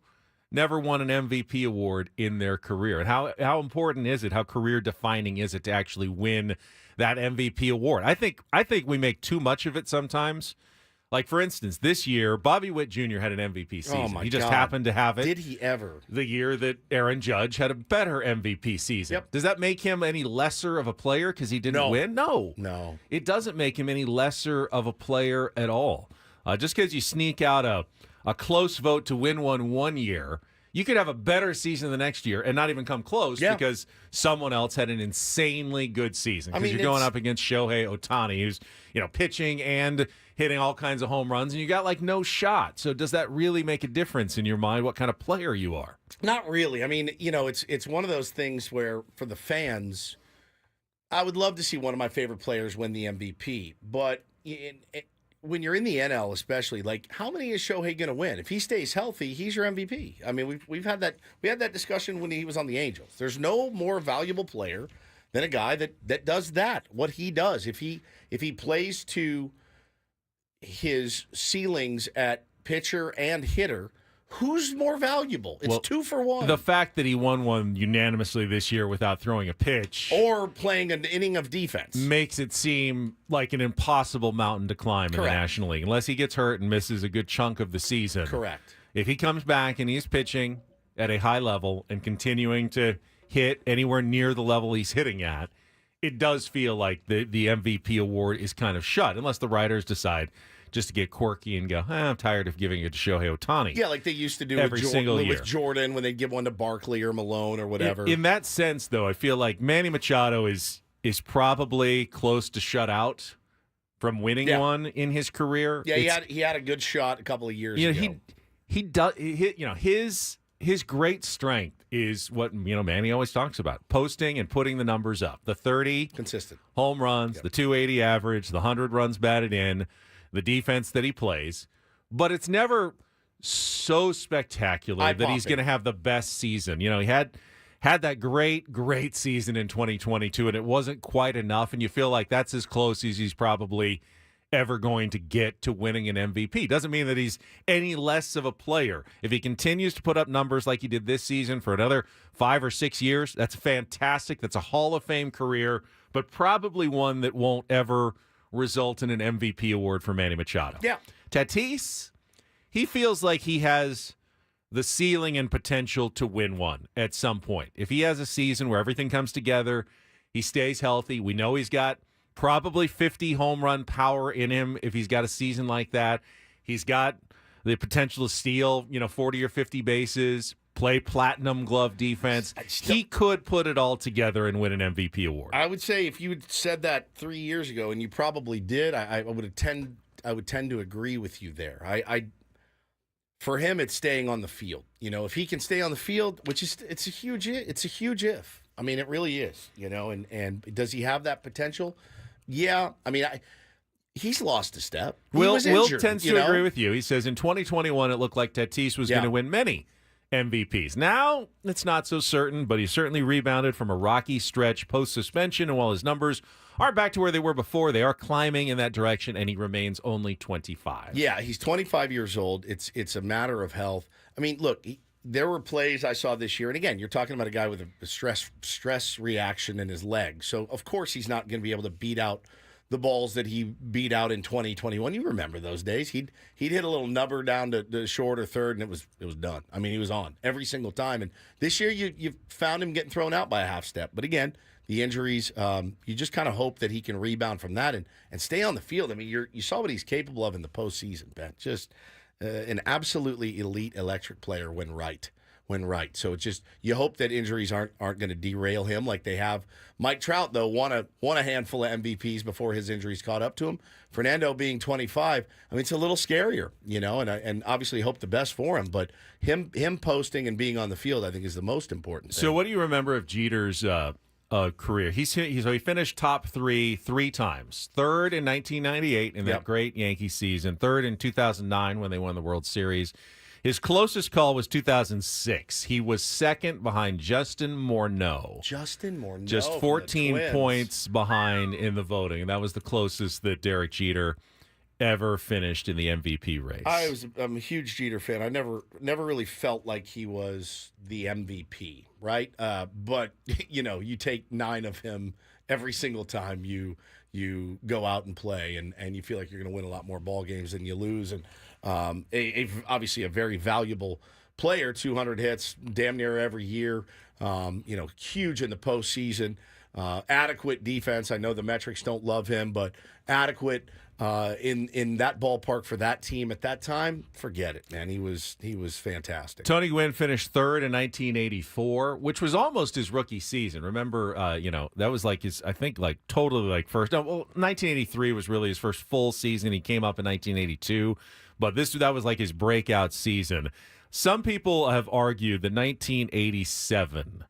won an MVP award in their career. And how important is it, how career-defining is it to actually win that MVP award? I think we make too much of it sometimes. Like, for instance, this year, Bobby Witt Jr. had an MVP season.
Oh, my
he just
God.
happened to have it.
Did he ever?
The year that Aaron Judge had a better MVP season.
Yep.
Does that make him any lesser of a player because he didn't win? No. It doesn't make him any lesser of a player at all. Just because you sneak out a close vote to win one year, you could have a better season the next year and not even come close because someone else had an insanely good season. Because you're going up against Shohei Ohtani, who's pitching and hitting all kinds of home runs, and you got no shot. So does that really make a difference in your mind what kind of player you are?
Not really. I mean, it's one of those things where for the fans, I would love to see one of my favorite players win the MVP. But when you're in the NL, especially, how many is Shohei going to win? If he stays healthy, he's your MVP. I mean, we had that discussion when he was on the Angels. There's no more valuable player than a guy that does what he does. If he plays to his ceilings at pitcher and hitter, who's more valuable? It's 2 for 1.
The fact that he won one unanimously this year without throwing a pitch
or playing an inning of defense
makes it seem like an impossible mountain to climb in the National League, unless he gets hurt and misses a good chunk of the season.
Correct.
If he comes back and he's pitching at a high level and continuing to hit anywhere near the level he's hitting at, it does feel like the MVP award is kind of shut, unless the writers decide just to get quirky and go, I'm tired of giving it to Shohei Ohtani.
Yeah, like they used to do
every single year
with Jordan when they'd give one to Barkley or Malone or whatever.
In that sense, though, I feel like Manny Machado is probably close to shut out from winning one in his career.
Yeah, he had a good shot a couple of years ago.
He does. His great strength is what Manny always talks about: posting and putting the numbers up. The 30
consistent
home runs, the 280 average, the 100 runs batted in, the defense that he plays. But it's never so spectacular that he's going to have the best season. He had that great season in 2022, and it wasn't quite enough. And you feel like that's as close as he's probably ever going to get to winning an MVP. Doesn't mean that he's any less of a player. If he continues to put up numbers like he did this season for another 5 or 6 years, that's fantastic. That's a Hall of Fame career, but probably one that won't ever result in an MVP award for Manny Machado.
Yeah.
Tatis, he feels like he has the ceiling and potential to win one at some point. If he has a season where everything comes together, he stays healthy. We know he's got probably 50 home run power in him if he's got a season like that. He's got the potential to steal, 40 or 50 bases, play platinum glove defense. He could put it all together and win an MVP award.
I would say if you had said that 3 years ago, and you probably did, I would tend to agree with you there. For him, it's staying on the field. If he can stay on the field, it's a huge if. I mean, it really is. And does he have that potential? Yeah, I mean, he's lost a step.
Will tends to agree with you. He says in 2021, it looked like Tatis was going to win many MVPs. Now, it's not so certain, but he certainly rebounded from a rocky stretch post-suspension, and while his numbers aren't back to where they were before, they are climbing in that direction, and he remains only 25.
Yeah, he's 25 years old. It's a matter of health. I mean, look, there were plays I saw this year, and again, you're talking about a guy with a stress reaction in his leg. So, of course, he's not going to be able to beat out the balls that he beat out in 2021. You remember those days. He'd hit a little nubber down to short or third, and it was done. I mean, he was on every single time. And this year, you found him getting thrown out by a half step. But again, the injuries, you just kind of hope that he can rebound from that and stay on the field. I mean, you saw what he's capable of in the postseason, Ben. Just an absolutely elite electric player when right. So it's just you hope that injuries aren't going to derail him like they have. Mike Trout, though, won a handful of MVPs before his injuries caught up to him. Fernando being 25, I mean, it's a little scarier, and obviously hope the best for him. But him posting and being on the field, I think, is the most important thing.
So what do you remember of Jeter's career? He finished top three times. Third in 1998 in that great Yankee season. Third in 2009 when they won the World Series. His closest call was 2006. He was second behind Justin Morneau. Just 14 points behind in the voting. And that was the closest that Derek Jeter ever finished in the MVP race.
I'm a huge Jeter fan. I never really felt like he was the MVP, right? But, you take 9 of him every single time you go out and play, and you feel like you're going to win a lot more ball games than you lose. And obviously a very valuable player, 200 hits damn near every year, huge in the postseason, adequate defense. I know the metrics don't love him, but adequate in that ballpark for that team at that time. Forget it, man. He was fantastic.
Tony Gwynn finished third in 1984, which was almost his rookie season. Remember, that was like his, I think, like totally like first. No, well, 1983 was really his first full season. He came up in 1982. But that was like his breakout season. Some people have argued that 1987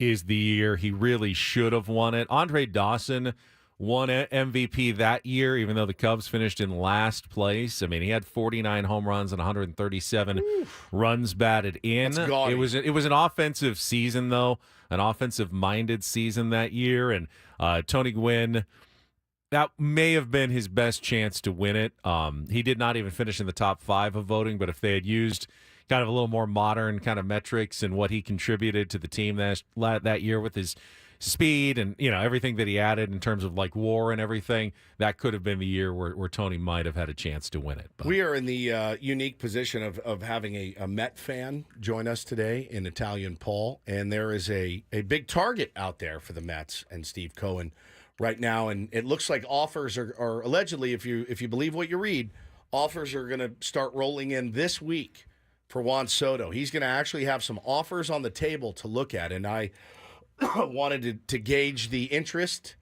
is the year he really should have won it. Andre Dawson won MVP that year, even though the Cubs finished in last place. I mean, he had 49 home runs and 137 runs batted in. It was an offensive season, though, an offensive-minded season that year. And Tony Gwynn, that may have been his best chance to win it. He did not even finish in the top 5 of voting, but if they had used kind of a little more modern kind of metrics and what he contributed to the team that year with his speed and everything that he added in terms of like WAR and everything, that could have been the year where Tony might have had a chance to win it. But
we are in the unique position of having a Met fan join us today in Italian Paul, and there is a big target out there for the Mets and Steve Cohen right now, and it looks like offers are allegedly, if you believe what you read, offers are going to start rolling in this week for Juan Soto. He's going to actually have some offers on the table to look at, and I wanted to gauge the interest,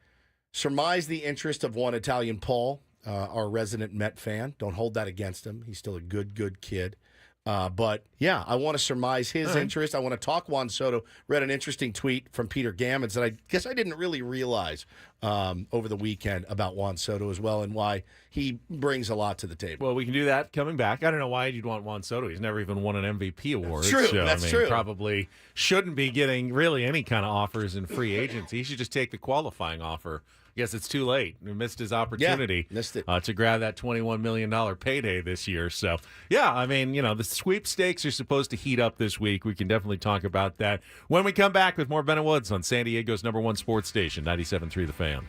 surmise the interest of one Italian Paul, our resident Met fan. Don't hold that against him. He's still a good kid. But, yeah, I want to surmise his interest. I want to talk Juan Soto. Read an interesting tweet from Peter Gammons that I guess I didn't really realize over the weekend about Juan Soto as well and why he brings a lot to the table.
Well, we can do that coming back. I don't know why you'd want Juan Soto. He's never even won an MVP award.
That's true.
So,
That's true.
Probably shouldn't be getting really any kind of offers in free agency. He should just take the qualifying offer. I guess it's too late. He missed his opportunity
missed it.
To grab that $21 million payday this year. So, yeah, I mean, the sweepstakes are supposed to heat up this week. We can definitely talk about that when we come back with more Ben and Woods on San Diego's #1 sports station, 97.3 The Fan.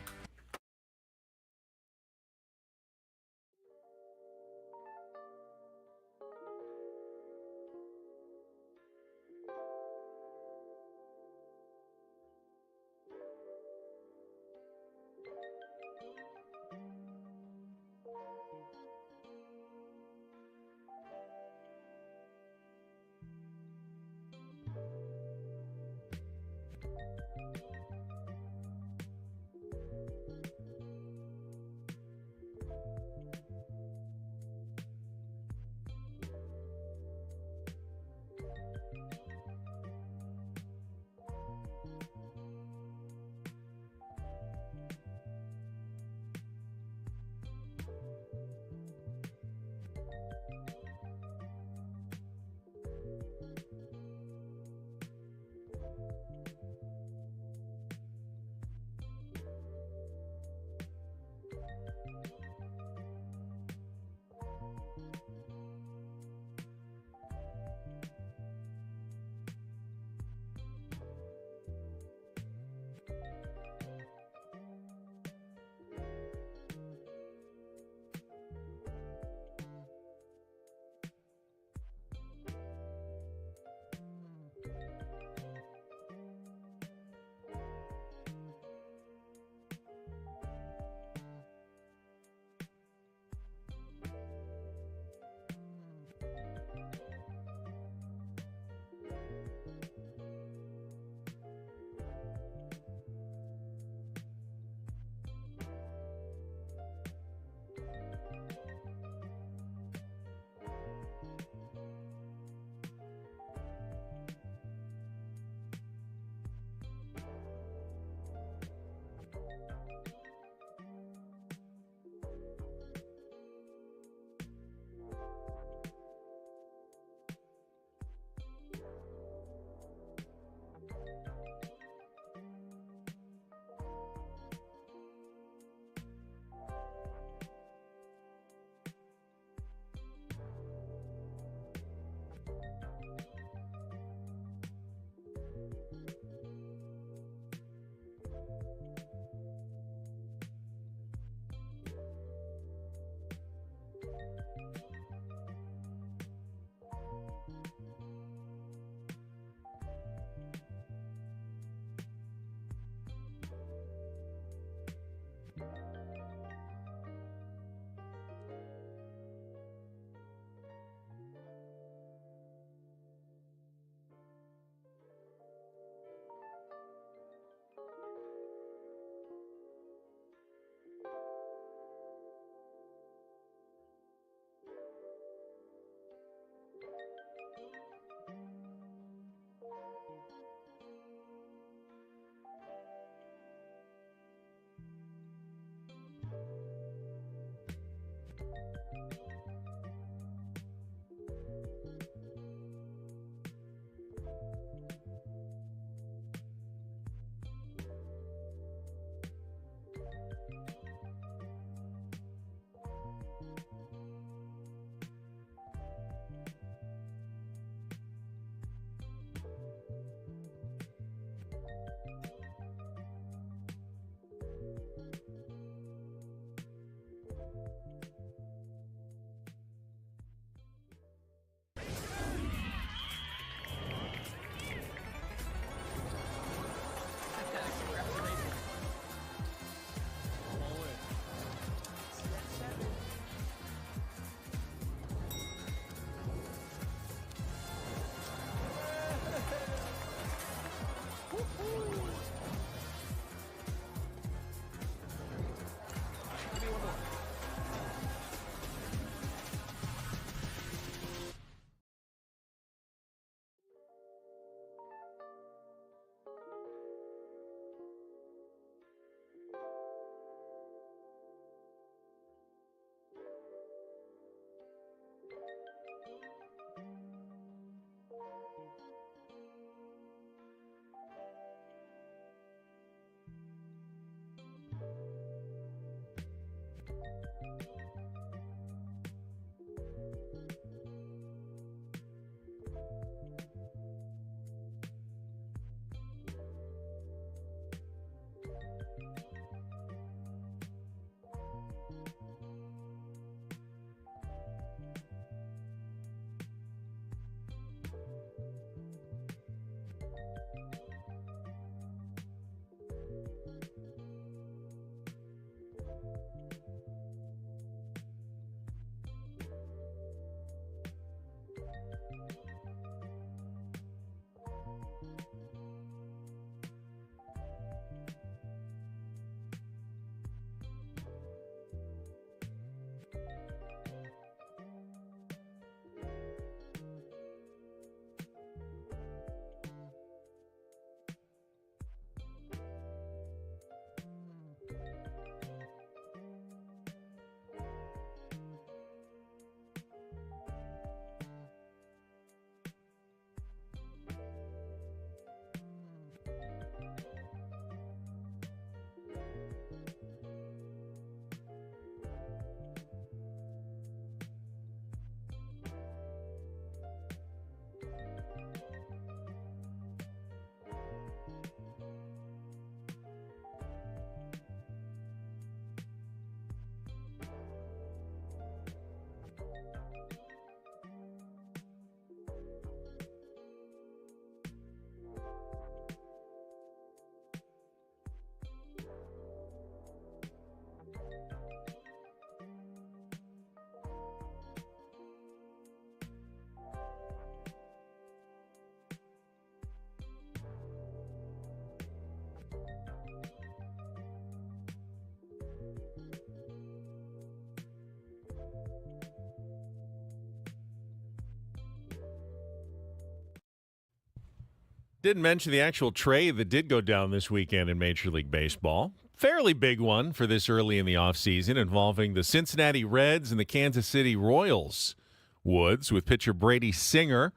Didn't mention the actual trade that did go down this weekend in Major League Baseball. Fairly big one for this early in the offseason, involving the Cincinnati Reds and the Kansas City Royals. Woods, with pitcher Brady Singer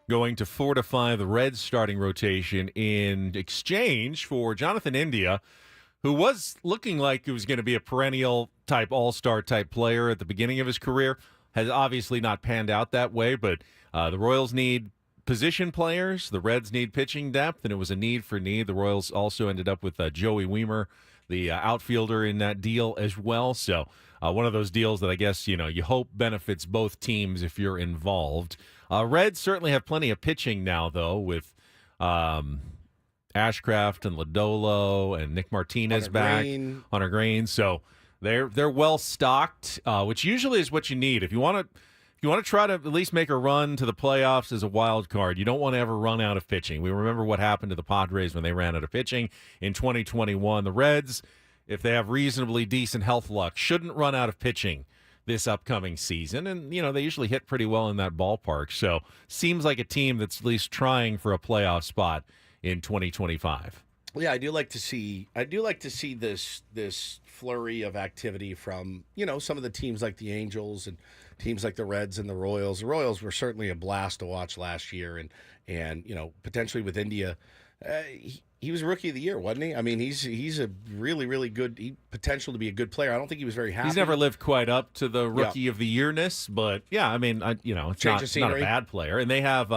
going to fortify the Reds starting rotation in exchange for Jonathan India, who was looking like he was going to be a perennial type all-star type player at the beginning of his career. Has obviously not panned out that way, but the Royals need position players. The Reds need pitching depth, and it was a need for need. The Royals also ended up with Joey Wiemer, the outfielder, in that deal as well. So one of those deals that I guess, you hope benefits both teams if you're involved. Reds certainly have plenty of pitching now, though, with Ashcraft and Lodolo and Nick Martinez back. Hunter Green. So they're well stocked, which usually is what you need. If you want to try to at least make a run to the playoffs as a wild card, you don't want to ever run out of pitching. We remember what happened to the Padres when they ran out of pitching in 2021. The Reds, if they have reasonably decent health luck, shouldn't run out of pitching this upcoming season. And, they usually hit pretty well in that ballpark. So seems like a team that's at least trying for a playoff spot in 2025.
Yeah, I do like to see this flurry of activity from, some of the teams like the Angels and teams like the Reds and the Royals. The Royals were certainly a blast to watch last year, and potentially with India, he was Rookie of the Year, wasn't he? I mean, he's a really, really good potential to be a good player. I don't think he was very happy.
He's never lived quite up to the Rookie of the Year-ness, but yeah, I mean, it's not a bad player. And they have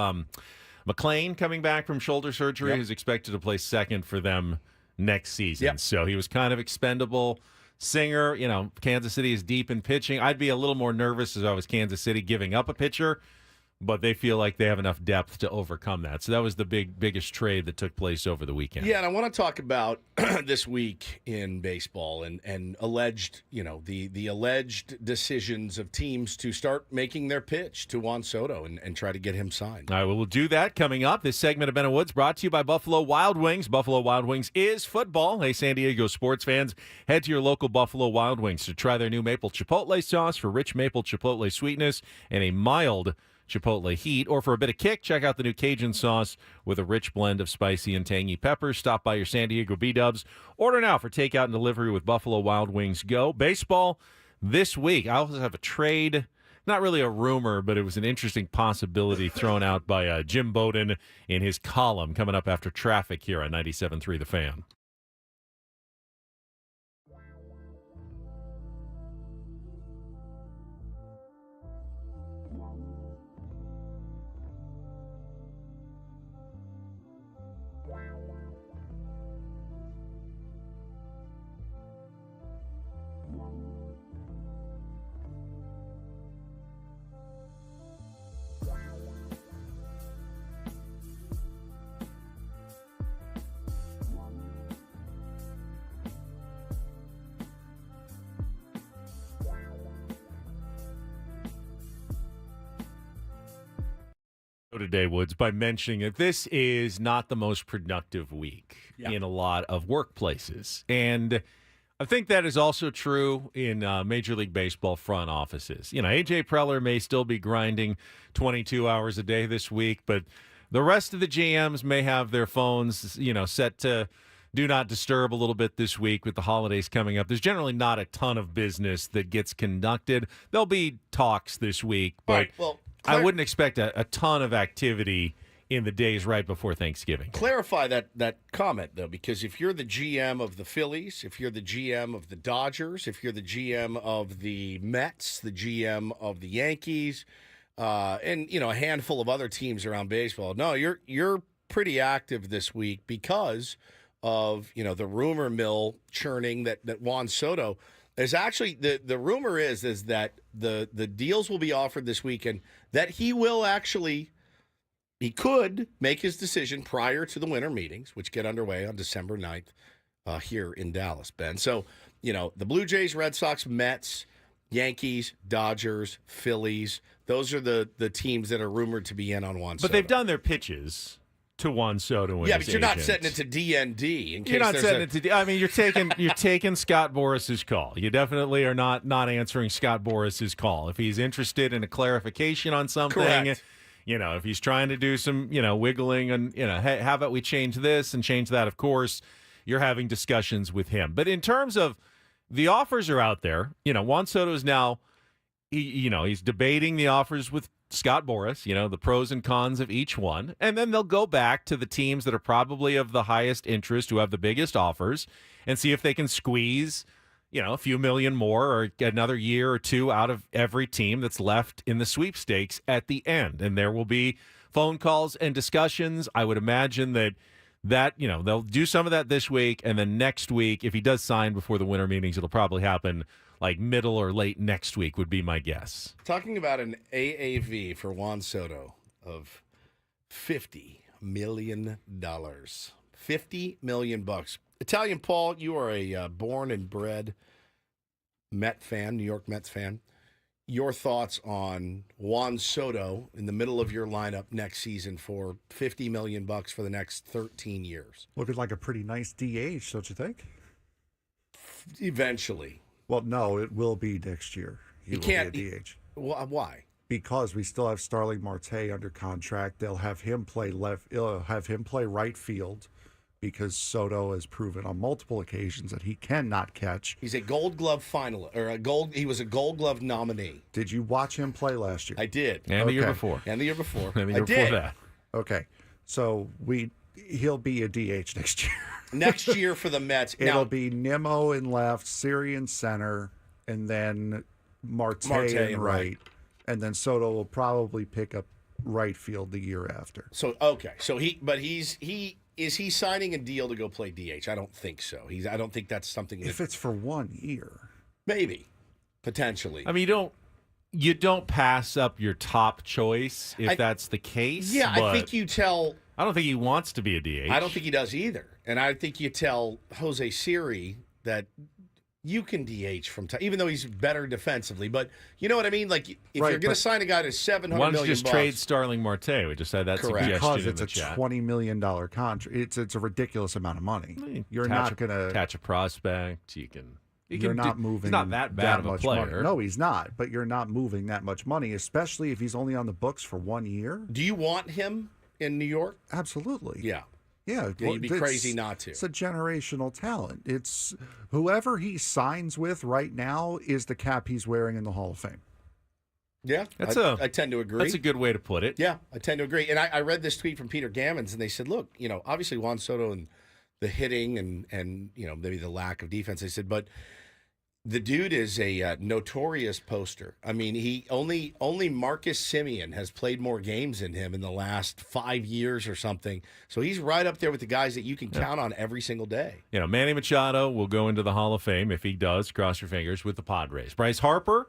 McLean coming back from shoulder surgery, who's expected to play second for them next season. So he was kind of expendable. Singer, Kansas City is deep in pitching. I'd be a little more nervous if I was Kansas City giving up a pitcher, but they feel like they have enough depth to overcome that. So that was the biggest trade that took place over the weekend. Yeah,
and I want to talk about this week in baseball and alleged, the alleged decisions of teams to start making their pitch to Juan Soto and try to get him signed.
All right, well, we'll do that coming up. This segment of Ben and Woods brought to you by Buffalo Wild Wings. Buffalo Wild Wings is football. Hey, San Diego sports fans, head to your local Buffalo Wild Wings to try their new maple chipotle sauce for rich maple chipotle sweetness and a mild Chipotle heat, or for a bit of kick, check out the new Cajun sauce with a rich blend of spicy and tangy peppers. Stop by your San Diego B-Dubs. Order now for takeout and delivery with Buffalo Wild Wings Go. Baseball this week. I also have a trade, not really a rumor, but it was an interesting possibility thrown out by Jim Bowden in his column coming up after traffic here on 97.3 The Fan. Today, Woods, by mentioning that this is not the most productive week in a lot of workplaces. And I think that is also true in Major League Baseball front offices. A.J. Preller may still be grinding 22 hours a day this week, but the rest of the GMs may have their phones, set to do not disturb a little bit this week with the holidays coming up. There's generally not a ton of business that gets conducted. There'll be talks this week, but I wouldn't expect a ton of activity in the days right before Thanksgiving.
Clarify that comment, though, because if you're the GM of the Phillies, if you're the GM of the Dodgers, if you're the GM of the Mets, the GM of the Yankees, and a handful of other teams around baseball, no, you're pretty active this week because of the rumor mill churning that Juan Soto. There's actually the rumor is that the deals will be offered this weekend, that he could make his decision prior to the winter meetings, which get underway on December 9th here in Dallas, Ben. So, the Blue Jays, Red Sox, Mets, Yankees, Dodgers, Phillies, those are the teams that are rumored to be in on Juan Soto.
But they've done their pitches to Juan Soto.
Yeah, but you're not setting it to DND.
You're not setting it to. I mean, you're taking Scott Boris's call. You definitely are not answering Scott Boris's call. If he's interested in a clarification on something,
correct.
If he's trying to do some, wiggling and, hey, how about we change this and change that? Of course, you're having discussions with him. But in terms of the offers are out there, Juan Soto is now, he's debating the offers with Scott Boras, the pros and cons of each one. And then they'll go back to the teams that are probably of the highest interest, who have the biggest offers, and see if they can squeeze, a few million more or another year or two out of every team that's left in the sweepstakes at the end. And there will be phone calls and discussions. I would imagine that they'll do some of that this week, and then next week, if he does sign before the winter meetings, it'll probably happen like middle or late next week would be my guess.
Talking about an AAV for Juan Soto of $50 million. $50 million. Italian Paul, you are a born and bred Met fan, New York Mets fan. Your thoughts on Juan Soto in the middle of your lineup next season for $50 million for the next 13 years?
Looking like a pretty nice DH, don't you think?
Eventually.
Well, no, it will be next year. He will
can't
be a DH.
Why?
Because we still have Starling Marte under contract. They'll have him play right field, because Soto has proven on multiple occasions that he cannot catch.
He's a Gold Glove finalist, he was a Gold Glove nominee.
Did you watch him play last year?
I did.
And the year before.
And the year before.
And the year before that.
Okay. So he'll be a DH next year.
Next year for the Mets.
It'll be Nimmo in left, Siri in center, and then Marte in right. And then Soto will probably pick up right field the year after.
So okay. So is he signing a deal to go play DH? I don't think so. I don't think that's something
if it's for 1 year.
Maybe. Potentially.
I mean, you don't pass up your top choice if that's the case.
Yeah, I think you tell.
I don't think he wants to be a DH.
I don't think he does either. And I think you tell Jose Siri that you can DH from time, even though he's better defensively. But you know what I mean? Like, if you're going to sign a guy to $700 million,
why don't you just trade Starling Marte? We just had that suggestion
because
in
it's
the
a
chat.
$20 million contract. It's a ridiculous amount of money. You're not going to
catch a prospect.
You're not moving.
He's not that bad of a player.
Money. No, he's not. But you're not moving that much money, especially if he's only on the books for 1 year.
Do you want him in New York?
Absolutely.
Yeah.
Yeah,
you'd be crazy not to.
It's a generational talent. It's whoever he signs with right now is the cap he's wearing in the Hall of Fame.
Yeah, I tend to agree.
That's a good way to put it.
Yeah, I tend to agree. And I read this tweet from Peter Gammons, and they said, look, obviously Juan Soto and the hitting and maybe the lack of defense. They said, but the dude is a notorious poster. I mean, he only Marcus Semien has played more games than him in the last 5 years or something. So he's right up there with the guys that you can count on every single day.
Manny Machado will go into the Hall of Fame if he does. Cross your fingers with the Padres. Bryce Harper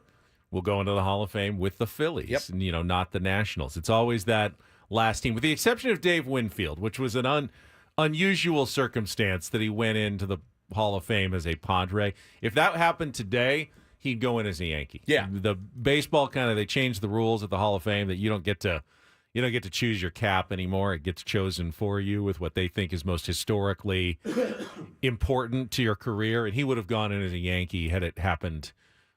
will go into the Hall of Fame with the Phillies. Yep. Not the Nationals. It's always that last team, with the exception of Dave Winfield, which was an unusual circumstance that he went into the Hall of Fame as a Padre. If that happened today, he'd go in as a Yankee.
Yeah.
The baseball they changed the rules at the Hall of Fame that you don't get to choose your cap anymore. It gets chosen for you with what they think is most historically important to your career. And he would have gone in as a Yankee had it happened,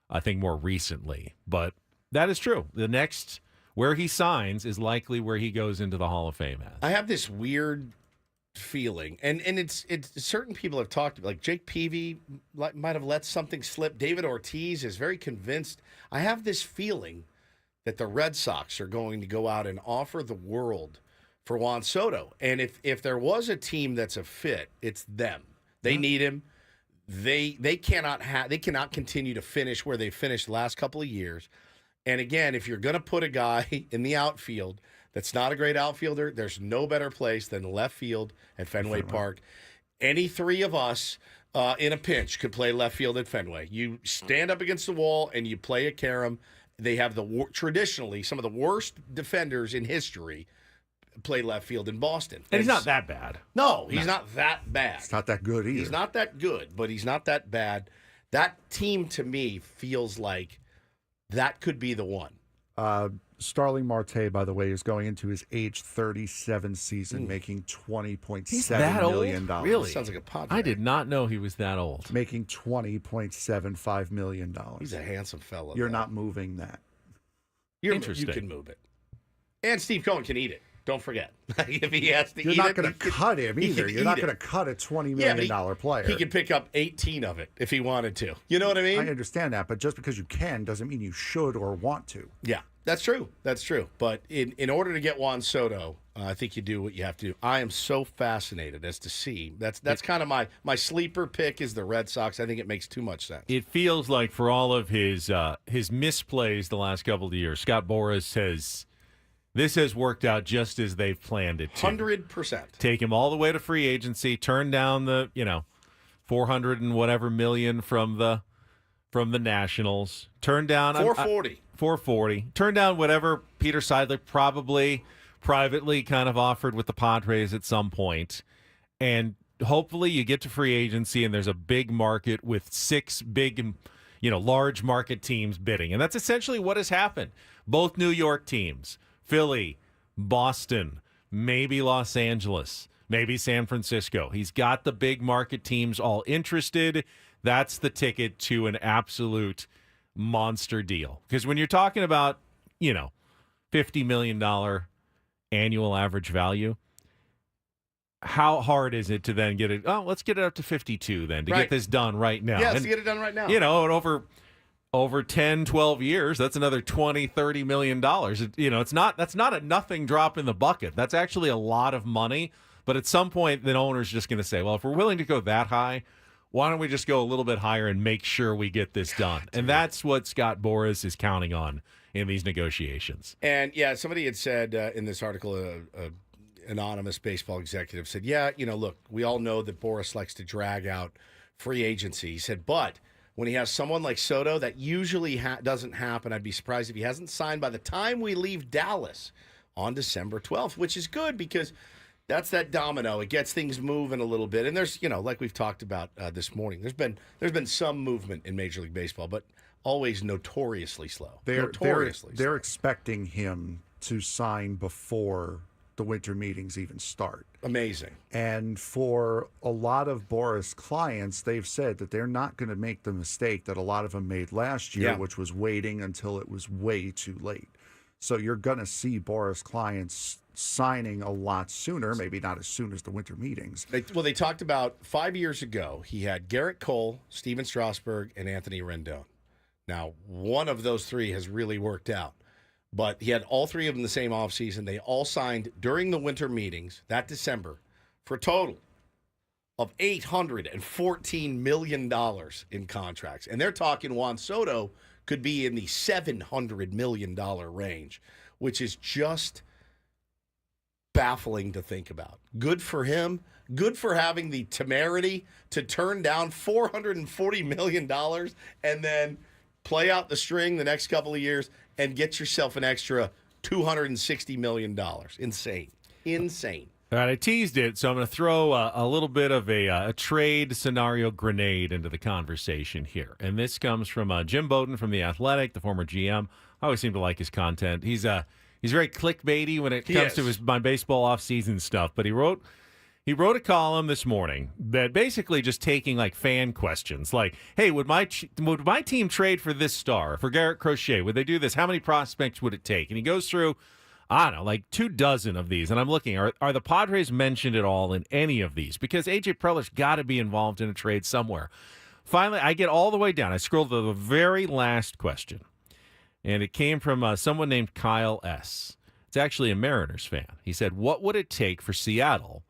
I think, more recently. But that is true. The next where he signs is likely where he goes into the Hall of Fame as.
I have this weird feeling, and it's certain people have talked, like Jake Peavy might have let something slip. David Ortiz is very convinced. I have this feeling that the Red Sox are going to go out and offer the world for Juan Soto. And if there was a team that's a fit, it's them. They need him. They cannot continue to finish where they finished the last couple of years. And again, if you're going to put a guy in the outfield that's not a great outfielder, there's no better place than left field at Fenway Park. Any three of us in a pinch could play left field at Fenway. You stand up against the wall and you play a carom. They have traditionally some of the worst defenders in history play left field in Boston.
And he's not that bad.
No, he's not that bad.
He's not that good either.
He's not that good, but he's not that bad. That team, to me, feels like that could be the one.
Starling Marte, by the way, is going into his age 37 season, making $20.7 million.
Really?
Sounds like a Padre.
I did not know he was that old.
Making $20.75 million.
He's a handsome fellow.
You're not moving that.
You can move it. And Steve Cohen can eat it. Don't forget. If he has to
You're
eat
not
it,
going to cut him either. You're not going to cut a $20 million player.
He could pick up 18 of it if he wanted to. You know what I mean?
I understand that, but just because you can doesn't mean you should or want to.
Yeah, that's true. That's true. But in order to get Juan Soto, I think you do what you have to do. I am so fascinated as to see. That's kind of my sleeper pick is the Red Sox. I think it makes too much sense.
It feels like for all of his misplays the last couple of years, Scott Boras has worked out just as they've planned it to.
100%.
Take him all the way to free agency, turn down the 400 and whatever million from the Nationals, turn down
440.
440. Turn down whatever Peter Seidler probably privately kind of offered with the Padres at some point. And hopefully you get to free agency and there's a big market with 6 big, large market teams bidding. And that's essentially what has happened. Both New York teams, Philly, Boston, maybe Los Angeles, maybe San Francisco. He's got the big market teams all interested. That's the ticket to an absolute monster deal. Because when you're talking about, $50 million annual average value, how hard is it to then get it? Oh, let's get it up to 52 then to get this done right now.
Yeah, let's get it done right now.
And over 10, 12 years, that's another $20, $30 million. That's not a nothing drop in the bucket. That's actually a lot of money. But at some point, the owner's just going to say, well, if we're willing to go that high, why don't we just go a little bit higher and make sure we get this done? And that's what Scott Boras is counting on in these negotiations.
And, yeah, somebody had said in this article, anonymous baseball executive said, look, we all know that Boras likes to drag out free agency. He said, but when he has someone like Soto, that usually doesn't happen. I'd be surprised if he hasn't signed by the time we leave Dallas on December 12th, which is good because that's that domino. It gets things moving a little bit. And there's, like we've talked about this morning, there's been some movement in Major League Baseball, but always notoriously slow.
They're expecting him to sign before the winter meetings even start.
Amazing.
And for a lot of Boras clients, they've said that they're not going to make the mistake that a lot of them made last year, which was waiting until it was way too late. So you're going to see Boras clients signing a lot sooner, maybe not as soon as the winter meetings.
They talked about 5 years ago, he had Garrett Cole, Steven Strasburg, and Anthony Rendon. Now, one of those 3 has really worked out. But he had all 3 of them the same offseason. They all signed during the winter meetings that December for a total of $814 million in contracts. And they're talking Juan Soto could be in the $700 million range, which is just baffling to think about. Good for him. Good for having the temerity to turn down $440 million and then play out the string the next couple of years and get yourself an extra $260 million. Insane.
All right, I teased it, so I'm going to throw a little bit of a trade scenario grenade into the conversation here. And this comes from Jim Bowden from The Athletic, the former GM. I always seem to like his content. He's very clickbaity when it comes to my baseball offseason stuff, but he wrote a column this morning that basically just taking like fan questions, like, "Hey, would my team trade for this star, for Garrett Crochet? Would they do this? How many prospects would it take?" And he goes through, I don't know, like 24 of these. And I'm looking, are the Padres mentioned at all in any of these? Because A.J. Preller's got to be involved in a trade somewhere. Finally, I get all the way down. I scroll to the very last question, and it came from someone named Kyle S. It's actually a Mariners fan. He said, "What would it take for Seattle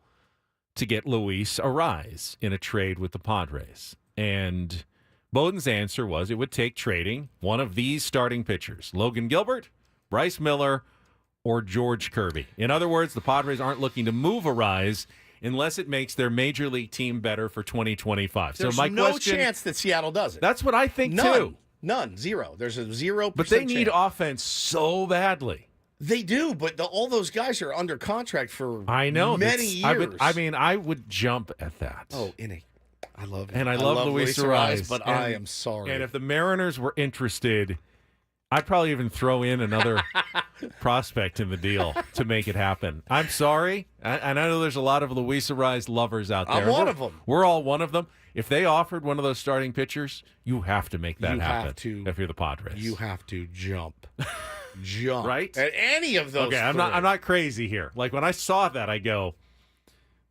to get Luis Ariz in a trade with the Padres?" And Bowden's answer was it would take trading one of these starting pitchers, Logan Gilbert, Bryce Miller, or George Kirby. In other words, the Padres aren't looking to move Ariz unless it makes their major league team better for 2025.
There's
so my
no
question,
chance that Seattle does it.
That's what I think too.
None. Zero. There's a 0%
But they need
chance.
offense so badly.
They do, but all those guys are under contract for many years.
I would jump at that.
Oh, I love it.
And I love Luis Ariz.
But I am sorry.
And if the Mariners were interested, I'd probably even throw in another prospect in the deal to make it happen. I'm sorry. And I know there's a lot of Luis Ariz lovers out there.
I'm one of them.
We're all one of them. If they offered one of those starting pitchers, you have to make that happen if you're the Padres.
You have to jump. jump
right?
at any of those.
Okay, I'm not crazy here. Like when I saw that, I go,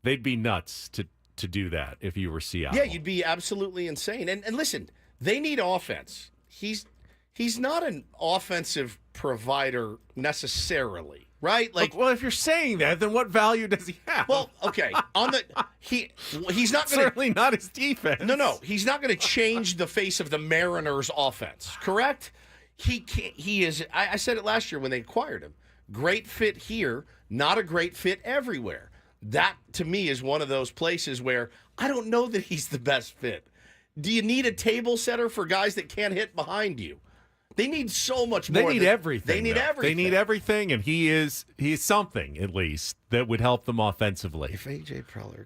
they'd be nuts to do that if you were Seattle.
Yeah, you'd be absolutely insane. And listen, they need offense. He's not an offensive provider necessarily, right? Like,
well, if you're saying that, then what value does he have?
well, okay, he's not going
certainly not his defense.
No, he's not going to change the face of the Mariners' offense. Correct? He can't. He is. I said it last year when they acquired him. Great fit here, not a great fit everywhere. That, to me, is one of those places where I don't know that he's the best fit. Do you need a table setter for guys that can't hit behind you? They need so much more.
They need everything.
They need everything.
They need everything, and he is something, at least, that would help them offensively.
If A.J. Preller,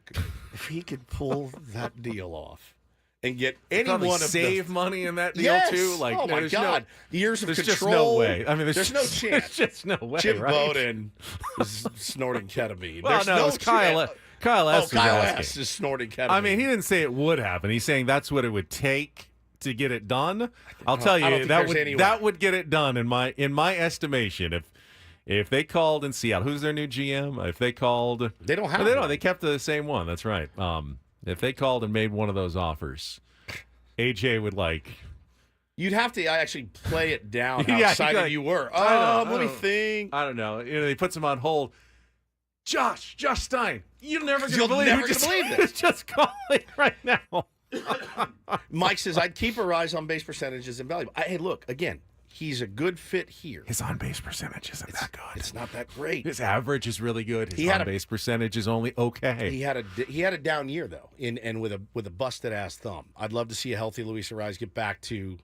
if he could pull that deal off and get any
Probably
one of
save money in that deal,
yes!
too. Like,
oh, my God. Years of
there's
control.
Just no way. I mean,
there's no chance.
There's just no way,
Jim
right?
Bowden is snorting ketamine.
Well,
there's
no, it's Kyle S.
Kyle
was asking.
S. is snorting ketamine.
I mean, he didn't say it would happen. He's saying that's what it would take to get it done. I'll tell you, that would get it done in my estimation. If they called in Seattle, who's their new GM? If they called,
they don't have.
They kept the same one. That's right. If they called and made one of those offers, AJ would like.
You'd have to actually play it down how
yeah,
excited you were. Let me think.
I don't know. He puts him on hold. Josh Stein, you're never going to
believe this.
Just call it right now.
Mike says, I'd keep our eyes on base percentage is invaluable. Hey, look, again, he's a good fit here.
His on-base percentage isn't that good.
It's not that great.
His average is really good. His on-base percentage is only okay.
He had a down year, though, and with a busted-ass thumb. I'd love to see a healthy Luis Ariz get back to,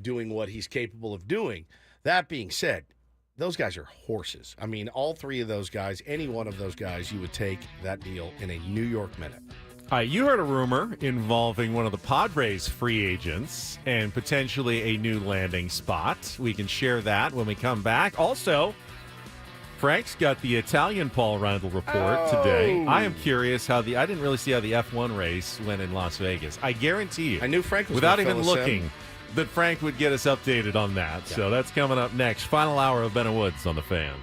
doing what he's capable of doing. That being said, those guys are horses. I mean, all three of those guys, any one of those guys, you would take that deal in a New York minute.
You heard a rumor involving one of the Padres free agents and potentially a new landing spot. We can share that when we come back. Also, Frank's got the Italian Paul Randall report today. I am curious I didn't really see how the F1 race went in Las Vegas. I guarantee you,
I knew Frank was
without
gonna
even
fill us
looking, that Frank would get us updated on that.
Yeah.
So that's coming up next. Final hour of Ben and Woods on the Fan.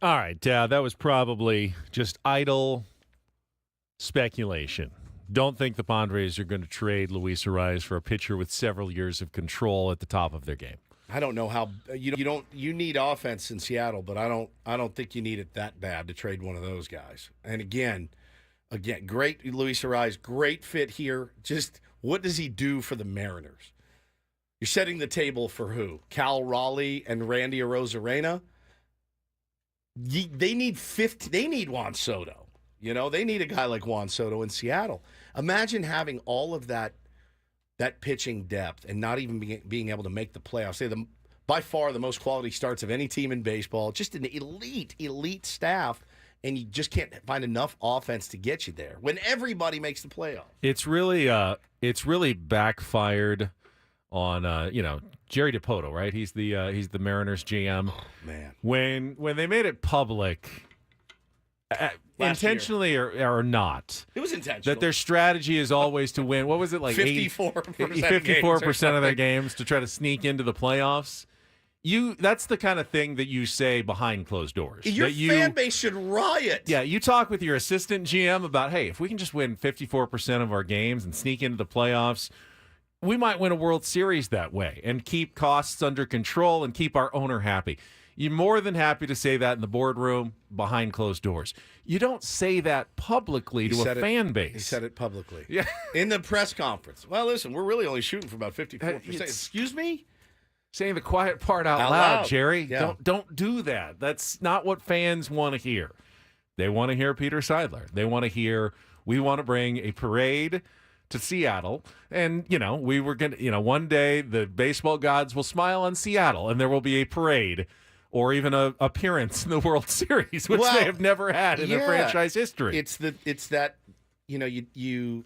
All right, that was probably just idle speculation. Don't think the Padres are going to trade Luis Ariz for a pitcher with several years of control at the top of their game.
I don't know how you need offense in Seattle, but I don't think you need it that bad to trade one of those guys. And again, great Luis Ariz, great fit here. Just what does he do for the Mariners? You're setting the table for who? Cal Raleigh and Randy Arozarena? They need 50. They need Juan Soto. They need a guy like Juan Soto in Seattle. Imagine having all of that pitching depth and not even being able to make the playoffs. By far the most quality starts of any team in baseball. Just an elite staff, and you just can't find enough offense to get you there when everybody makes the playoffs.
It's really backfired on Jerry DiPoto, right? He's the Mariners GM.
Oh, man,
when they made it public, intentionally or not,
it was intentional
that their strategy is always to win. What was it, like 54% of their games to try to sneak into the playoffs? That's the kind of thing that you say behind closed doors.
Your fan base should riot.
Yeah, you talk with your assistant GM about, hey, if we can just win 54% of our games and sneak into the playoffs, we might win a World Series that way and keep costs under control and keep our owner happy. You're more than happy to say that in the boardroom behind closed doors. You don't say that publicly to a fan base.
He said it publicly.
Yeah.
In the press conference. Well, listen, we're really only shooting for about 54%. Excuse me?
Saying the quiet part out loud, Jerry.
Yeah.
Don't do that. That's not what fans want to hear. They want to hear Peter Seidler. They want to hear, we want to bring a parade to Seattle. And, we were going to, one day the baseball gods will smile on Seattle and there will be a parade or even an appearance in the World Series, which they have never had in their franchise history.
It's that, you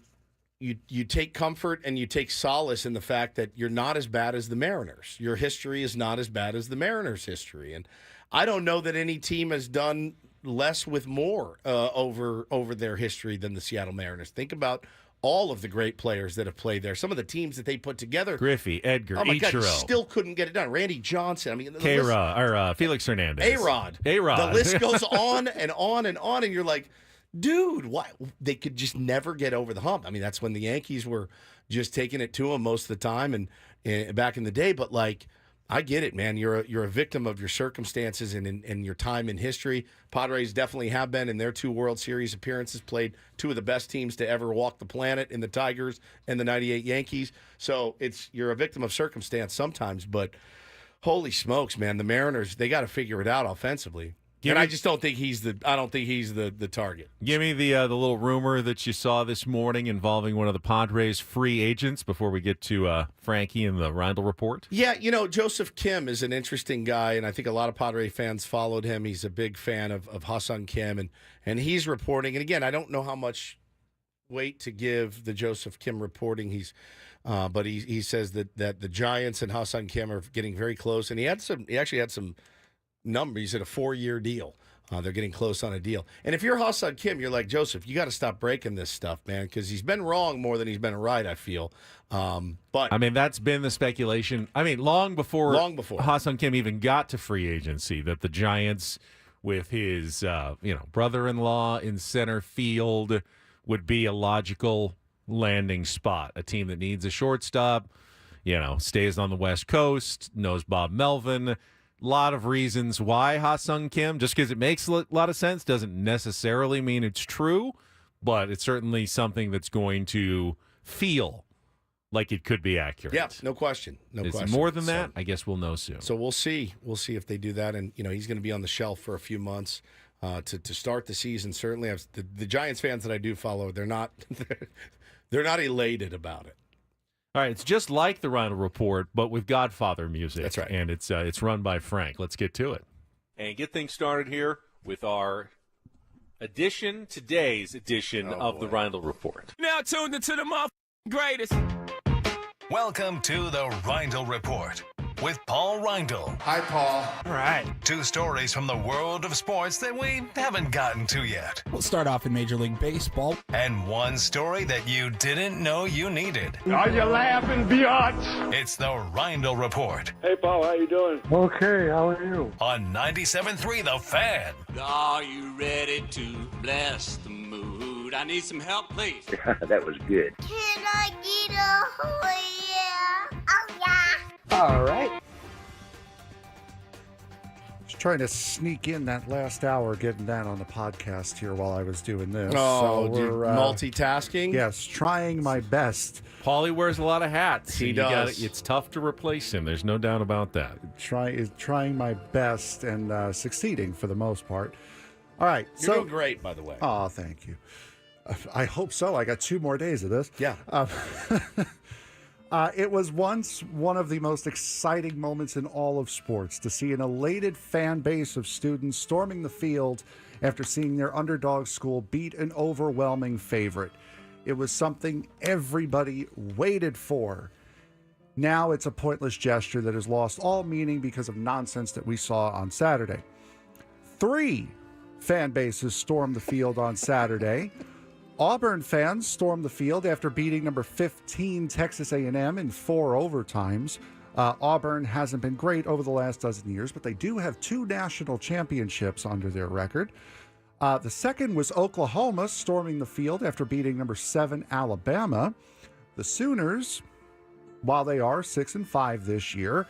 take comfort and you take solace in the fact that you're not as bad as the Mariners. Your history is not as bad as the Mariners' history. And I don't know that any team has done less with more over their history than the Seattle Mariners. Think about all of the great players that have played there. Some of the teams that they put together.
Griffey, Edgar,
oh my God,
Ichiro.
still couldn't get it done. Randy Johnson. I mean,
Felix Hernandez.
A-Rod. The list goes on and on and on, and you're like, dude, why? They could just never get over the hump. I mean, that's when the Yankees were just taking it to them most of the time and back in the day. But, I get it, man. You're a victim of your circumstances and your time in history. Padres definitely have been in their 2 World Series appearances, played 2 of the best teams to ever walk the planet in the Tigers and the 98 Yankees. So you're a victim of circumstance sometimes, but holy smokes, man, the Mariners, they got to figure it out offensively. I just don't think he's the target.
Give me the little rumor that you saw this morning involving one of the Padres free agents before we get to Frankie and the Reindl Report.
Yeah, Joseph Kim is an interesting guy, and I think a lot of Padre fans followed him. He's a big fan of Hassan Kim, and he's reporting. And again, I don't know how much weight to give the Joseph Kim reporting. But he says that the Giants and Hassan Kim are getting very close, and he actually had some numbers at a 4-year deal. They're getting close on a deal. And if you're Hassan Kim, you're like, Joseph, you got to stop breaking this stuff, man, because he's been wrong more than he's been right, I feel. But
I mean, that's been the speculation. I mean, long before Hassan Kim even got to free agency, that the Giants, with his brother-in-law in center field, would be a logical landing spot. A team that needs a shortstop, stays on the West Coast, knows Bob Melvin. Lot of reasons why Hassan Kim, just because it makes a lot of sense, doesn't necessarily mean it's true, but it's certainly something that's going to feel like it could be accurate.
Yeah, no question.
It's more than that. I guess we'll know soon.
So we'll see. We'll see if they do that. And, he's going to be on the shelf for a few months to start the season. Certainly, the Giants fans that I do follow, they're not elated about it.
All right, it's just like the Reindl Report, but with Godfather music.
That's right.
And it's run by Frank. Let's get to it.
And get things started here with our today's edition of the Reindl Report.
Now tuned into the greatest.
Welcome to the Reindl Report with Paul Reindl.
Hi, Paul.
All right.
2 stories from the world of sports that we haven't gotten to yet.
We'll start off in Major League Baseball.
And 1 story that you didn't know you needed.
Are you laughing, biatch?
It's the Reindl Report.
Hey, Paul, how you doing? Okay, how are you?
On 97.3 The Fan.
Are you ready to bless the mood? I need some help, please.
That was good.
Can I get a oh yeah? Oh yeah.
All right.
Just trying to sneak in that last hour, getting that on the podcast here while I was doing this.
Oh,
so we're
multitasking?
Yes, trying my best.
Paulie wears a lot of hats.
He does.
It's tough to replace him. There's no doubt about that.
Trying my best and succeeding for the most part. All right.
You're doing great, by the way.
Oh, thank you. I hope so. I got 2 more days of this.
Yeah.
It was once one of the most exciting moments in all of sports to see an elated fan base of students storming the field after seeing their underdog school beat an overwhelming favorite. It was something everybody waited for. Now it's a pointless gesture that has lost all meaning because of nonsense that we saw on Saturday. 3 fan bases stormed the field on Saturday. Auburn fans stormed the field after beating number 15 Texas A&M in 4 overtimes. Auburn hasn't been great over the last dozen years, but they do have 2 national championships under their record. The second was Oklahoma storming the field after beating number 7 Alabama. The Sooners, while they are 6-5 this year,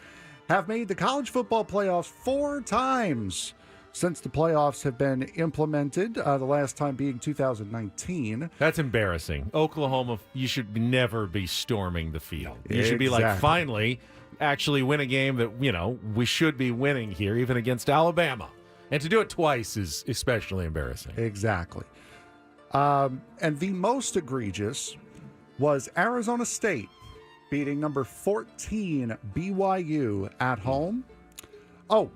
have made the college football playoffs 4 times since the playoffs have been implemented, the last time being 2019.
That's embarrassing. Oklahoma, you should never be storming the field. You should be like, finally, actually win a game that, we should be winning here, even against Alabama. And to do it twice is especially embarrassing.
Exactly. And the most egregious was Arizona State beating number 14 BYU at home. Oh,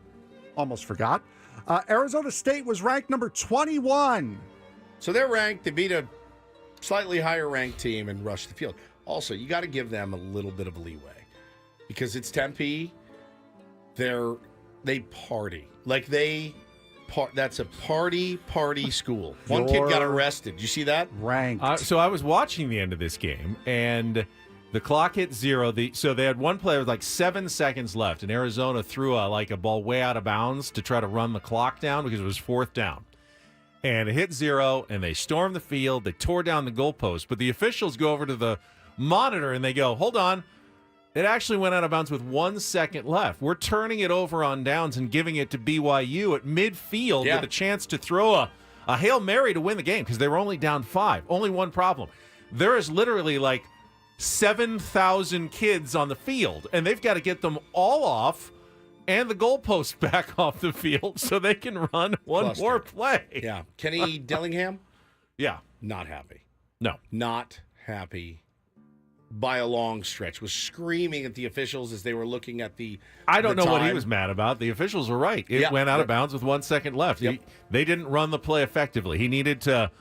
almost forgot. Arizona State was ranked number 21.
So they're ranked. They beat a slightly higher ranked team and rushed the field. Also, you got to give them a little bit of leeway because it's Tempe. They party. Like that's a party school. One kid got arrested. Did you see that?
Ranked.
So I was watching the end of this game, and the clock hit 0. So they had one play with like 7 seconds left, and Arizona threw a ball way out of bounds to try to run the clock down because it was 4th down. And it hit 0, and they stormed the field. They tore down the goalpost. But the officials go over to the monitor, and they go, hold on. It actually went out of bounds with 1 second left. We're turning it over on downs and giving it to BYU at midfield with a chance to throw a Hail Mary to win the game because they were only down 5. Only one problem. There is literally 7,000 kids on the field, and they've got to get them all off and the goalpost back off the field so they can run one more play.
Yeah. Kenny Dillingham?
Yeah.
Not happy.
No.
Not happy by a long stretch. Was screaming at the officials as they were looking at the
I don't know
time.
what he was mad about. The officials were right. It went out of bounds with 1 second left.
Yep.
They didn't run the play effectively. He needed to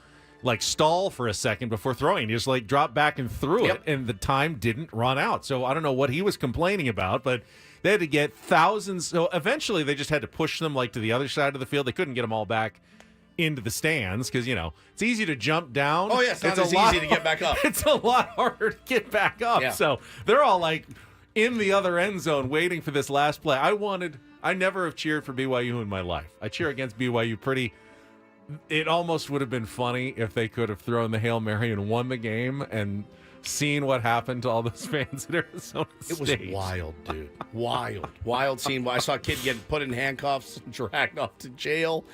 stall for a second before throwing. He just dropped back and threw it, and the time didn't run out. So I don't know what he was complaining about, but they had to get thousands. So eventually they just had to push them to the other side of the field. They couldn't get them all back into the stands because, it's easy to jump down.
Oh, yes, it's easy to get back up.
It's a lot harder to get back up.
Yeah.
So they're all in the other end zone waiting for this last play. I never have cheered for BYU in my life. I cheer against BYU It almost would have been funny if they could have thrown the Hail Mary and won the game and seen what happened to all those fans at Arizona State.
It was wild, dude. Wild scene. I saw a kid get put in handcuffs and dragged off to jail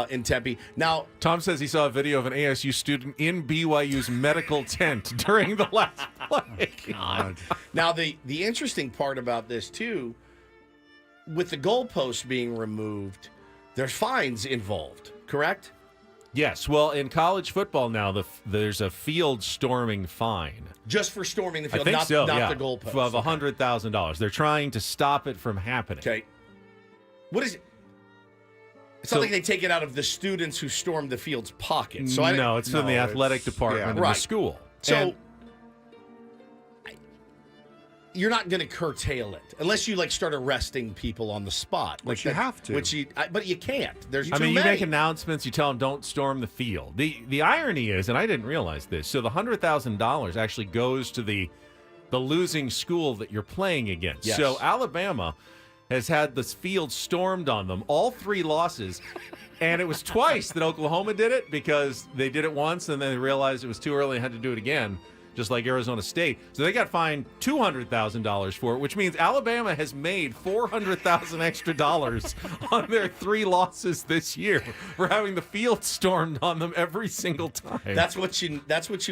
in Tempe. Now,
Tom says he saw a video of an ASU student in BYU's medical tent during the last play.
God. Now, the interesting part about this, too, with the goalpost being removed, there's fines involved, correct?
Yes. Well, in college football now, there's a field storming fine.
Just for storming the field,
I think
not the goalpost.
Of $100,000. They're trying to stop it from happening.
Okay. What is it? It's not like they take it out of the students who stormed the field's pocket. So
it's from the athletic department of the school.
So, you're not going to curtail it unless you like start arresting people on the spot.
Which you have to.
But you can't. There's
I
too
mean, you
many.
make announcements. You tell them don't storm the field. The irony is, and I didn't realize this. So the $100,000 actually goes to the losing school that you're playing against.
Yes.
So Alabama has had this field stormed on them, all 3 losses. And it was twice that Oklahoma did it because they did it once and then they realized it was too early and had to do it again, just like Arizona State. So they got fined $200,000 for it, which means Alabama has made $400,000 extra dollars on their 3 losses this year for having the field stormed on them every single time.
That's what you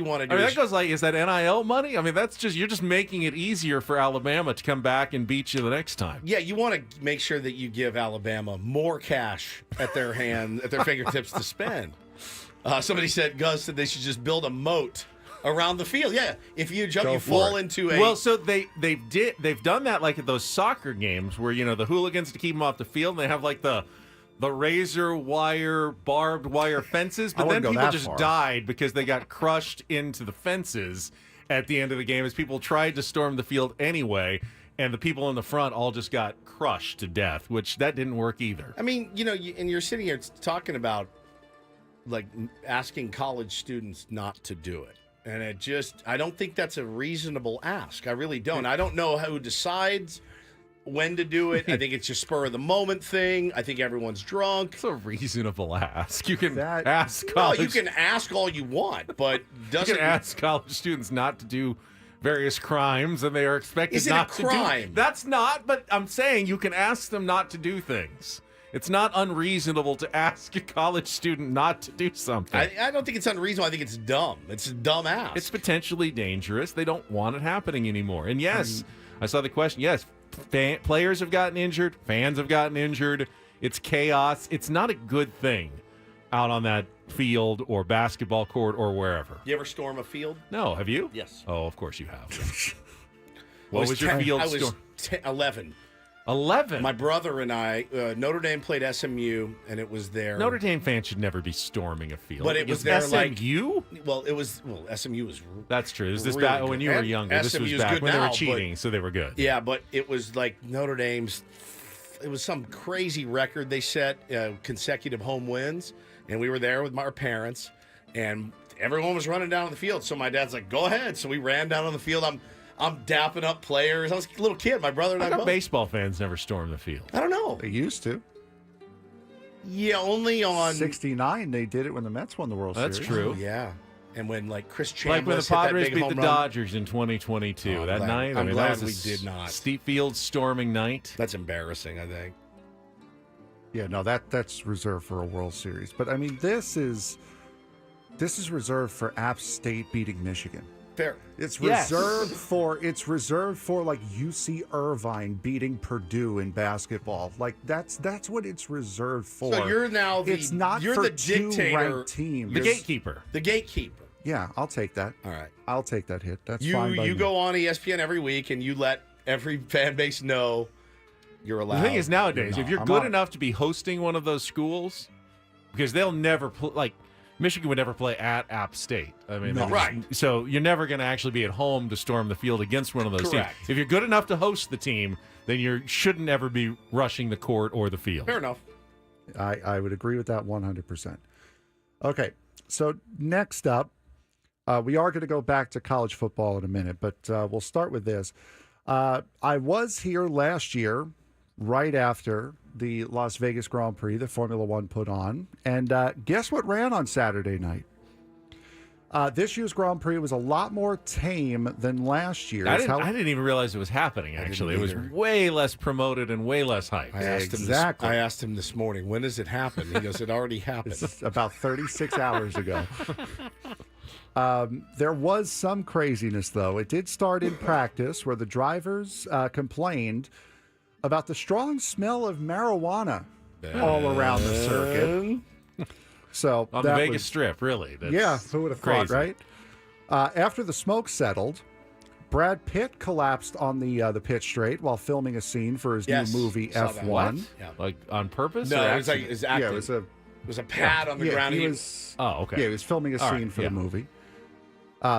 want to do.
I mean, that goes like, is that NIL money? I mean, you're just making it easier for Alabama to come back and beat you the next time.
Yeah, you want to make sure that you give Alabama more cash at their fingertips to spend. Somebody said, Gus said they should just build a moat around the field. Yeah, if you jump, you fall into a.
Well, so they've done that like at those soccer games where the hooligans to keep them off the field. And they have like the razor wire, barbed wire fences, but then people just died because they got crushed into the fences at the end of the game as people tried to storm the field anyway, and the people in the front all just got crushed to death, which that didn't work either.
I mean, and you're sitting here talking about like asking college students not to do it. And I don't think that's a reasonable ask. I really don't. I don't know who decides when to do it. I think it's just spur of the moment thing. I think everyone's drunk.
It's a reasonable ask. You can ask college.
Well, you can ask all you want, but
you can ask college students not to do various crimes, and they are expected not to do. Is it a crime? That's not. But I'm saying you can ask them not to do things. It's not unreasonable to ask a college student not to do something.
I don't think it's unreasonable. I think it's dumb. It's a dumb ask.
It's potentially dangerous. They don't want it happening anymore. And yes, I saw the question. Yes, players have gotten injured. Fans have gotten injured. It's chaos. It's not a good thing out on that field or basketball court or wherever.
You ever storm a field?
No. Have you?
Yes.
Oh, of course you have. What was your field storm?
I was 11.
11.
My brother and I, Notre Dame played SMU, and it was there.
Notre Dame fans should never be storming a field.
But it was there
SMU?
SMU was.
That's true. It was this
really
back when you were younger. This was back when they were cheating, so they were good.
Yeah, but it was like Notre Dame's. It was some crazy record they set, consecutive home wins, and we were there with our parents, and everyone was running down on the field. So my dad's like, "Go ahead." So we ran down on the field. I'm dapping up players. I was a little kid. My brother and I both.
Baseball fans never storm the field?
I don't know.
They used to.
Yeah, only on
69 they did it when the Mets won the World Series.
That's true.
Oh, yeah. And when Chris Chambliss
like when the
hit that
Padres
big
beat
home
the
run.
Dodgers in 2022 that night.
I'm glad
that was
we did not.
Steep field storming night.
That's embarrassing, I think.
Yeah, no, that's reserved for a World Series. But I mean, this is reserved for App State beating Michigan.
Fair.
It's reserved for like UC Irvine beating Purdue in basketball. Like that's what it's reserved for.
So you're now you're the dictator,
ranked teams.
The gatekeeper.
The gatekeeper.
Yeah, I'll take that.
All right.
I'll take that hit. That's
you.
fine by
You
me.
go on ESPN every week and you let every fan base know you're allowed.
The thing is nowadays, if you're good enough to be hosting one of those schools, because they'll never Michigan would never play at App State. I mean,
right.
So you're never going to actually be at home to storm the field against one of those
Correct.
teams. If you're good enough to host the team, then you shouldn't ever be rushing the court or the field.
Fair enough.
I would agree with that 100%. Okay, so next up, we are going to go back to college football in a minute, but we'll start with this. I was here last year, right after the Las Vegas Grand Prix that Formula One put on. And guess what ran on Saturday night? This year's Grand Prix was a lot more tame than last year's.
I didn't even realize it was happening, actually. It was way less promoted and way less hyped.
I asked him this morning, when does it happen? He goes, it already happened.
It's about 36 hours ago. There was some craziness, though. It did start in practice where the drivers complained about the strong smell of marijuana all around the circuit. So
on the Vegas Strip, really.
That's who would have thought, right? After the smoke settled, Brad Pitt collapsed on the pit straight while filming a scene for his new movie F1.
Yeah. Like on purpose?
No,
or
it was like his acting.
Yeah, it
was a pad on the ground.
He was filming a scene for the movie.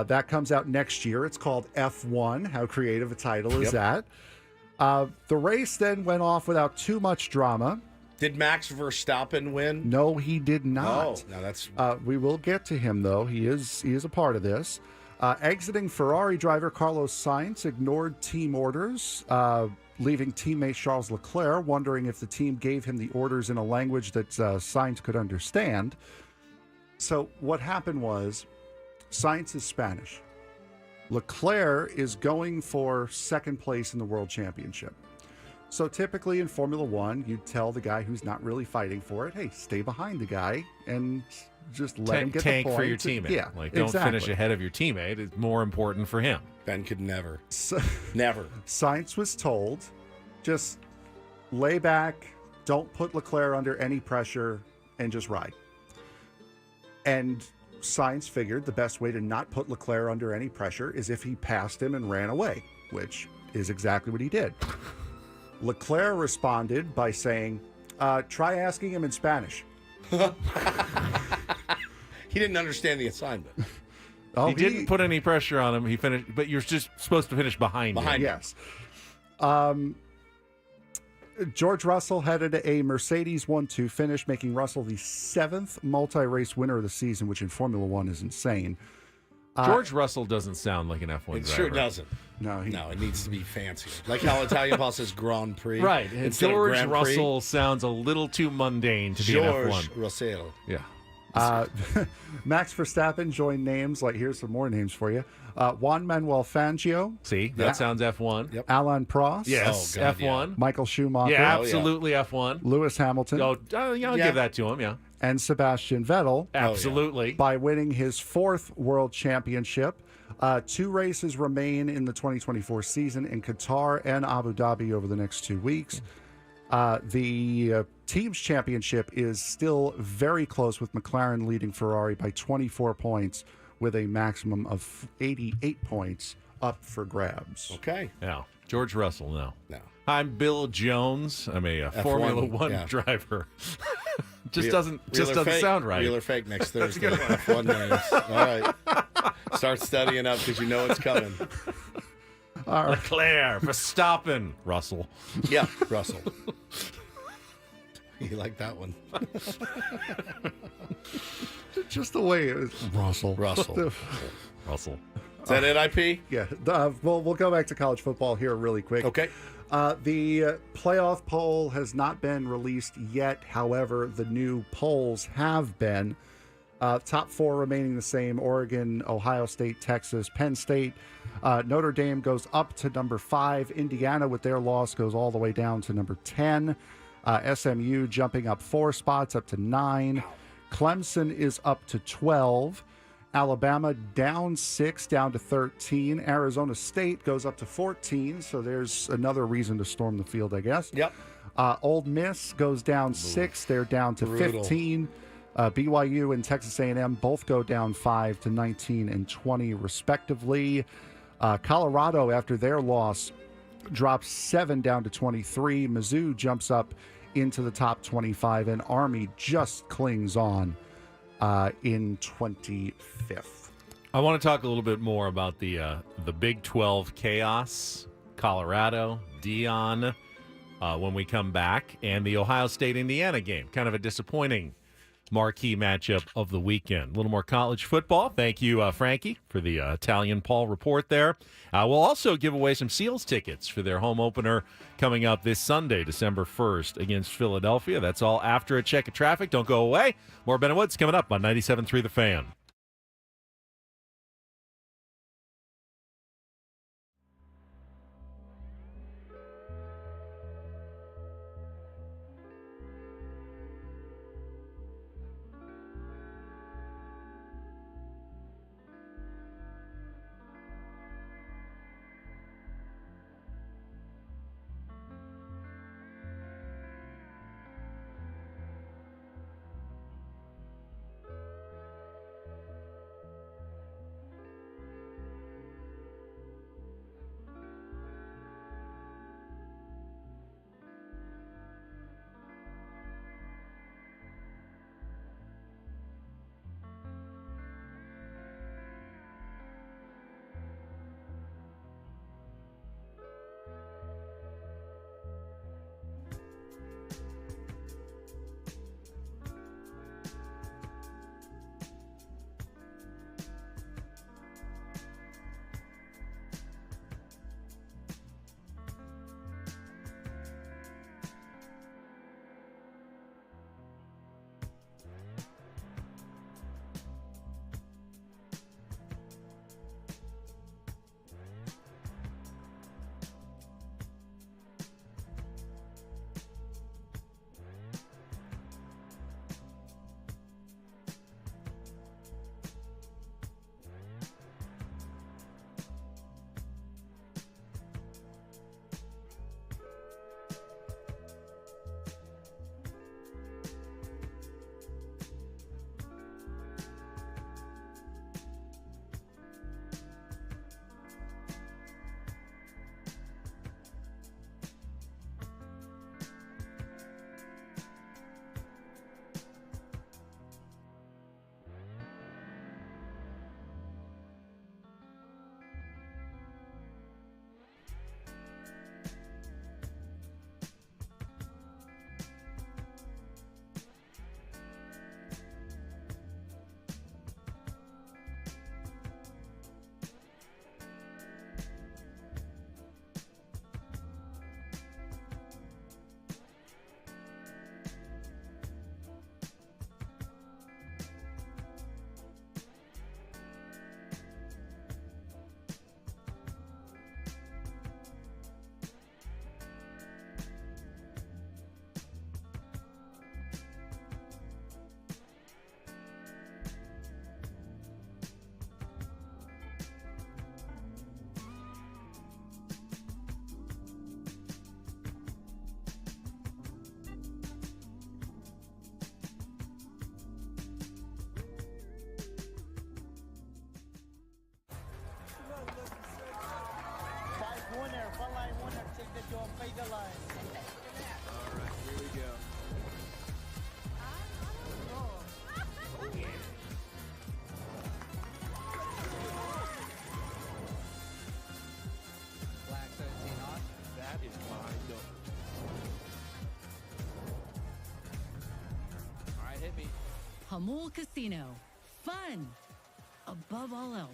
That comes out next year. It's called F1. How creative a title is that? The race then went off without too much drama.
Did Max Verstappen win?
No, he did not.
Oh, now that's...
we will get to him, though. He is a part of this. Exiting Ferrari driver Carlos Sainz ignored team orders, leaving teammate Charles Leclerc wondering if the team gave him the orders in a language that Sainz could understand. So what happened was Sainz is Spanish. Leclerc is going for second place in the World Championship. So typically in Formula One, you tell the guy who's not really fighting for it, hey, stay behind the guy and just let him get the
tank
point.
for your teammate.
Yeah,
like don't finish ahead of your teammate. It's more important for him.
Ben could never. Never.
Sainz was told, just lay back, don't put Leclerc under any pressure, and just ride. And Sainz figured the best way to not put Leclerc under any pressure is if he passed him and ran away, which is exactly what he did. Leclerc responded by saying, try asking him in Spanish.
He didn't understand the assignment.
Oh,
he didn't put any pressure on him. He finished, but you're just supposed to finish behind him.
Yes. George Russell had a Mercedes 1-2 finish, making Russell the 7th multi-race winner of the season, which in Formula One is insane.
George Russell doesn't sound like an F1 driver.
It sure doesn't.
No,
it needs to be fancier. Like how Italian Paul says Grand Prix.
Right.
Instead
George
of Grand Prix.
Russell sounds a little too mundane to be an F1.
George Russell.
Yeah.
Max Verstappen joined names like, here's some more names for you. Juan Manuel Fangio.
See, that sounds F1.
Yep.
Alain Prost.
Yes,
God,
F1.
yeah.
Michael Schumacher.
Yeah, absolutely F1.
Lewis Hamilton.
I'll give that to him, yeah.
And Sebastian Vettel.
Absolutely.
By winning his 4th world championship. 2 races remain in the 2024 season in Qatar and Abu Dhabi over the next 2 weeks. The team's championship is still very close, with McLaren leading Ferrari by 24 points with a maximum of 88 points up for grabs.
Okay.
Yeah. George Russell, no.
No.
I'm Bill Jones. I'm a Formula One driver. Just doesn't sound right.
Real or fake next Thursday. F1 names. All right. Start studying up because you know it's coming.
Leclerc, Verstappen, Russell.
Yeah, Russell. You like that one?
Just the way it was. Russell.
Russell.
Russell.
Is that it, IP?
Yeah. We'll go back to college football here really quick.
Okay.
The playoff poll has not been released yet. However, the new polls have been. Top 4 remaining the same: Oregon, Ohio State, Texas, Penn State. Notre Dame goes up to number 5. Indiana, with their loss, goes all the way down to number 10. SMU jumping up 4 spots up to 9. Clemson is up to 12. Alabama down 6, down to 13. Arizona State goes up to 14, so there's another reason to storm the field, I guess.
Yep.
Ole Miss goes down 6. They're down to 15. BYU and Texas A&M both go down 5 to 19 and 20, respectively. Colorado, after their loss, drops 7 down to 23. Mizzou jumps up into the top 25, and Army just clings on in 25th.
I want to talk a little bit more about the Big 12 chaos, Colorado, Dion, when we come back, and the Ohio State-Indiana game. Kind of a disappointing marquee matchup of the weekend. A little more college football. Thank you, Frankie, for the Italian Paul report there. We'll also give away some Seals tickets for their home opener coming up this Sunday, December 1st, against Philadelphia. That's all after a check of traffic. Don't go away. More Ben and Woods coming up on 97.3 The Fan.
All right, here we go.
Black 17 hot.
That is my number.
All right, hit me.
Hamul Casino. Fun above all else.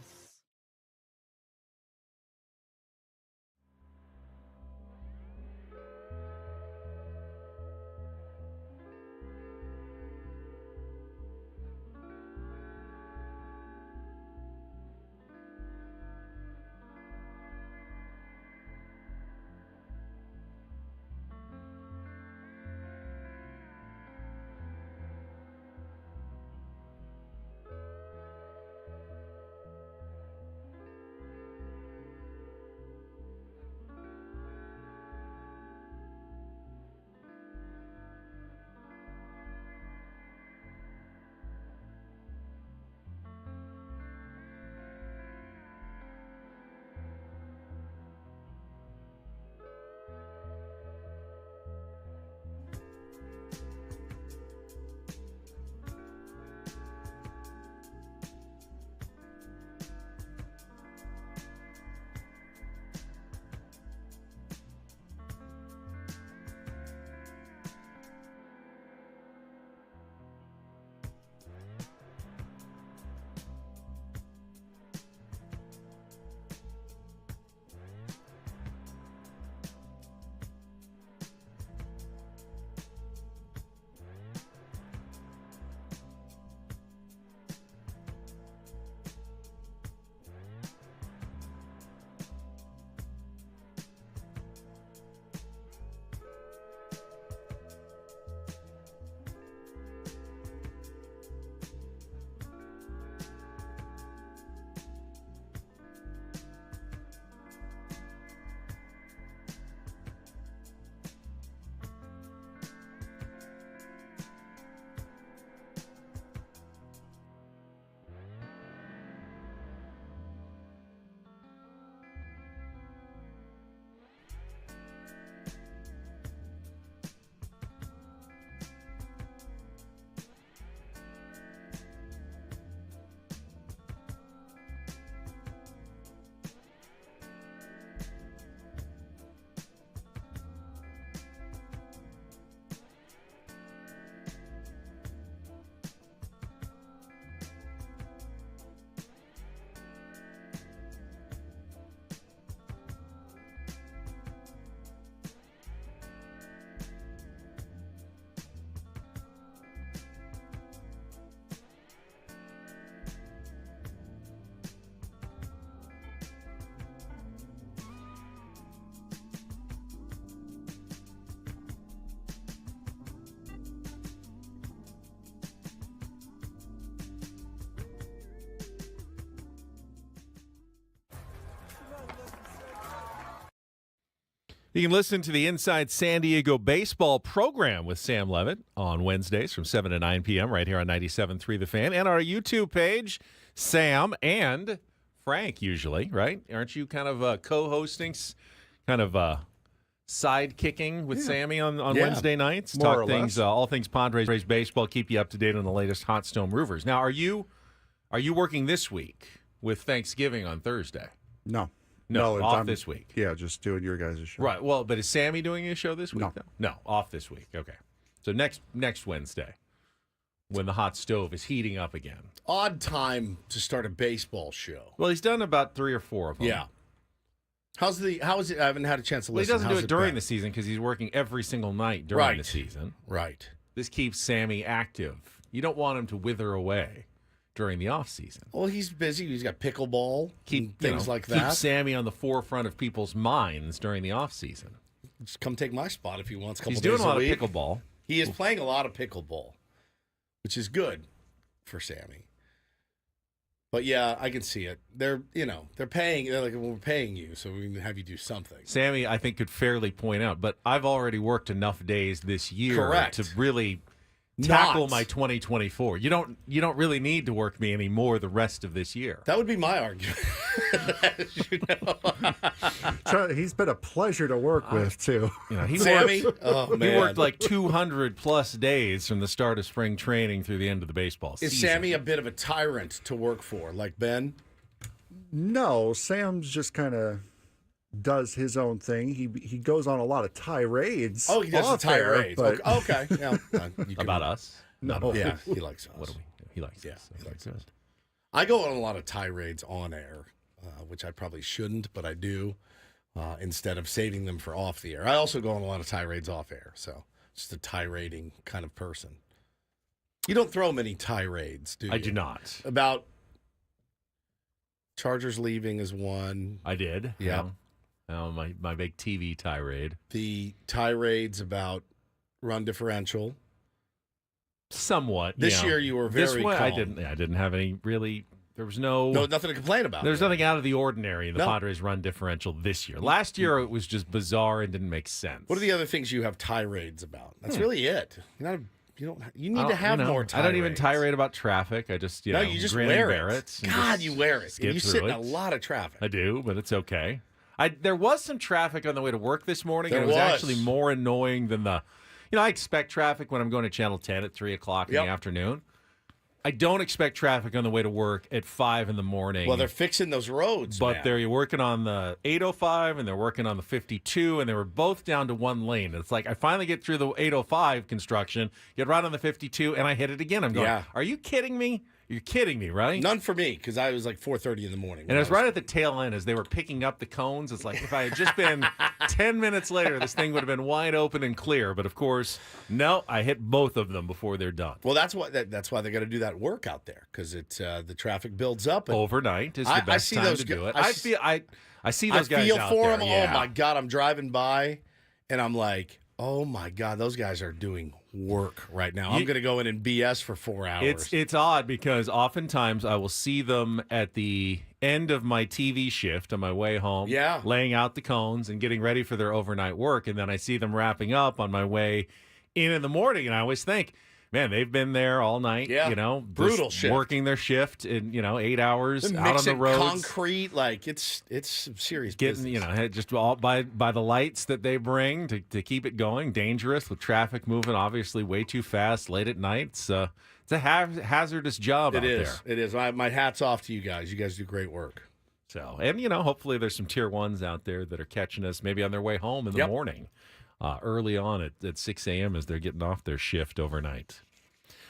You can listen to the Inside San Diego Baseball program with Sam Levitt on Wednesdays from 7 to 9 p.m. right here on 97.3 The Fan and our YouTube page. Sam Frank usually, right? Aren't you kind of co-hosting, kind of sidekicking with Sammy on Wednesday nights?
More
Talk
or
things,
less.
all things Padres baseball, keep you up to date on the latest Hot Stone Roofers. Now, are you working this week with Thanksgiving on Thursday?
No.
No, off this week.
Yeah, just doing your guys' show.
Right. Well, but is Sammy doing a show this week?
No.
Though? No, off this week. Okay. So next Wednesday, when the hot stove is heating up again.
Odd time to start a baseball show.
Well, he's done about 3 or 4 of them.
Yeah. How is it? I haven't had a chance to
Well, he
listen.
doesn't do
How's
it during
been?
the season because he's working every single night during the season.
Right.
This keeps Sammy active. You don't want him to wither away during the off season.
Well, he's busy. He's got pickleball, things like that.
Keep Sammy on the forefront of people's minds during the off season.
Just come take my spot if he wants. A couple
He's
days
doing a lot
week.
of pickleball.
He is playing a lot of pickleball, which is good for Sammy. But yeah, I can see it. They're paying. They're like, well, we're paying you, so we can have you do something.
Sammy, I think, could fairly point out, but I've already worked enough days this year
Correct.
to really tackle my 2024. You don't really need to work me anymore the rest of this year.
That would be my argument. You know?
He's been a pleasure to work with, too.
Sammy? Oh, man.
He worked like 200 plus days from the start of spring training through the end of the baseball season.
Is Sammy a bit of a tyrant to work for, like Ben?
No, Sam's just kind of does his own thing. He goes on a lot of tirades.
Oh, he does the tirades.
But...
Okay. Yeah,
about us?
No.
Yeah, he likes us.
What do we? He likes us.
He likes us. I go on a lot of tirades on air, which I probably shouldn't, but I do, instead of saving them for off the air. I also go on a lot of tirades off air, so just a tirading kind of person. You don't throw many tirades, do you?
I do not.
About Chargers leaving is one.
I did.
Yeah.
My big TV tirade.
The tirades about run differential.
Somewhat.
This year you were very
this one,
calm.
I didn't have any really. There was
nothing to complain about.
There's nothing out of the ordinary in the Padres run differential this year. Last year it was just bizarre and didn't make sense.
What are the other things you have tirades about? That's really it. You need to have more tirades.
I don't even tirade about traffic. I just you
just
grin
wear
and bear
it.
and
God, you wear it. And you sit in
it.
a lot of traffic.
I do, but it's okay. There was some traffic on the way to work this morning, and it
was
was actually more annoying than the. I expect traffic when I'm going to Channel 10 at 3 o'clock in the afternoon. I don't expect traffic on the way to work at 5 in the morning.
Well, they're fixing those roads,
but they're working on the 805 and they're working on the 52, and they were both down to one lane. It's like I finally get through the 805 construction, get right on the 52, and I hit it again. I'm going, Are you kidding me? You're kidding me, right?
None for me, because I was like 4:30 in the morning.
And it was right at the tail end as they were picking up the cones. It's like if I had just been 10 minutes later, this thing would have been wide open and clear. But, of course, no, I hit both of them before they're done.
Well, that's why they got to do that work out there, because the traffic builds up. And
overnight is the best time to do it. I see those guys out
for
there.
them.
Yeah.
Oh, my God, I'm driving by, and I'm like, oh, my God, those guys are doing work right now. I'm going to go in and BS for 4 hours.
It's odd because oftentimes I will see them at the end of my TV shift on my way home, laying out the cones and getting ready for their overnight work, and then I see them wrapping up on my way in the morning, and I always think, man, they've been there all night,
brutal shift.
Working their shift in, 8 hours
They're
out on the roads.
Concrete, like it's serious business.
Just all by the lights that they bring to keep it going. Dangerous with traffic moving obviously way too fast late at night. It's a hazardous job out there.
It is. My hat's off to you guys. You guys do great work.
So, and hopefully there's some tier ones out there that are catching us maybe on their way home in the morning. Early on at 6 a.m. as they're getting off their shift overnight.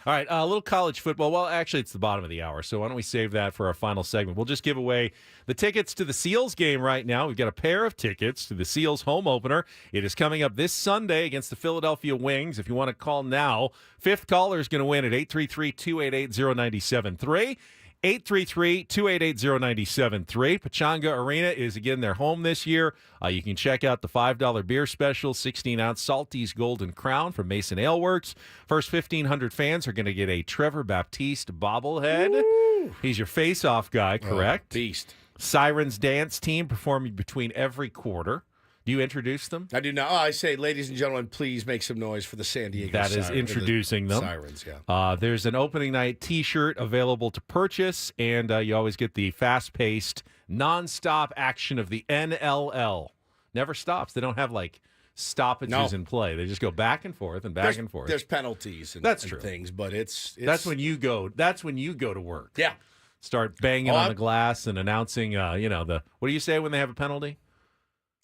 All right, a little college football. Well, actually, it's the bottom of the hour, so why don't we save that for our final segment? We'll just give away the tickets to the Seals game right now. We've got a pair of tickets to the Seals home opener. It is coming up this Sunday against the Philadelphia Wings. If you want to call now, fifth caller is going to win at 833-288-0973. 833-288-0973. Pechanga Arena is, again, their home this year. You can check out the $5 beer special, 16-ounce Salty's Golden Crown from Mason Ale Works. First 1,500 fans are going to get a Trevor Baptiste bobblehead. Woo! He's your face-off guy, correct?
Beast.
Sirens Dance Team performing between every quarter. Do you introduce them?
I do not. I say, ladies and gentlemen, please make some noise for the San Diego
That
Sirens.
is introducing them.
Sirens, yeah.
There's an opening night T-shirt available to purchase, and you always get the fast-paced, nonstop action of the NLL. Never stops. They don't have, stoppages in play. They just go back and forth and back and forth.
There's penalties and,
That's
and
true.
things, but it's
That's when you go to work.
Yeah.
Start banging on the glass and announcing, what do you say when they have a penalty?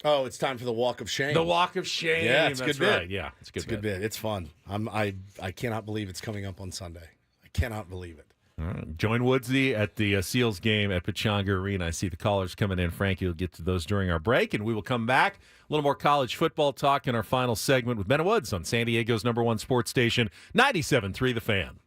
Oh, it's time for the Walk of Shame.
The Walk of Shame.
Yeah, it's a
That's
good
right.
bit.
Yeah, it's a
good bit. It's fun. I cannot believe it's coming up on Sunday. I cannot believe it.
All right. Join Woodsy at the Seals game at Pechanga Arena. I see the callers coming in. Frankie will get to those during our break, and we will come back. A little more college football talk in our final segment with Ben Woods on San Diego's #1 sports station, 97.3 The Fan.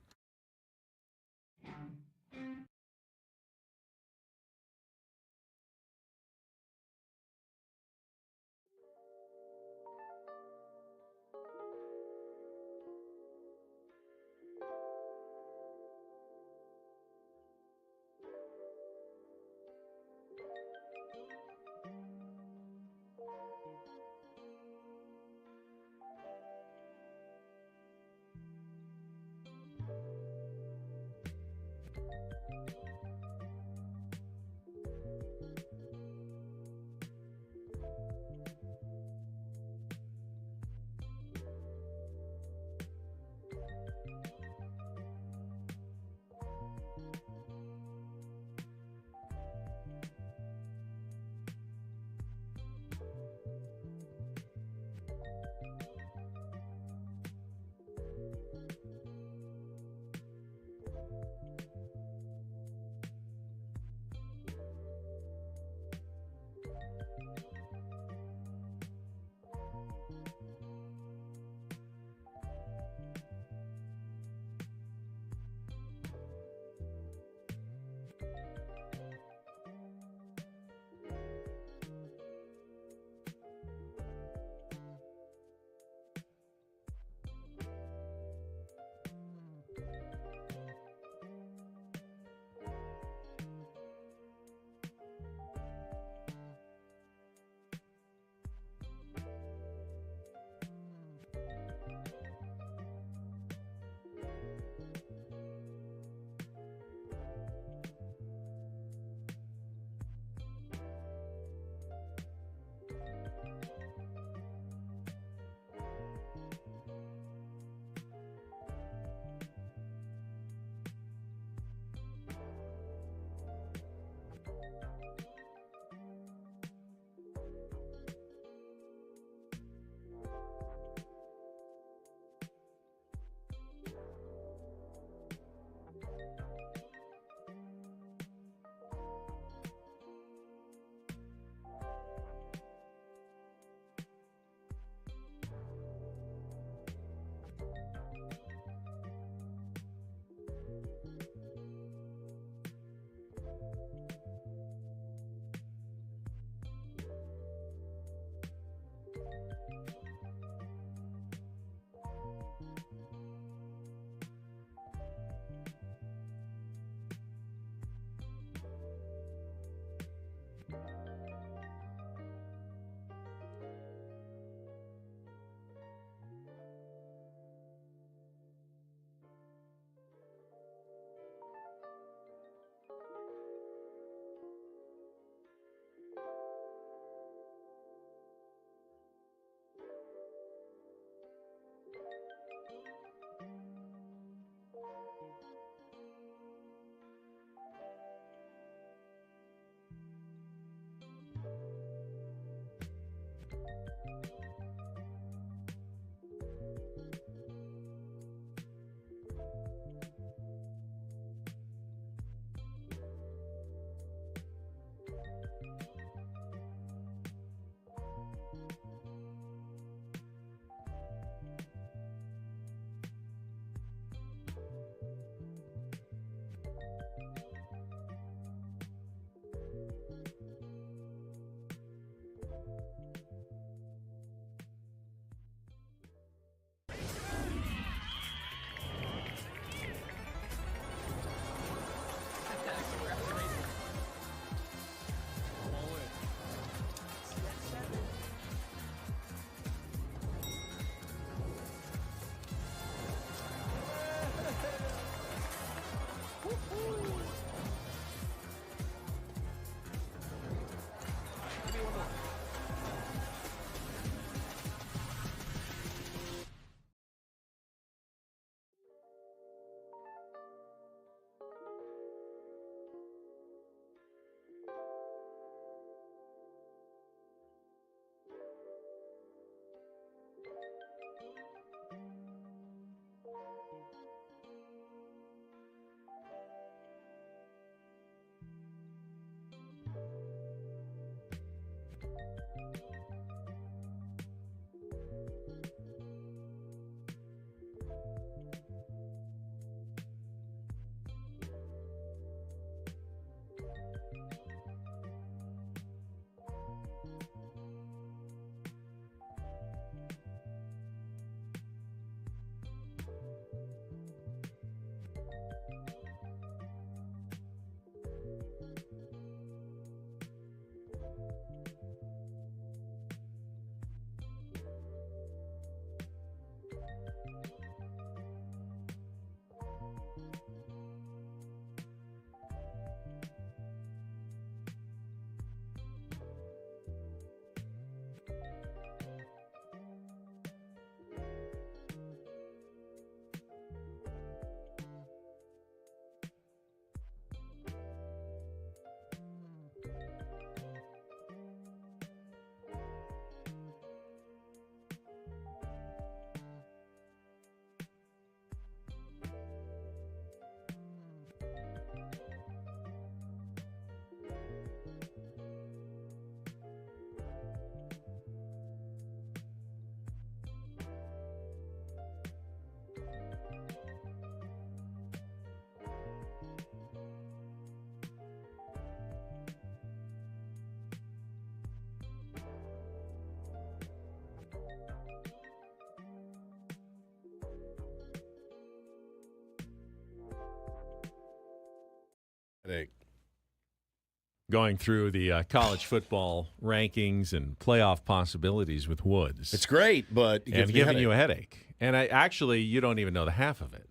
Going through the college football rankings and playoff possibilities with Woods.
It's great, but it gives
and
me a
giving
headache.
you a headache. And you don't even know the half of it.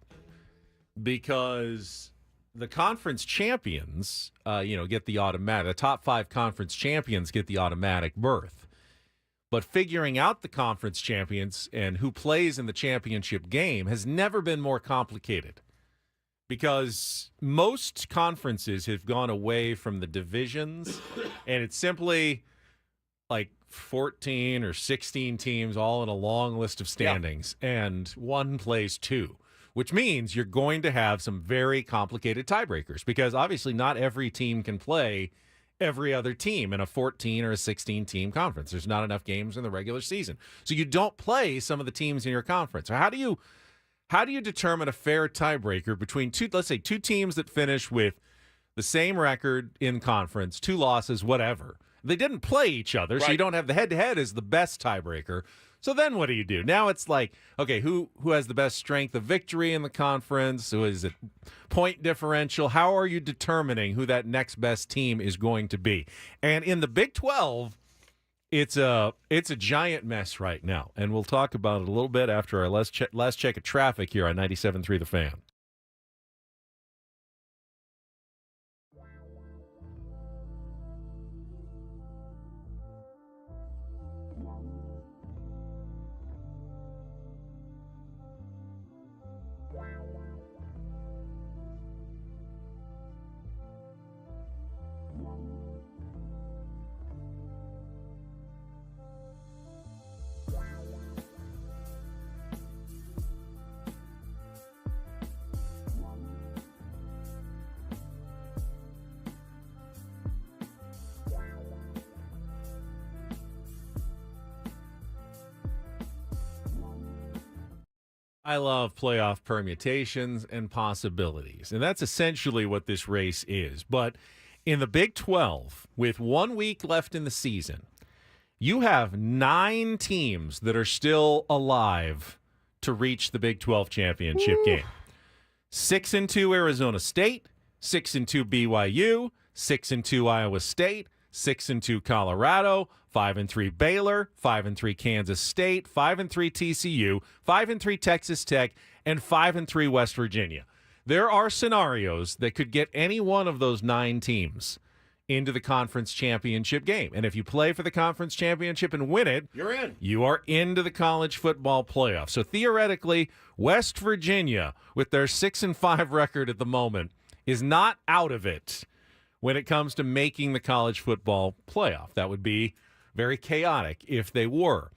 Because the conference champions, get the automatic. The top 5 conference champions get the automatic berth. But figuring out the conference champions and who plays in the championship game has never been more complicated. Because most conferences have gone away from the divisions, and it's simply like 14 or 16 teams all in a long list of standings, and one plays 2, which means you're going to have some very complicated tiebreakers, because obviously not every team can play every other team in a 14 or a 16-team conference. There's not enough games in the regular season. So you don't play some of the teams in your conference. So how do you determine a fair tiebreaker between let's say two teams that finish with the same record in conference, 2 losses, whatever? They didn't play each other, so you don't have the head-to-head as the best tiebreaker. So then what do? Now it's like, okay, who has the best strength of victory in the conference? Who is it? Point differential? How are you determining who that next best team is going to be? And in the Big 12, it's a giant mess right now, and we'll talk about it a little bit after our last check of traffic here on 97.3 The Fan. I love playoff permutations and possibilities, and that's essentially what this race is. But in the Big 12, with 1 week left in the season, you have 9 teams that are still alive to reach the Big 12 championship game. 6-2 Arizona State, 6-2 BYU, 6-2 Iowa State, 6-2 Colorado, 5-3 Baylor, 5-3 Kansas State, 5-3 TCU, 5-3 Texas Tech, and 5-3 West Virginia. There are scenarios that could get any one of those 9 teams into the conference championship game. And if you play for the conference championship and win it,
you're in.
You are into the college football playoff. So theoretically, West Virginia, with their 6-5 record at the moment, is not out of it when it comes to making the college football playoff. That would be very chaotic if they were.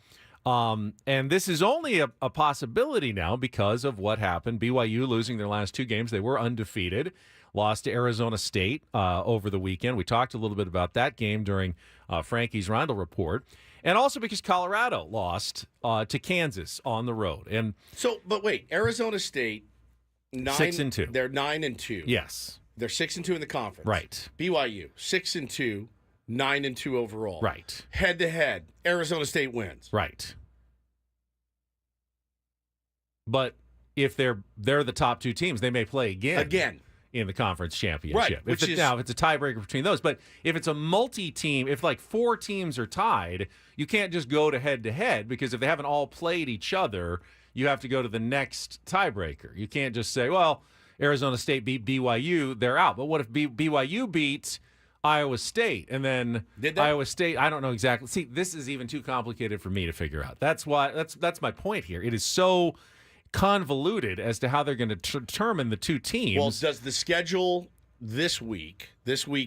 And this is only a possibility now because of what happened. BYU losing their last 2 games. They were undefeated. Lost to Arizona State over the weekend. We talked a little bit about that game during Frankie's Rindle Report. And also because Colorado lost to Kansas on the road. And
so, but wait, Arizona State,
6-2.
They're 9-2.
Yes.
They're 6-2 in the conference.
Right.
BYU, 6-2, 9-2 overall.
Right.
Head-to-head, Arizona State wins.
Right. But if they're the top 2 teams, they may play again in the conference championship.
Right,
Now, if it's a tiebreaker between those. But if it's a multi-team, if like 4 teams are tied, you can't just go to head-to-head because if they haven't all played each other, you have to go to the next tiebreaker. You can't just say, well, Arizona State beat BYU, they're out. But what if BYU beat Iowa State, and then Iowa State, I don't know exactly. See, this is even too complicated for me to figure out. That's my point here. It is so convoluted as to how they're going to determine the 2 teams.
Well, does the schedule this week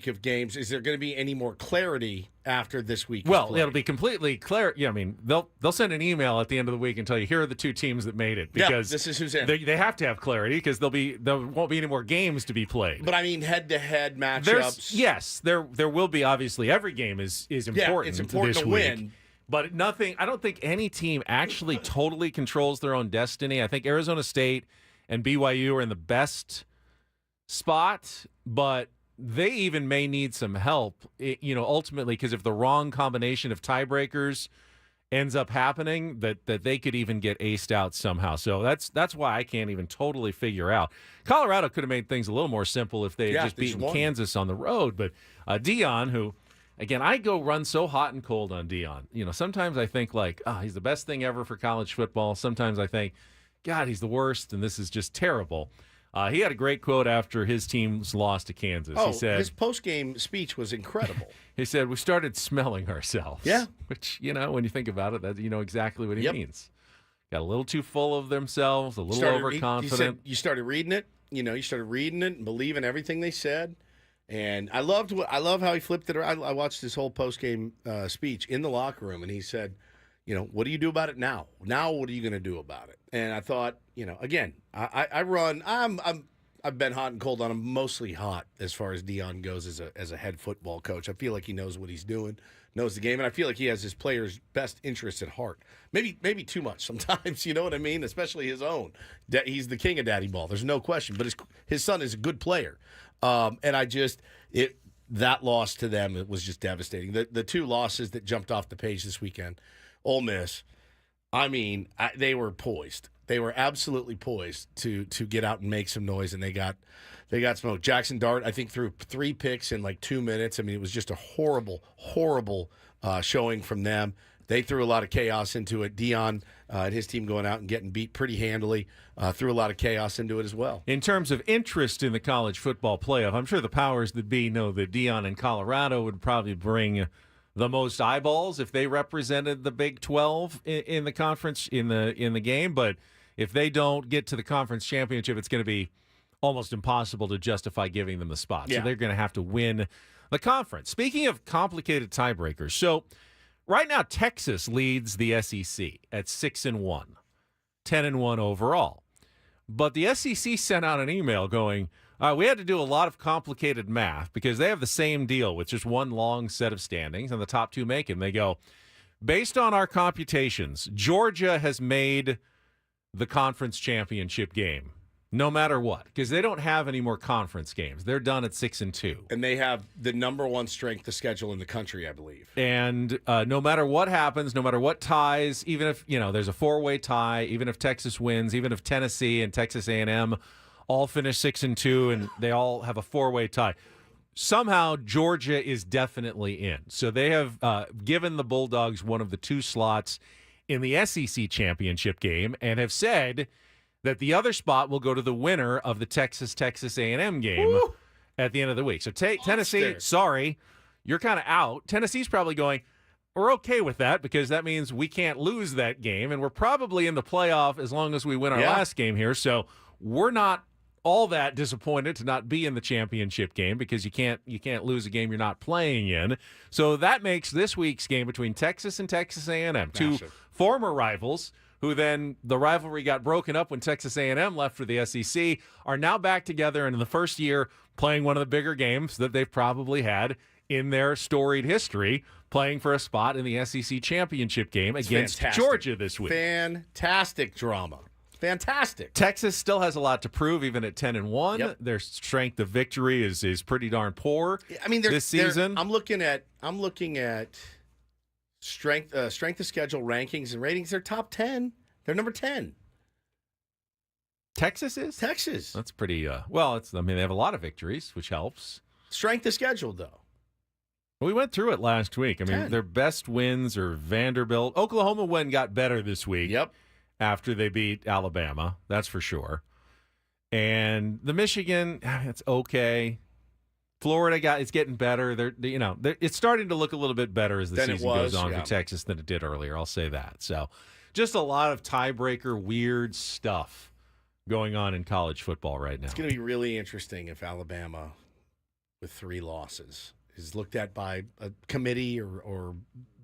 of games, is there going to be any more clarity after this week?
Well, it'll be completely clear. Yeah, I mean, they'll send an email at the end of the week and tell you here are the 2 teams that made it because
this is who's in.
They have to have clarity because there won't be any more games to be played.
But I mean, head-to-head matchups.
There will be. Obviously, every game is important.
Yeah, it's important
this
to
week.
win.
But I don't think any team actually totally controls their own destiny. I think Arizona State and BYU are in the best spot, but they even may need some help, ultimately, because if the wrong combination of tiebreakers ends up happening, that they could even get aced out somehow. So that's why I can't even totally figure out. Colorado could have made things a little more simple if they had just beaten Kansas on the road. But Dion, who... Again, I go run so hot and cold on Dion. Sometimes I think he's the best thing ever for college football. Sometimes I think, God, he's the worst, and this is just terrible. He had a great quote after his team's loss to Kansas.
Oh,
he said,
his post-game speech was incredible.
He said, we started smelling ourselves.
Yeah.
Which, when you think about it, that you know exactly what he means. Got a little too full of themselves, a little overconfident.
He said, you started reading it. You started reading it and believing everything they said. And I love how he flipped it around. I watched his whole post-game speech in the locker room, and he said, what do you do about it now? Now, what are you going to do about it? And I thought, again, I've been hot and cold on him, mostly hot as far as Dion goes as a head football coach. I feel like he knows what he's doing, knows the game, and I feel like he has his players' best interests at heart. Maybe too much sometimes, you know what I mean? Especially his own. He's the king of daddy ball. There's no question. But his son is a good player. And that loss to them, it was just devastating. The 2 losses that jumped off the page this weekend, Ole Miss, they were poised. They were absolutely poised to get out and make some noise, and they got smoked. Jackson Dart, I think, threw 3 picks in 2 minutes. It was just a horrible, horrible showing from them. They threw a lot of chaos into it. Dion and his team going out and getting beat pretty handily threw a lot of chaos into it as well.
In terms of interest in the college football playoff, I'm sure the powers that be know that Dion in Colorado would probably bring the most eyeballs if they represented the Big 12 in the conference in the game. But if they don't get to the conference championship, it's going to be almost impossible to justify giving them the spot.
Yeah.
So they're going to have to win the conference. Speaking of complicated tiebreakers, so right now Texas leads the SEC at 6-1, 10-1 overall. But the SEC sent out an email going, we had to do a lot of complicated math because they have the same deal with just one long set of standings, and the top 2 make it. And they go, based on our computations, Georgia has made the conference championship game, no matter what, because they don't have any more conference games. They're done at 6-2.
And they have the number one strength of schedule in the country, I believe.
And no matter what happens, no matter what ties, even if, there's a 4-way tie, even if Texas wins, even if Tennessee and Texas A&M all finish 6-2 and they all have a 4-way tie, somehow Georgia is definitely in. So they have given the Bulldogs one of the 2 slots in the SEC championship game and have said that the other spot will go to the winner of the Texas A&M game at the end of the week. So Tennessee, sorry, you're kind of out. Tennessee's probably going, we're okay with that because that means we can't lose that game, and we're probably in the playoff as long as we win our last game here. So we're not all that disappointed to not be in the championship game because you can't lose a game you're not playing in. So that makes this week's game between Texas and Texas A&M, 2 former rivals who then the rivalry got broken up when Texas A&M left for the SEC, are now back together and in the first year playing one of the bigger games that they've probably had in their storied history, playing for a spot in the SEC championship game against Georgia this week.
Fantastic drama. Fantastic.
Texas still has a lot to prove, even at 10-1.
Yep.
Their strength of victory is pretty darn poor.
I mean,
this season.
I'm looking at strength of schedule rankings and ratings. They're top 10. They're number 10.
Texas is?
Texas.
That's pretty well, they have a lot of victories, which helps.
Strength of schedule, though.
We went through it last week.
10.
Their best wins are Vanderbilt. Oklahoma got better this week.
Yep.
After they beat Alabama, that's for sure. And the Michigan, it's okay. Florida it's getting better. It's starting to look a little bit better as the season goes on for Texas than it did earlier. I'll say that. So, just a lot of tiebreaker, weird stuff going on in college football right now.
It's going to be really interesting if Alabama, with 3 losses, is looked at by a committee or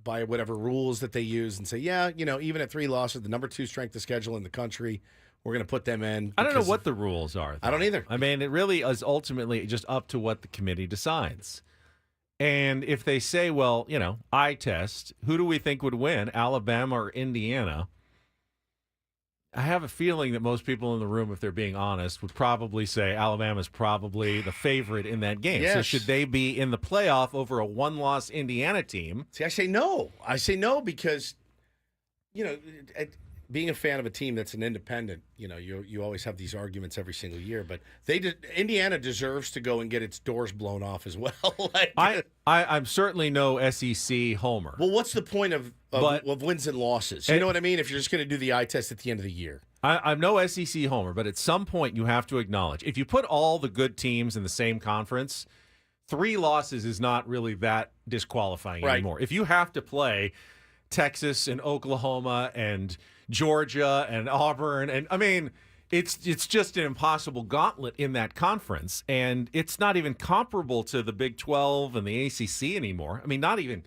by whatever rules that they use and say, even at 3 losses, the number 2 strength of schedule in the country, we're going to put them in.
I don't know what the rules are, though.
I don't either.
It really is ultimately just up to what the committee decides. And if they say, eye test, who do we think would win, Alabama or Indiana? I have a feeling that most people in the room, if they're being honest, would probably say Alabama's probably the favorite in that game.
Yes.
So should they be in the playoff over a 1-loss Indiana team?
See, I say no. I say no because, being a fan of a team that's an independent, you always have these arguments every single year. But Indiana deserves to go and get its doors blown off as well.
I'm certainly no SEC homer.
Well, what's the point of wins and losses? You know what I mean? If you're just going to do the eye test at the end of the year.
I'm no SEC homer, but at some point you have to acknowledge, if you put all the good teams in the same conference, 3 losses is not really that disqualifying anymore. If you have to play Texas and Oklahoma and Georgia and Auburn, and it's just an impossible gauntlet in that conference, and it's not even comparable to the Big 12 and the ACC anymore. Not even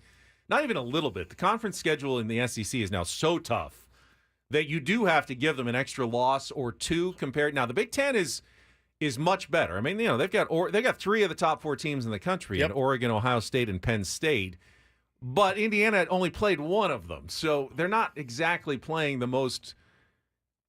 a little bit. The conference schedule in the SEC is now so tough that you do have to give them an extra loss or 2 compared. Now the Big 10 is much better. They've got 3 of the top 4 teams in the country in Oregon, Ohio State, and Penn State. But Indiana had only played 1 of them, so they're not exactly playing the most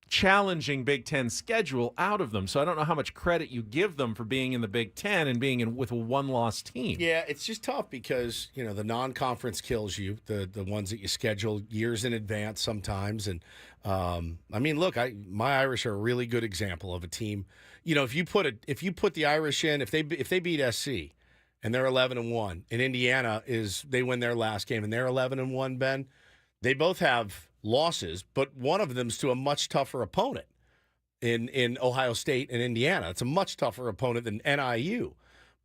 challenging Big Ten schedule out of them. So I don't know how much credit you give them for being in the Big Ten and being with a 1-loss team.
Yeah, it's just tough because, the non-conference kills you, the ones that you schedule years in advance sometimes. And, look, my Irish are a really good example of a team. If you put the Irish in, if they beat SC, and they're 11-1. And Indiana they win their last game, and they're 11-1. Ben, they both have losses, but one of them's to a much tougher opponent in Ohio State and Indiana. It's a much tougher opponent than NIU.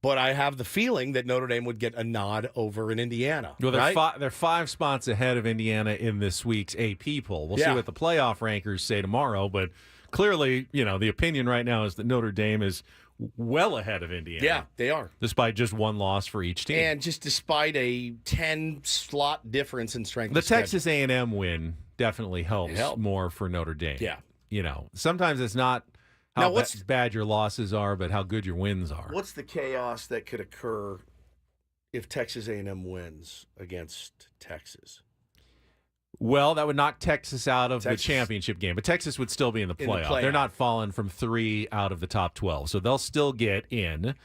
But I have the feeling that Notre Dame would get a nod over in Indiana.
Well,
right?
They're 5 spots ahead of Indiana in this week's AP poll. We'll see what the playoff rankers say tomorrow, but clearly, the opinion right now is that Notre Dame is well ahead of Indiana.
Yeah, they are.
Despite just 1 loss for each team.
And just despite a 10-slot difference in strength.
The Texas A&M win definitely helps more for Notre Dame.
Yeah.
Sometimes it's not how bad your losses are, but how good your wins are.
What's the chaos that could occur if Texas A&M wins against Texas?
Well, that would knock Texas out of the championship game, but Texas would still be in the playoff. They're not falling from 3 out of the top 12, so they'll still get in.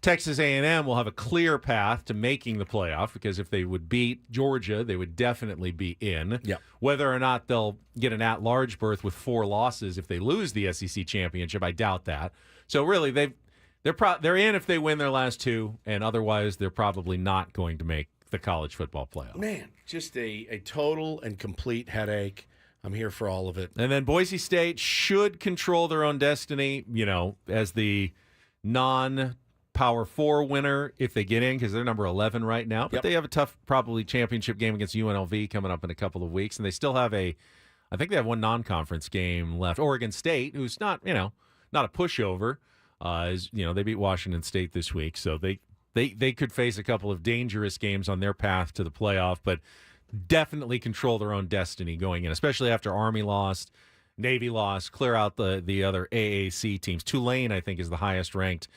Texas A&M will have a clear path to making the playoff because if they would beat Georgia, they would definitely be in.
Yep.
Whether or not they'll get an at-large berth with 4 losses if they lose the SEC championship, I doubt that. So really, they're in if they win their last 2, and otherwise they're probably not going to make the college football playoff.
Man, just a total and complete headache. I'm here for all of it.
And then Boise State should control their own destiny, as the non-Power 4 winner if they get in because they're number 11 right now. But they have a tough, probably, championship game against UNLV coming up in a couple of weeks. And they still have I think they have one non-conference game left. Oregon State, who's not a pushover. They beat Washington State this week. So they could face a couple of dangerous games on their path to the playoff, but definitely control their own destiny going in, especially after Army lost, Navy lost, clear out the other AAC teams. Tulane, I think, is the highest-ranked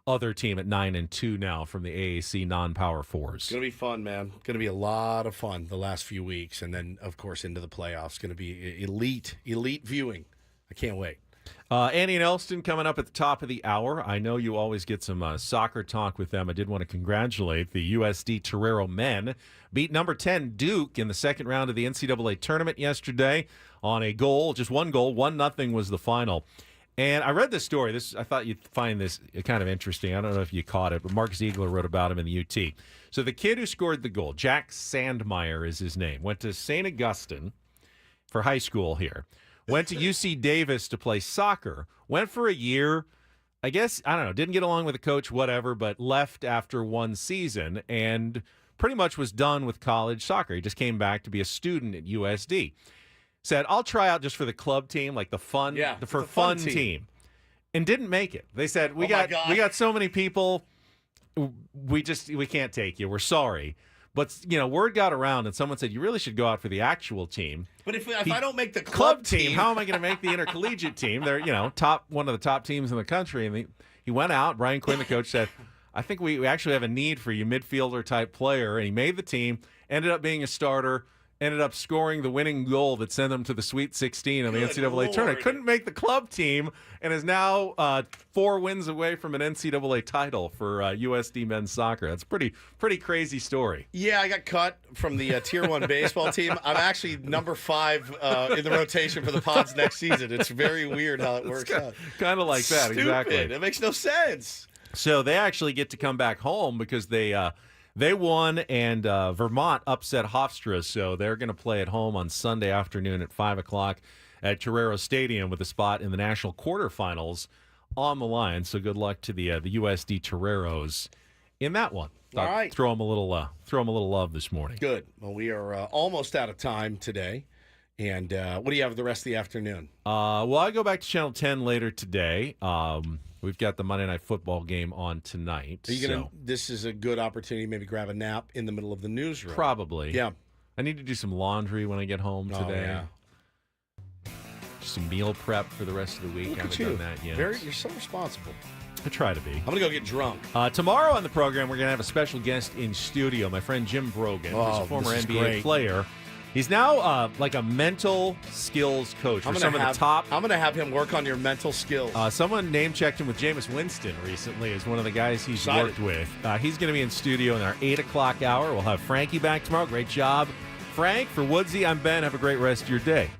other team at 9-2 now from the AAC non-Power 4s.
It's going to be fun, man. Going to be a lot of fun the last few weeks, and then, of course, into the playoffs. Going to be elite viewing. I can't wait.
Annie and Elston coming up at the top of the hour. I know you always get some soccer talk with them. I did want to congratulate the USD Torero men. Beat number 10 Duke in the second round of the NCAA tournament yesterday on a goal, just one goal. 1-0 was the final. And I read this story. I thought you'd find this kind of interesting. I don't know if you caught it, but Mark Ziegler wrote about him in the UT. So the kid who scored the goal, Jack Sandmeyer is his name, went to St. Augustine for high school here. Went to UC Davis to play soccer. Went for a year. I guess, I don't know, didn't get along with the coach, whatever, but left after one season and pretty much was done with college soccer. He just came back to be a student at USD. Said, I'll try out just for the club team, like the fun team. And didn't make it. They said, we got so many people, we can't take you. We're sorry. But, word got around, and someone said, you really should go out for the actual team.
But if I don't make the club team,
how am I going to make the intercollegiate team? They're, one of the top teams in the country. And he went out. Brian Quinn, the coach, said, I think we actually have a need for you, midfielder-type player. And he made the team, ended up being a starter, ended up scoring the winning goal that sent them to the Sweet 16 in the NCAA tournament. Couldn't make the club team and is now 4 wins away from an NCAA title for USD men's soccer. That's a pretty crazy story.
Yeah, I got cut from the Tier 1 baseball team. I'm actually number 5 in the rotation for the Pods next season. It's very weird how it works out.
Kind of like that,
Stupid.
exactly.
It makes no sense.
So they actually get to come back home because they won, and Vermont upset Hofstra, so they're going to play at home on Sunday afternoon at 5 o'clock at Torero Stadium with a spot in the national quarterfinals on the line. So good luck to the USD Toreros in that one.
All right.
Throw them a little love this morning.
Good. Well, we are almost out of time today. And what do you have the rest of the afternoon?
Well, I go back to Channel 10 later today. We've got the Monday Night Football game on tonight.
Are you gonna? This is a good opportunity. Maybe grab a nap in the middle of the newsroom.
Probably.
Yeah.
I need to do some laundry when I get home today.
Yeah.
Just some meal prep for the rest of the week.
Look
I haven't
at you.
done that yet.
You're so responsible.
I try to be.
I'm gonna go get drunk.
Tomorrow on the program, we're gonna have a special guest in studio. My friend Jim Brogan, who's a former NBA player. He's now like a mental skills coach for some of the top.
I'm going to have him work on your mental skills.
Someone name-checked him with Jameis Winston recently as one of the guys he's worked with. He's going to be in studio in our 8 o'clock hour. We'll have Frankie back tomorrow. Great job, Frank. For Woodsy, I'm Ben. Have a great rest of your day.